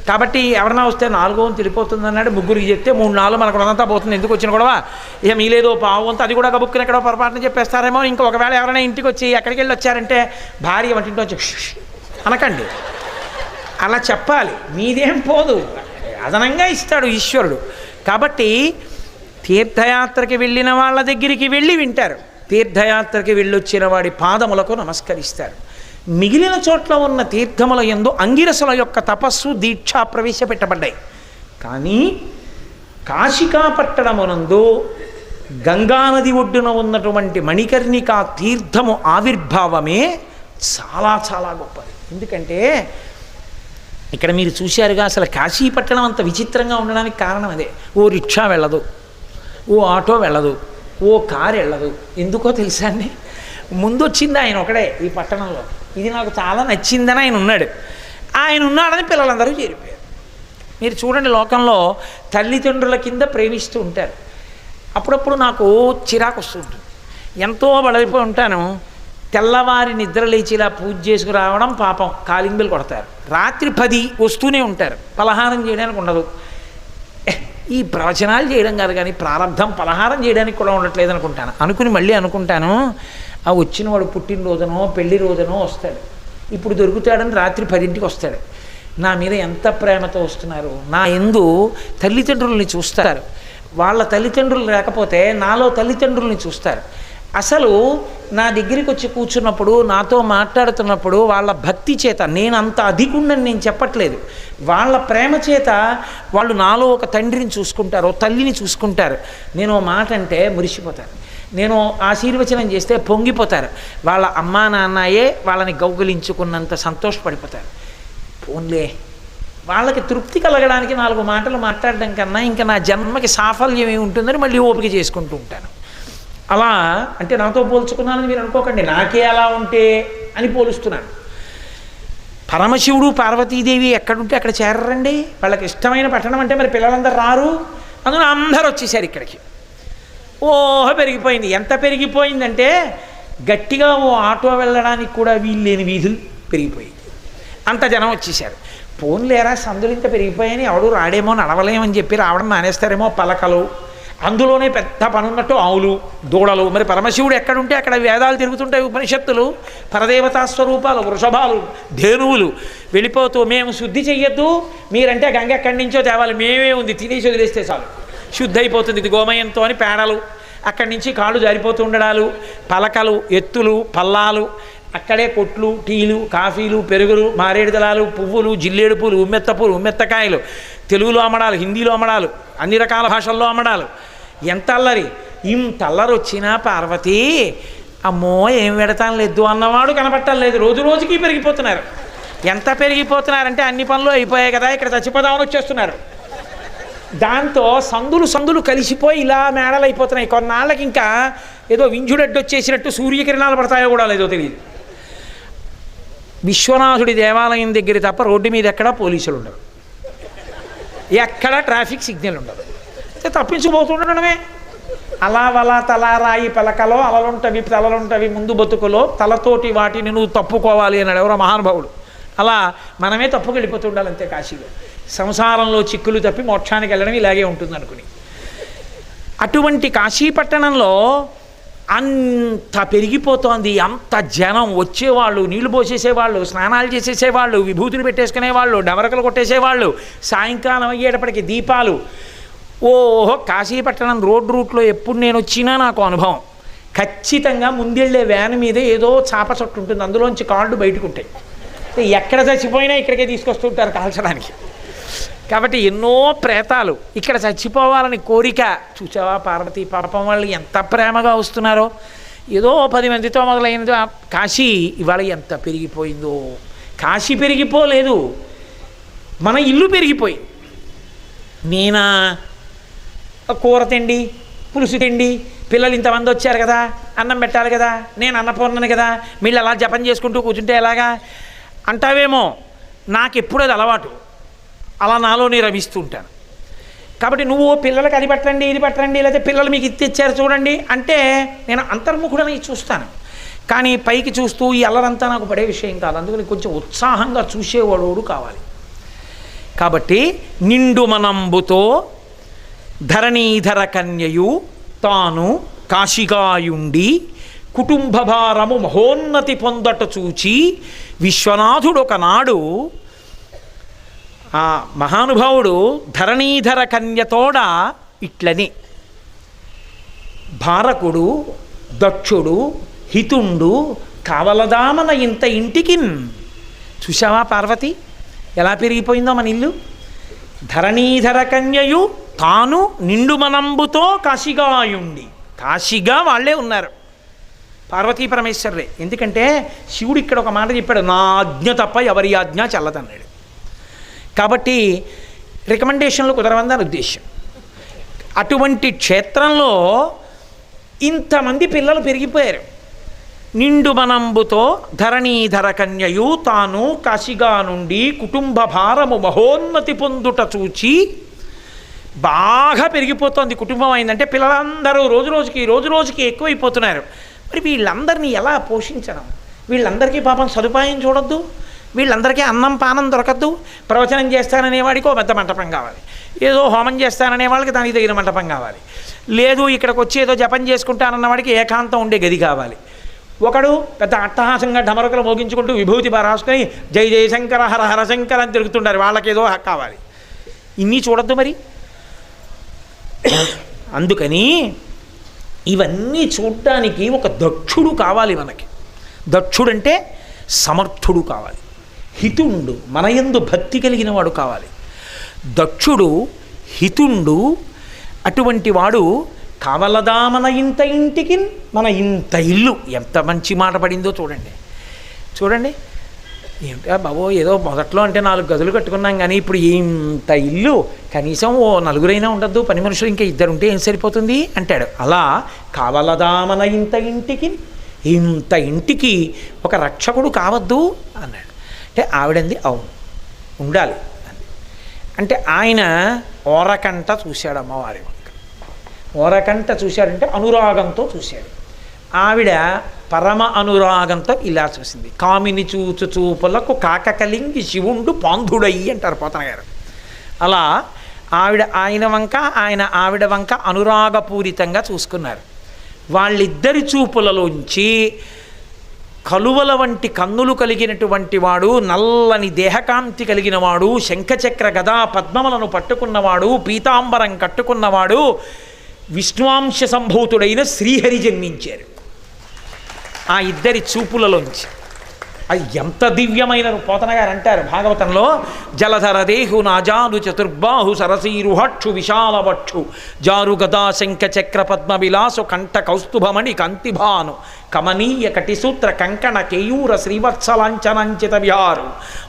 Speaker 1: కాబట్టి ఎవరన్నా వస్తే 4వ వంతు వెళ్ళిపోతుంది అన్నాడు. ముగ్గురికి చెప్తే 3-4 మనకు అంతా పోతుంది. ఎందుకు వచ్చిన కూడా ఇక మీలేదో పావు వంతు అది కూడా గబుక్కుని ఎక్కడో పొరపాటున చెప్పేస్తారేమో. ఇంకా ఒకవేళ ఎవరైనా ఇంటికి వచ్చి ఎక్కడికి వెళ్ళి వచ్చారంటే భార్య వంటింటి వచ్చి అనకండి, అలా చెప్పాలి. మీదేం పోదు, అదనంగా ఇస్తాడు ఈశ్వరుడు. కాబట్టి తీర్థయాత్రకి వెళ్ళిన వాళ్ళ దగ్గరికి వెళ్ళి వింటారు. తీర్థయాత్రకి వెళ్ళొచ్చిన వాడి పాదములకు నమస్కరిస్తారు. మిగిలిన చోట్ల ఉన్న తీర్థముల యందు అంగిరసుల యొక్క తపస్సు దీక్ష ప్రవేశపెట్టబడ్డాయి. కానీ కాశికా పట్టణమునందు గంగానది ఒడ్డున ఉన్నటువంటి మణికర్ణికా తీర్థము ఆవిర్భావమే చాలా చాలా గొప్పది. ఎందుకంటే ఇక్కడ మీరు చూశారుగా, అసలు కాశీపట్టణం అంత విచిత్రంగా ఉండడానికి కారణం అదే. ఓ రిక్షా వెళ్ళదు, ఓ ఆటో వెళ్ళదు, ఓ కారు వెళ్ళదు. ఎందుకో తెలుసా అండి? ముందు వచ్చింది ఆయన ఒకడే ఈ పట్టణంలో. ఇది నాకు చాలా నచ్చిందని ఆయన ఉన్నాడు. ఆయన ఉన్నాడని పిల్లలందరూ చేరిపోయారు. మీరు చూడండి, లోకంలో తల్లిదండ్రుల కింద ప్రేమిస్తూ ఉంటారు. అప్పుడప్పుడు నాకు చిరాకు వస్తుంటుంది. ఎంతో బలైపోయి ఉంటాను. తెల్లవారి నిద్ర లేచిలా పూజ చేసుకు రావడం పాపం, కాలింగ్ బెల్ కొడతారు. రాత్రి 10 వస్తూనే ఉంటారు. పలహారం చేయడానికి ఉండదు. ఈ ప్రవచనాలు చేయడం కాదు కానీ ప్రారంధం పలహారం చేయడానికి కూడా ఉండట్లేదు అనుకుంటాను. అనుకుని మళ్ళీ అనుకుంటాను, ఆ వచ్చిన వాడు పుట్టినరోజునో పెళ్లి రోజునో వస్తాడు. ఇప్పుడు దొరుకుతాడని రాత్రి 10ంటికి వస్తాడు. నా మీద ఎంత ప్రేమతో వస్తున్నారు. నా యందు తల్లిదండ్రుల్ని చూస్తారు. వాళ్ళ తల్లిదండ్రులు లేకపోతే నాలో తల్లిదండ్రుల్ని చూస్తారు. అసలు నా దగ్గరికి వచ్చి కూర్చున్నప్పుడు, నాతో మాట్లాడుతున్నప్పుడు వాళ్ళ భక్తి చేత, నేను అంత అధికుండని నేను చెప్పట్లేదు, వాళ్ళ ప్రేమ చేత వాళ్ళు నాలో ఒక తండ్రిని చూసుకుంటారు, ఓ తల్లిని చూసుకుంటారు. నేను మాట అంటే మురిసిపోతారు, నేను ఆశీర్వచనం చేస్తే పొంగిపోతారు. వాళ్ళ అమ్మా నాన్నయే వాళ్ళని గౌగులించుకున్నంత సంతోషపడిపోతారు. పోన్లే, వాళ్ళకి తృప్తి కలగడానికి 4 మాటలు మాట్లాడడం కన్నా ఇంకా నా జన్మకి సాఫల్యం ఏమి ఉంటుందని మళ్ళీ ఓపిక చేసుకుంటూ ఉంటాను. అలా అంటే నాతో పోల్చుకున్నానని మీరు అనుకోకండి, నాకే అలా ఉంటే అని పోలుస్తున్నాను. పరమశివుడు పార్వతీదేవి ఎక్కడుంటే అక్కడ చేరరండి. వాళ్ళకి ఇష్టమైన పట్టణం అంటే మరి పిల్లలందరూ రారు. అందులో అందరూ వచ్చేసారు ఇక్కడికి. ఓహో పెరిగిపోయింది. ఎంత పెరిగిపోయిందంటే గట్టిగా ఓ ఆటో వెళ్ళడానికి కూడా వీలు లేని వీధులు పెరిగిపోయింది. అంత జనం వచ్చేసారు. పోన్లేరా సందులు ఇంత పెరిగిపోయాయని ఎవడు రాడేమో నడవలేమని చెప్పి రావడం మానేస్తారేమో. పలకలు, అందులోనే పెద్ద పనున్నట్టు ఆవులు, దూడలు. మరి పరమశివుడు ఎక్కడుంటే అక్కడ వేదాలు తిరుగుతుంటాయి, ఉపనిషత్తులు, పరదేవతా స్వరూపాలు, వృషభాలు, ధేనువులు వెళ్ళిపోతూ మేము శుద్ధి చెయ్యొద్దు, మీరంటే గంగ ఎక్కడి నుంచో తేవాలి, మేమే ఉంది తినేసి వదిలేస్తే చాలు శుద్ధి అయిపోతుంది ఇది గోమయంతో అని పేడలు, అక్కడి నుంచి కాళ్ళు జారిపోతూ ఉండడాలు, పలకలు, ఎత్తులు, పల్లాలు, అక్కడే కొట్లు, టీలు, కాఫీలు, పెరుగులు, మారేడుదలాలు, పువ్వులు, జిల్లేడు పూలు, ఉమ్మెత్త పూలు, ఉమ్మెత్తకాయలు, తెలుగులో అమ్మడాలు, హిందీలో అమ్మడాలు, అన్ని రకాల భాషల్లో అమ్మడాలు. ఎంత అల్లరి! ఇంత అల్లరి వచ్చినా పార్వతి అమ్మో ఏం పెడతాను లేదు అన్నవాడు కనపట్టలేదు. రోజు రోజుకి పెరిగిపోతున్నారు. ఎంత పెరిగిపోతున్నారంటే అన్ని పనులు అయిపోయాయి కదా, ఇక్కడ చచ్చిపోదామని వచ్చేస్తున్నారు. దాంతో సందులు కలిసిపోయి ఇలా మేడలు అయిపోతున్నాయి. కొన్నాళ్ళకి ఇంకా ఏదో వింజుడడ్డు వచ్చేసినట్టు సూర్యకిరణాలు పడతాయో కూడా లేదో తెలియదు. విశ్వనాథుడి దేవాలయం దగ్గర తప్ప రోడ్డు మీద ఎక్కడా పోలీసులు ఉండరు, ఎక్కడా ట్రాఫిక్ సిగ్నల్ ఉండదు. తప్పించుకుపోతుండడమే. అలా వలా తలారాయి పలకలో అలలుంటవి తలలుంటవి ముందు బతుకులో తలతోటి వాటిని నువ్వు తప్పుకోవాలి అన్నాడు ఎవరో మహానుభావుడు. అలా మనమే తప్పుకెళ్ళిపోతుండాలి అంతే. కాశీలో సంసారంలో చిక్కులు తప్పి మోక్షానికి వెళ్ళడం ఇలాగే ఉంటుంది అనుకుని. అటువంటి కాశీపట్టణంలో అంత పెరిగిపోతోంది. అంత జనం వచ్చేవాళ్ళు, నీళ్లు పోసేసేవాళ్ళు, స్నానాలు చేసేసేవాళ్ళు, విభూతులు పెట్టేసుకునేవాళ్ళు, డమరకలు కొట్టేసేవాళ్ళు, సాయంకాలం అయ్యేటప్పటికి దీపాలు. ఓహో! కాశీపట్టణం రూట్లో ఎప్పుడు నేను వచ్చినా నాకు అనుభవం. ఖచ్చితంగా ముందెళ్ళే వ్యాన్ మీద ఏదో చాప చొట్టు ఉంటుంది, అందులోంచి కాళ్ళు బయటకు ఉంటాయి. ఎక్కడ చచ్చిపోయినా ఇక్కడికే తీసుకొస్తుంటారు కాల్చడానికి. కాబట్టి ఎన్నో ప్రేతాలు ఇక్కడ చచ్చిపోవాలని కోరిక. చూసావా పార్వతీ పాపం వాళ్ళు ఎంత ప్రేమగా వస్తున్నారో. ఏదో 10 మందితో మొదలైనదో కాశీ ఇవాళ ఎంత పెరిగిపోయిందో. కాశీ పెరిగిపోలేదు, మన ఇల్లు పెరిగిపోయింది. నేనా కూర తిండి, పులుసు తిండి, పిల్లలు ఇంతమంది వచ్చారు కదా, అన్నం పెట్టాలి కదా, నేను అన్నపూర్ణని కదా, వీళ్ళు అలా జపం చేసుకుంటూ కూర్చుంటే ఎలాగా అంటావేమో. నాకు ఎప్పుడు అది అలవాటు, అలా నాలోనే రమిస్తూ ఉంటాను. కాబట్టి నువ్వు పిల్లలకి అది పెట్టండి ఇది పెట్టండి, లేకపోతే పిల్లలు మీకు ఇది తెచ్చారు చూడండి అంటే నేను అంతర్ముఖుడని చూస్తాను. కానీ పైకి చూస్తూ ఈ అల్లరంతా నాకు పడే విషయం కాదు. అందుకని కొంచెం ఉత్సాహంగా చూసేవాడు కావాలి. కాబట్టి నిండు మనంబుతో ధరణీధర కన్యయు తాను కాశిగాయుండి కుటుంబ భారము మహోన్నతి పొందట చూచి విశ్వనాథుడొకనాడు ఆ మహానుభావుడు ధరణీధర కన్యతోడ ఇట్లని భారకుడు దక్షుడు హితుండు కావలదామన ఇంత ఇంటికిన్. చూసావా పార్వతి ఎలా పెరిగిపోయిందో మన ఇల్లు. ధరణీధర కన్యయు తాను నిండు మనంబుతో కాశిగాయుండి. కాశీగా వాళ్ళే ఉన్నారు, పార్వతీ పరమేశ్వరులే. ఎందుకంటే శివుడు ఇక్కడ ఒక మాట చెప్పాడు, నా ఆజ్ఞ తప్ప ఎవరి ఆజ్ఞ చల్లదన్నాడు. కాబట్టి రికమెండేషన్లు కుదరవందని ఉద్దేశం. అటువంటి క్షేత్రంలో ఇంతమంది పిల్లలు పెరిగిపోయారు. నిండు మనంబుతో ధరణీధర కన్యయు తాను కాశిగా నుండి కుటుంబ భారము మహోన్నతి పొందుట చూచి. బాగా పెరిగిపోతుంది కుటుంబం. అయిందంటే పిల్లలందరూ రోజు రోజుకి ఎక్కువైపోతున్నారు. మరి వీళ్ళందరినీ ఎలా పోషించడం? వీళ్ళందరికీ పాపం సదుపాయం చూడొద్దు, వీళ్ళందరికీ అన్నం పానం దొరకద్దు. ప్రవచనం చేస్తాననేవాడికి ఓ పెద్ద మంటపం కావాలి, ఏదో హోమం చేస్తాననే వాళ్ళకి దానికి తగిన మంటపం కావాలి, లేదు ఇక్కడికి వచ్చి ఏదో జపం చేసుకుంటానన్న వాడికి ఏకాంతం ఉండే గది కావాలి. ఒకడు పెద్ద అట్టహాసంగా ఢమరకలు మోగించుకుంటూ విభూతి రాసుకొని జై జయశంకర హర హరశంకర అని తిరుగుతుంటారు, వాళ్ళకి ఏదో కావాలి. ఇన్ని చూడొద్దు మరి. అందుకని ఇవన్నీ చూడటానికి ఒక దక్షుడు కావాలి మనకి. దక్షుడంటే సమర్థుడు కావాలి, హితుండు మనయందు భక్తి కలిగిన వాడు కావాలి. దక్షుడు హితుండు అటువంటి వాడు కావలదా మన ఇంత ఇంటికి. మన ఇంత ఇల్లు ఎంత మంచి మాట పడిందో చూడండి. ఏమిటా బాబో ఏదో మొదట్లో అంటే 4 గదులు కట్టుకున్నాం కానీ ఇప్పుడు ఇంత ఇల్లు కనీసం ఓ 4గురైనా ఉండద్దు, పని మనుషులు ఇంకా 2 ఉంటే ఏం సరిపోతుంది అంటాడు. అలా కావలదా మన ఇంత ఇంటికి, ఇంత ఇంటికి ఒక రక్షకుడు కావద్దు అన్నాడు. అంటే ఆవిడంది అవును ఉండాలి అంటే ఆయన ఓరకంట చూశాడు అమ్మవారి వంక. ఓరకంట చూశాడంటే అనురాగంతో చూశాడు. ఆవిడ పరమ అనురాగంతో ఇలా చూసింది. కామిని చూచు చూపులకు కాక కలింగి శివుండు పాంధుడయ్యి అంటారు పోతన గారు. అలా ఆయన వంక ఆయన ఆవిడ వంక అనురాగపూరితంగా చూసుకున్నారు. వాళ్ళిద్దరి చూపులలోంచి కలువల వంటి కన్నులు కలిగినటువంటి వాడు, నల్లని దేహకాంతి కలిగిన వాడు, శంఖచక్ర గదా పద్మములను పట్టుకున్నవాడు, పీతాంబరం కట్టుకున్నవాడు, విష్ణువాంశ సంభూతుడైన శ్రీహరి జన్మించారు ఆ ఇద్దరి చూపులలోంచి. అది ఎంత దివ్యమైన పోతన గారు అంటారు భాగవతంలో, జలధర దేహు నాజాను చతుర్బాహు సరసీరుహక్షు విశాలవక్షు జారు గదా శంఖ చక్ర పద్మ విలాసు కంఠ కౌస్తుభమణి కంతిభాను కమనీయ కటిసూత్ర కంకణ కేయూర శ్రీవత్సలాంఛనంచిత విహారు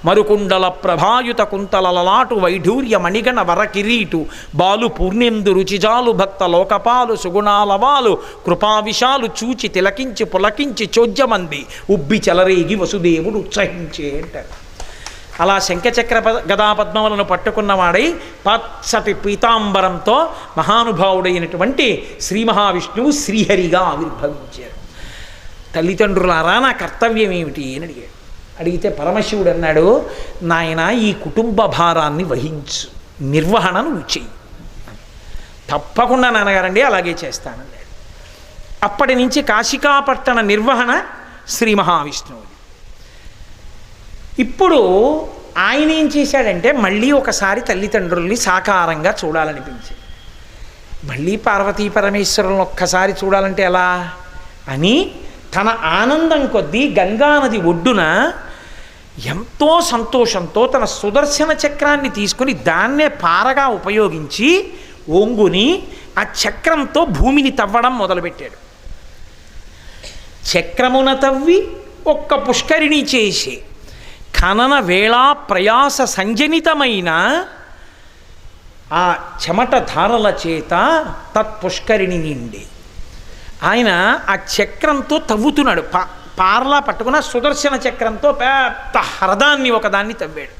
Speaker 1: మరుకుండల ప్రభాయుత కుంతల లలాటు వైఢూర్య మణిగణ వరకిరీటు బాలు పూర్ణేందు రుచిజాలు భక్త లోకపాలు సుగుణాలవాలు కృపావిశాలు చూచి తిలకించి పులకించి చోద్యమంది ఉబ్బి చెలరేగి వసుదేవుడు ఉత్సహించే అంటారు. అలా శంఖచక్ర గదా పద్మములను పట్టుకున్నవాడై పచ్చటి పీతాంబరంతో మహానుభావుడైనటువంటి శ్రీ మహావిష్ణువు శ్రీహరిగా ఆవిర్భవించారు. తల్లిదండ్రులారా నా కర్తవ్యం ఏమిటి అని అడిగాడు. అడిగితే పరమశివుడు అన్నాడు, నాయన ఈ కుటుంబ భారాన్ని వహించు, నిర్వహణ నువ్వు చెయ్యి. తప్పకుండా నాన్నగారండి అలాగే చేస్తానన్నాడు. అప్పటి నుంచి కాశికాపట్టణ నిర్వహణ శ్రీ మహావిష్ణువుది. ఇప్పుడు ఆయన ఏం చేశాడంటే మళ్ళీ ఒకసారి తల్లిదండ్రుల్ని సాకారంగా చూడాలనిపించి, మళ్ళీ పార్వతీ పరమేశ్వరులను ఒక్కసారి చూడాలంటే ఎలా అని తన ఆనందం కొద్దీ గంగానది ఒడ్డున ఎంతో సంతోషంతో తన సుదర్శన చక్రాన్ని తీసుకుని దాన్నే పారగా ఉపయోగించి ఒంగుని ఆ చక్రంతో భూమిని తవ్వడం మొదలుపెట్టాడు. చక్రమున తవ్వి ఒక్క పుష్కరిణి చేసి ఖనన వేళా ప్రయాస సంజనితమైన ఆ చెమట ధారల చేత తత్పుష్కరిణి నిండి ఆయన ఆ చక్రంతో తవ్వుతున్నాడు. పార్లా పట్టుకున్న సుదర్శన చక్రంతో పెద్ద హ్రదాన్ని ఒకదాన్ని తవ్వాడు.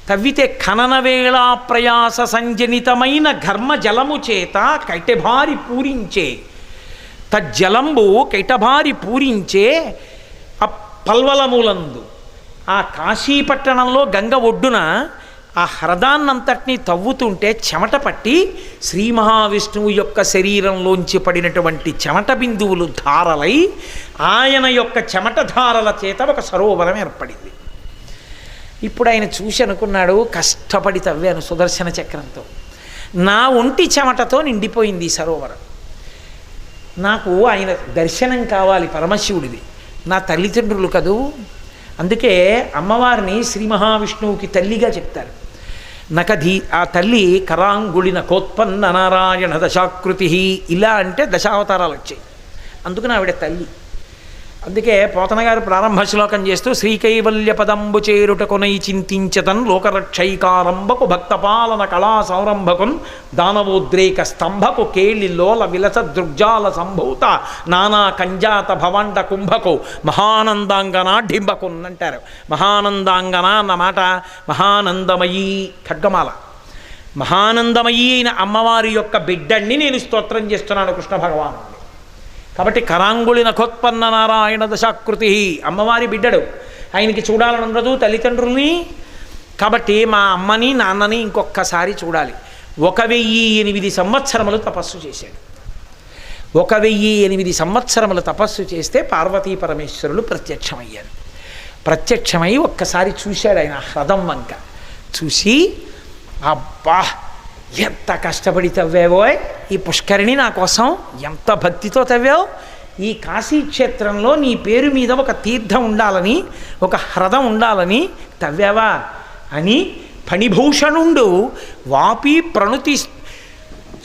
Speaker 1: తవ్వితే ఖనన వేళ ప్రయాస సంజనితమైన ఘర్మ జలము చేత కైటభారి పూరించే తజ్జలంబు కైటభారి పూరించే ఆ పల్వలములందు ఆ కాశీపట్టణంలో గంగ ఒడ్డున ఆ హ్రదాన్నంతటినీ తవ్వుతుంటే చెమట పట్టి శ్రీ మహావిష్ణువు యొక్క శరీరంలోంచి పడినటువంటి చెమట బిందువులు ధారలై ఆయన యొక్క చెమట ధారల చేత ఒక సరోవరం ఏర్పడింది. ఇప్పుడు ఆయన చూసి అనుకున్నాడు, కష్టపడి తవ్వాను సుదర్శన చక్రంతో, నా ఒంటి చెమటతో నిండిపోయింది ఈ సరోవరం. నాకు ఆయన దర్శనం కావాలి పరమశివుడిది, నా తల్లిదండ్రులు కదూ. అందుకే అమ్మవారిని శ్రీ మహావిష్ణువుకి తల్లిగా చెప్తారు. నకధీ ఆ తల్లి కరాంగుళిన కోత్పన్న నారాయణ దశాకృతి, ఇలా అంటే దశావతారాలు వచ్చాయి, అందుకని ఆవిడ తల్లి. అందుకే పోతన గారు ప్రారంభ శ్లోకం చేస్తూ శ్రీకైవల్య పదంబు చేరుటకునై చింతించతన్ లోకరక్షైకారంభకు భక్తపాలన కళా సంరంభకున్ దానవోద్రేక స్తంభకు కేళి లోల విలస దృగ్జాల సంభూత నానా కంజాత భవండ కుంభకు మహానందాంగన డింబకున్ అంటారు. మహానందాంగన అన్నమాట మహానందమయీ ఖడ్గమాల. మహానందమయీ అయిన అమ్మవారి యొక్క బిడ్డన్ని నేను స్తోత్రం చేస్తున్నాను కృష్ణ భగవాను. కాబట్టి కరాంగుళి నఖోత్పన్న నారాయణ దశాకృతి, అమ్మవారి బిడ్డడు, ఆయనకి చూడాలని ఉండదు తల్లిదండ్రుల్ని. కాబట్టి మా అమ్మని నాన్నని ఇంకొక్కసారి చూడాలి. 1008 సంవత్సరములు తపస్సు చేశాడు. 1008 సంవత్సరములు తపస్సు చేస్తే పార్వతీ పరమేశ్వరులు ప్రత్యక్షమయ్యారు. ప్రత్యక్షమై ఒక్కసారి చూశాడు ఆయన హ్రదం వంక. చూసి అబ్బా ఎంత కష్టపడి తవ్వావో ఈ పుష్కరిణి నా కోసం, ఎంత భక్తితో తవ్వావు, ఈ కాశీక్షేత్రంలో నీ పేరు మీద ఒక తీర్థం ఉండాలని, ఒక హ్రదం ఉండాలని తవ్వావా అని ఫణిభూషణుండు వాపి ప్రణుతి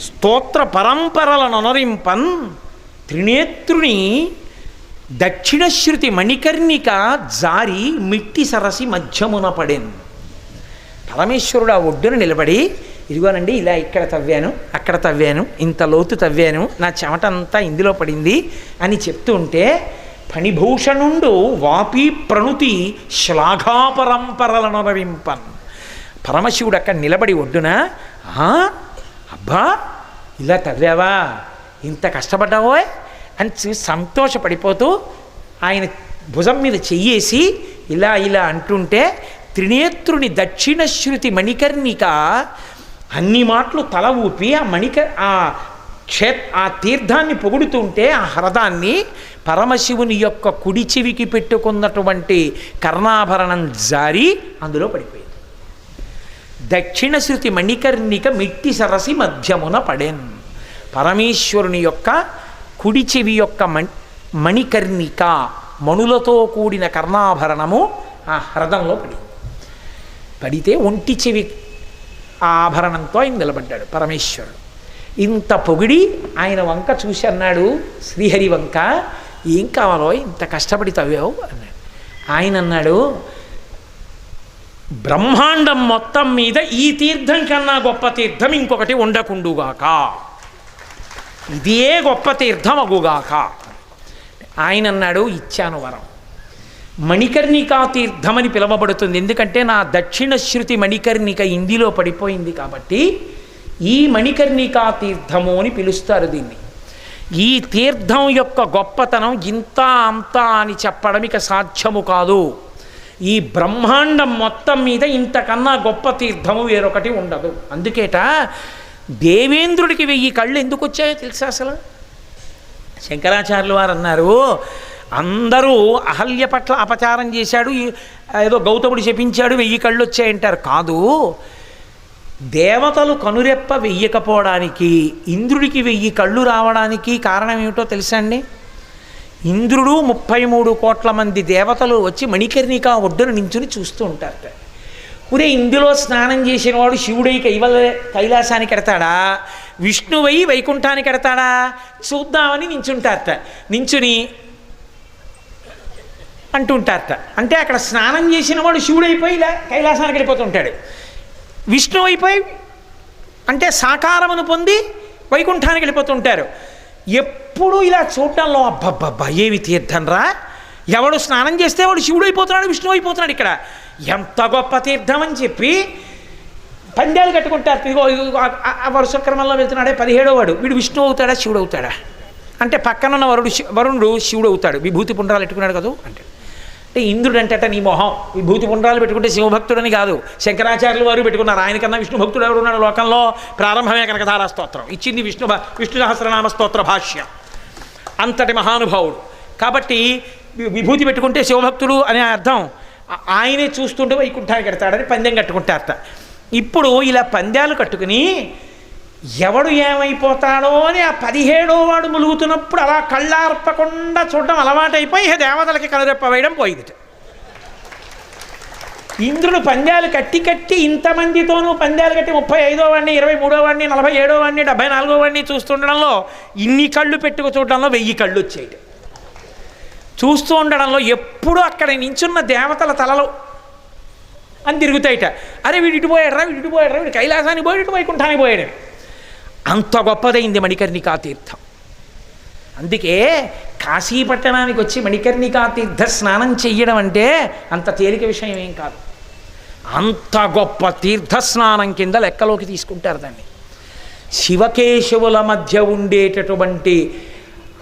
Speaker 1: స్తోత్ర పరంపరలను అనరింపన్ త్రినేత్రుని దక్షిణశ్రుతి మణికర్ణిక జారి మిట్టి సరసి మధ్యమున పడెన్. పరమేశ్వరుడు ఆ ఒడ్డున నిలబడి, ఇదిగోనండి ఇలా ఇక్కడ తవ్వాను, అక్కడ తవ్వాను, ఇంత లోతు తవ్వాను, నా చెమట అంతా ఇందులో పడింది అని చెప్తూ ఉంటే ఫణిభూషణుండు వాపి ప్రణుతి శ్లాఘాపరంపరలను రవింపన్. పరమశివుడు అక్కడ నిలబడి ఒడ్డున, అబ్బా ఇలా తవ్వావా, ఇంత కష్టపడ్డావో అని సంతోషపడిపోతూ ఆయన భుజం మీద చెయ్యేసి ఇలా ఇలా అంటుంటే త్రినేత్రుని దక్షిణశ్రుతి మణికర్ణిక అన్ని మాటలు తల ఊపి ఆ తీర్థాన్ని పొగుడుతుంటే ఆ హ్రదాన్ని పరమశివుని యొక్క కుడి చెవికి పెట్టుకున్నటువంటి కర్ణాభరణం జారి అందులో పడిపోయింది. దక్షిణశ్రుతి మణికర్ణిక మిట్టి సరసి మధ్యమున పడెన్. పరమేశ్వరుని యొక్క కుడి చెవి యొక్క మణికర్ణిక మణులతో కూడిన కర్ణాభరణము ఆ హ్రదంలో పడితే ఒంటి చెవి ఆ ఆభరణంతో ఆయన నిలబడ్డాడు పరమేశ్వరుడు. ఇంత పొగిడి ఆయన వంక చూసి అన్నాడు, శ్రీహరి వంక, ఏం కావాలో ఇంత కష్టపడి తవ్వావు అన్నాడు. ఆయన అన్నాడు, బ్రహ్మాండం మొత్తం మీద ఈ తీర్థం కన్నా గొప్ప తీర్థం ఇంకొకటి ఉండకుండుగాక, ఇదే గొప్ప తీర్థం అగుగాక. ఆయన అన్నాడు, ఇచ్చాను వరం. మణికర్ణికా తీర్థమని పిలువబడుతుంది, ఎందుకంటే నా దక్షిణశ్రుతి మణికర్ణిక ఇందులో పడిపోయింది కాబట్టి ఈ మణికర్ణికా తీర్థము అని పిలుస్తారు దీన్ని. ఈ తీర్థం యొక్క గొప్పతనం ఇంత అంత అని చెప్పడం ఇక సాధ్యము కాదు. ఈ బ్రహ్మాండం మొత్తం మీద ఇంతకన్నా గొప్ప తీర్థము వేరొకటి ఉండదు. అందుకేట దేవేంద్రుడికి 1000 కళ్ళు ఎందుకు వచ్చాయో తెలుసా? అసలు శంకరాచార్యులు వారు అన్నారు, అందరూ అహల్య పట్ల అపచారం చేశాడు, ఏదో గౌతముడు శపించాడు 1000 కళ్ళు వచ్చాయంటారు. కాదు, దేవతలు కనురెప్ప వెయ్యకపోవడానికి ఇంద్రుడికి 1000 కళ్ళు రావడానికి కారణం ఏమిటో తెలుసా అండి? ఇంద్రుడు 33 కోట్ల మంది దేవతలు వచ్చి మణికర్ణిక ఒడ్డున నించుని చూస్తూ ఉంటారట. ఒరే, ఇందులో స్నానం చేసిన వాడు శివుడై కైలాసానికి ఎడతాడా, విష్ణువై వైకుంఠానికి ఎడతాడా చూద్దామని నించుంటారట. నించుని అంటుంటారట. అంటే అక్కడ స్నానం చేసిన వాడు శివుడైపోయి కైలాసానికి వెళ్ళిపోతుంటాడు, విష్ణు అయిపోయి అంటే సాకారమును పొంది వైకుంఠానికి వెళ్ళిపోతుంటారు. ఎప్పుడు ఇలా చూడటంలో అబ్బబ్బబ్బా ఏమి తీర్థం రా, ఎవడు స్నానం చేస్తే వాడు శివుడు అయిపోతున్నాడు, విష్ణువు అయిపోతున్నాడు, ఇక్కడ ఎంత గొప్ప తీర్థం అని చెప్పి పందాలు కట్టుకుంటారు. ఇదిగో వరుస క్రమంలో వెళ్తున్నాడే 17వ వాడు, వీడు విష్ణువు అవుతాడా శివుడు అవుతాడా అంటే పక్కనున్న వరుణుడు శివుడు అవుతాడు, విభూతి పుండ్రాలు పెట్టుకున్నాడు కదా అంటే. అంటే ఇంద్రుడు అంటట నీ మొహం, విభూతి పుండ్రాలు పెట్టుకుంటే శివభక్తుడని కాదు, శంకరాచార్యులు వారు పెట్టుకున్నారు. ఆయనకన్నా విష్ణు భక్తుడు ఎవరున్నాడు లోకంలో? ప్రారంభమే కనకధారా స్తోత్రం ఇచ్చింది విష్ణు సహస్రనామ స్తోత్ర భాష్యం, అంతటి మహానుభావుడు. కాబట్టి విభూతి పెట్టుకుంటే శివభక్తుడు అనే అర్థం. ఆయనే చూస్తుంటే వైకుంఠానికి కడతాడని పందెం కట్టుకుంటారట. ఇప్పుడు ఇలా పందాలు కట్టుకుని ఎవడు ఏమైపోతాడో అని ఆ 17వ వాడు ములుగుతున్నప్పుడు అలా కళ్ళార్పకుండా చూడడం అలవాటైపోయి దేవతలకి కనురెప్ప వేయడం పోయింది. ఇంద్రుడు పందాలు కట్టి ఇంతమందితోనూ పందాలు కట్టి 35వ వాడిని, 23వ వాడిని, 47వ వాడిని, 74వ వాడిని చూస్తుండడంలో ఇన్ని కళ్ళు పెట్టుకు చూడడంలో 1000 కళ్ళు వచ్చాయి. చూస్తూ ఉండడంలో ఎప్పుడూ అక్కడ నించున్న దేవతల తలలు అని తిరుగుతాయిట. అరే వీడు ఇటు పోయాడరా, వీడు కైలాసానికి పోయాడు, ఇటు వైకుంఠానికి పోయాడు. అంత గొప్పదైంది మణికర్ణికా తీర్థం. అందుకే కాశీపట్టణానికి వచ్చి మణికర్ణికా తీర్థ స్నానం చెయ్యడం అంటే అంత తేలిక విషయం ఏం కాదు. అంత గొప్ప తీర్థ స్నానం కింద లెక్కలోకి తీసుకుంటారు దాన్ని. శివకేశవుల మధ్య ఉండేటటువంటి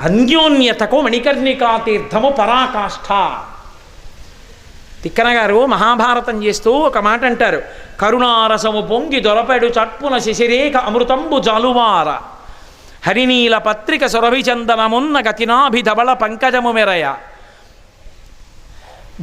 Speaker 1: అన్యోన్యతకు మణికర్ణికా తీర్థము పరాకాష్ఠ. తిక్కన గారు మహాభారతం చేస్తూ ఒక మాట అంటారు, కరుణారసము పొంగి దొరపెడు చట్పున శశిరేఖ అమృతంబు జాలువార హరినీల పత్రిక సురభిచందనమున్న గతినాభిధవళ పంకజము మెరయ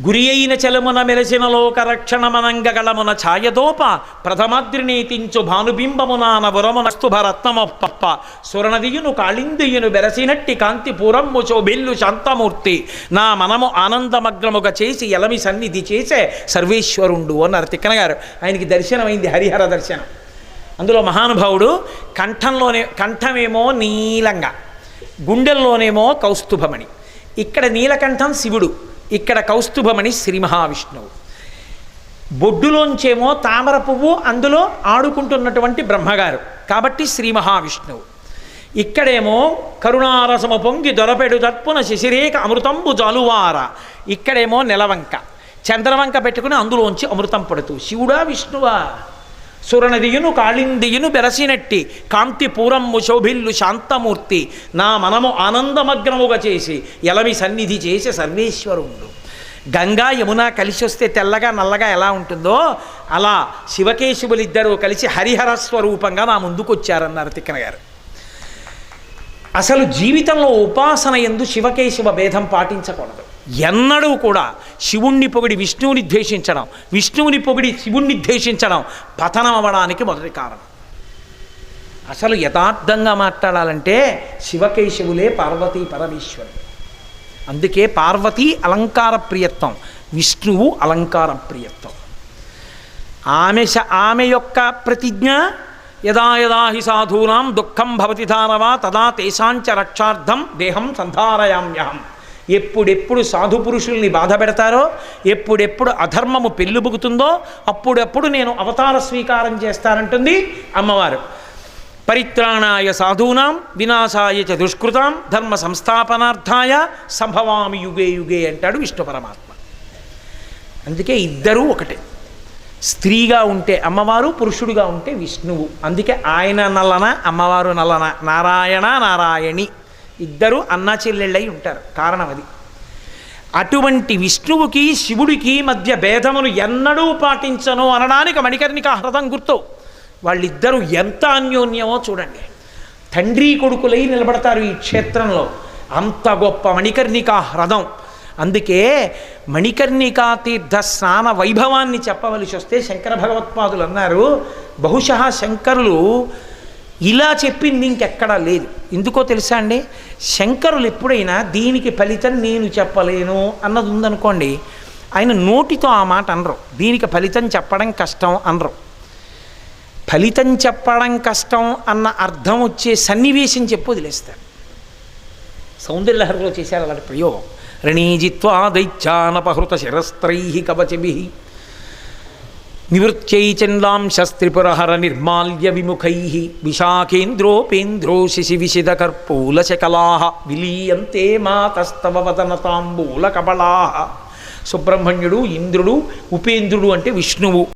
Speaker 1: గురి అయిన చలమున మెరసిన లోకరక్షణమనంగగళమున ఛాయదోప ప్రథమాద్రినీతించు భానుబింబమునాన వరమునస్తుభరత్నమొప్ప సురనదియును కాళిందియును బెరసినట్టి కాంతిపురమ్ము చోబెల్లు శాంతమూర్తి నా మనము ఆనందమగ్నముగా చేసి ఎలమి సన్నిధి చేసే సర్వేశ్వరుండు అన్నారు తిక్కన గారు. ఆయనకి దర్శనమైంది హరిహర దర్శనం. అందులో మహానుభావుడు కంఠమేమో నీలంగా, గుండెల్లోనేమో కౌస్తుభమణి. ఇక్కడ నీలకంఠం శివుడు, ఇక్కడ కౌస్తుభమణి శ్రీ మహావిష్ణువు. బొడ్డులోంచేమో తామర పువ్వు, అందులో ఆడుకుంటున్నటువంటి బ్రహ్మగారు కాబట్టి శ్రీ మహావిష్ణువు. ఇక్కడేమో కరుణారసము పొంగి దొరపెడు తత్పున శశిరేఖ అమృతంబు జాలువార, ఇక్కడేమో నెలవంక చంద్రవంక పెట్టుకుని అందులోంచి అమృతం పడుతూ. శివుడా విష్ణువా? సురనదియును కాళిందియును బెరసినట్టి కాంతి పూరమ్ము శోభిల్లు శాంతమూర్తి నా మనము ఆనందమగ్నముగా చేసి ఎలమి సన్నిధి చేసే సర్వేశ్వరుడు. గంగా యమున కలిసి వస్తే తెల్లగా నల్లగా ఎలా ఉంటుందో అలా శివకేశవులిద్దరూ కలిసి హరిహర స్వరూపంగా నా ముందుకు వచ్చారన్నారు తిక్కన గారు. అసలు జీవితంలో ఉపాసన యందు శివకేశవ భేదం పాటించకూడదు. ఎన్నడూ కూడా శివుణ్ణి పొగిడి విష్ణువుని ద్వేషించడం, విష్ణువుని పొగిడి శివుణ్ణి ద్వేషించడం పతనం అవ్వడానికి మొదటి కారణం. అసలు యథార్థంగా మాట్లాడాలంటే శివకేశవులే పార్వతీ పరమేశ్వరుడు. అందుకే పార్వతీ అలంకార ప్రియత్వం, విష్ణువు అలంకార ప్రియత్వం. ఆమె యొక్క ప్రతిజ్ఞ యదా యదా హి సాధూనాం దుఃఖం భవతి ధారవా తదా తేషాంచ రక్షార్థం దేహం సంధారయామ్యహం. ఎప్పుడెప్పుడు సాధు పురుషుల్ని బాధ పెడతారో, ఎప్పుడెప్పుడు అధర్మము పెళ్ళుబుకుతుందో అప్పుడప్పుడు నేను అవతార స్వీకారం చేస్తానంటుంది అమ్మవారు. పరిత్రాణాయ సాధూనాం వినాశాయ చ దుష్కృతాం ధర్మ సంస్థాపనార్థాయ సంభవామి యుగే యుగే అంటాడు విష్ణు పరమాత్మ. అందుకే ఇద్దరూ ఒకటే. స్త్రీగా ఉంటే అమ్మవారు, పురుషుడుగా ఉంటే విష్ణువు. అందుకే ఆయన నల్లన అమ్మవారు నల్లన, నారాయణ నారాయణి ఇద్దరు అన్నా చెల్లెళ్ళై ఉంటారు. కారణం అది. అటువంటి విష్ణువుకి శివుడికి మధ్య భేదమును ఎన్నడూ పాటించను అనడానికి మణికర్ణికా హ్రదం గుర్తు. వాళ్ళిద్దరూ ఎంత అన్యోన్యమో చూడండి. తండ్రి కొడుకులై నిలబడతారు ఈ క్షేత్రంలో. అంత గొప్ప మణికర్ణికా హ్రదం. అందుకే మణికర్ణికా తీర్థ స్నాన వైభవాన్ని చెప్పవలసి వస్తే శంకర భగవత్పాదులు అన్నారు, బహుశः శంకరులు ఇలా చెప్పింది ఇంకెక్కడా లేదు. ఎందుకో తెలుసా అండి, శంకరులు ఎప్పుడైనా దీనికి ఫలితం నేను చెప్పలేను అన్నది ఉందనుకోండి, ఆయన నోటితో ఆ మాట అనరు. దీనికి ఫలితం చెప్పడం కష్టం అనరు. ఫలితం చెప్పడం కష్టం అన్న అర్థం వచ్చే సన్నివేశం చెప్పి వదిలేస్తారు. సౌందర్యలహరిలో చేశారు అలాంటి ప్రయోగం. రణీజిత్వా దైత్యానపహృత శిరస్త్రై కవచభి నివృత్యై చండాంశస్త్రిపురహర నిర్మాల్య విముఖై విశాఖేంద్రోపేంద్రో శశి విశిద కర్పూలశకలా విలీయంతే మాతస్తవ వదనతాంబూల కబళా. సుబ్రహ్మణ్యుడు, ఇంద్రుడు, ఉపేంద్రుడు అంటే విష్ణువు.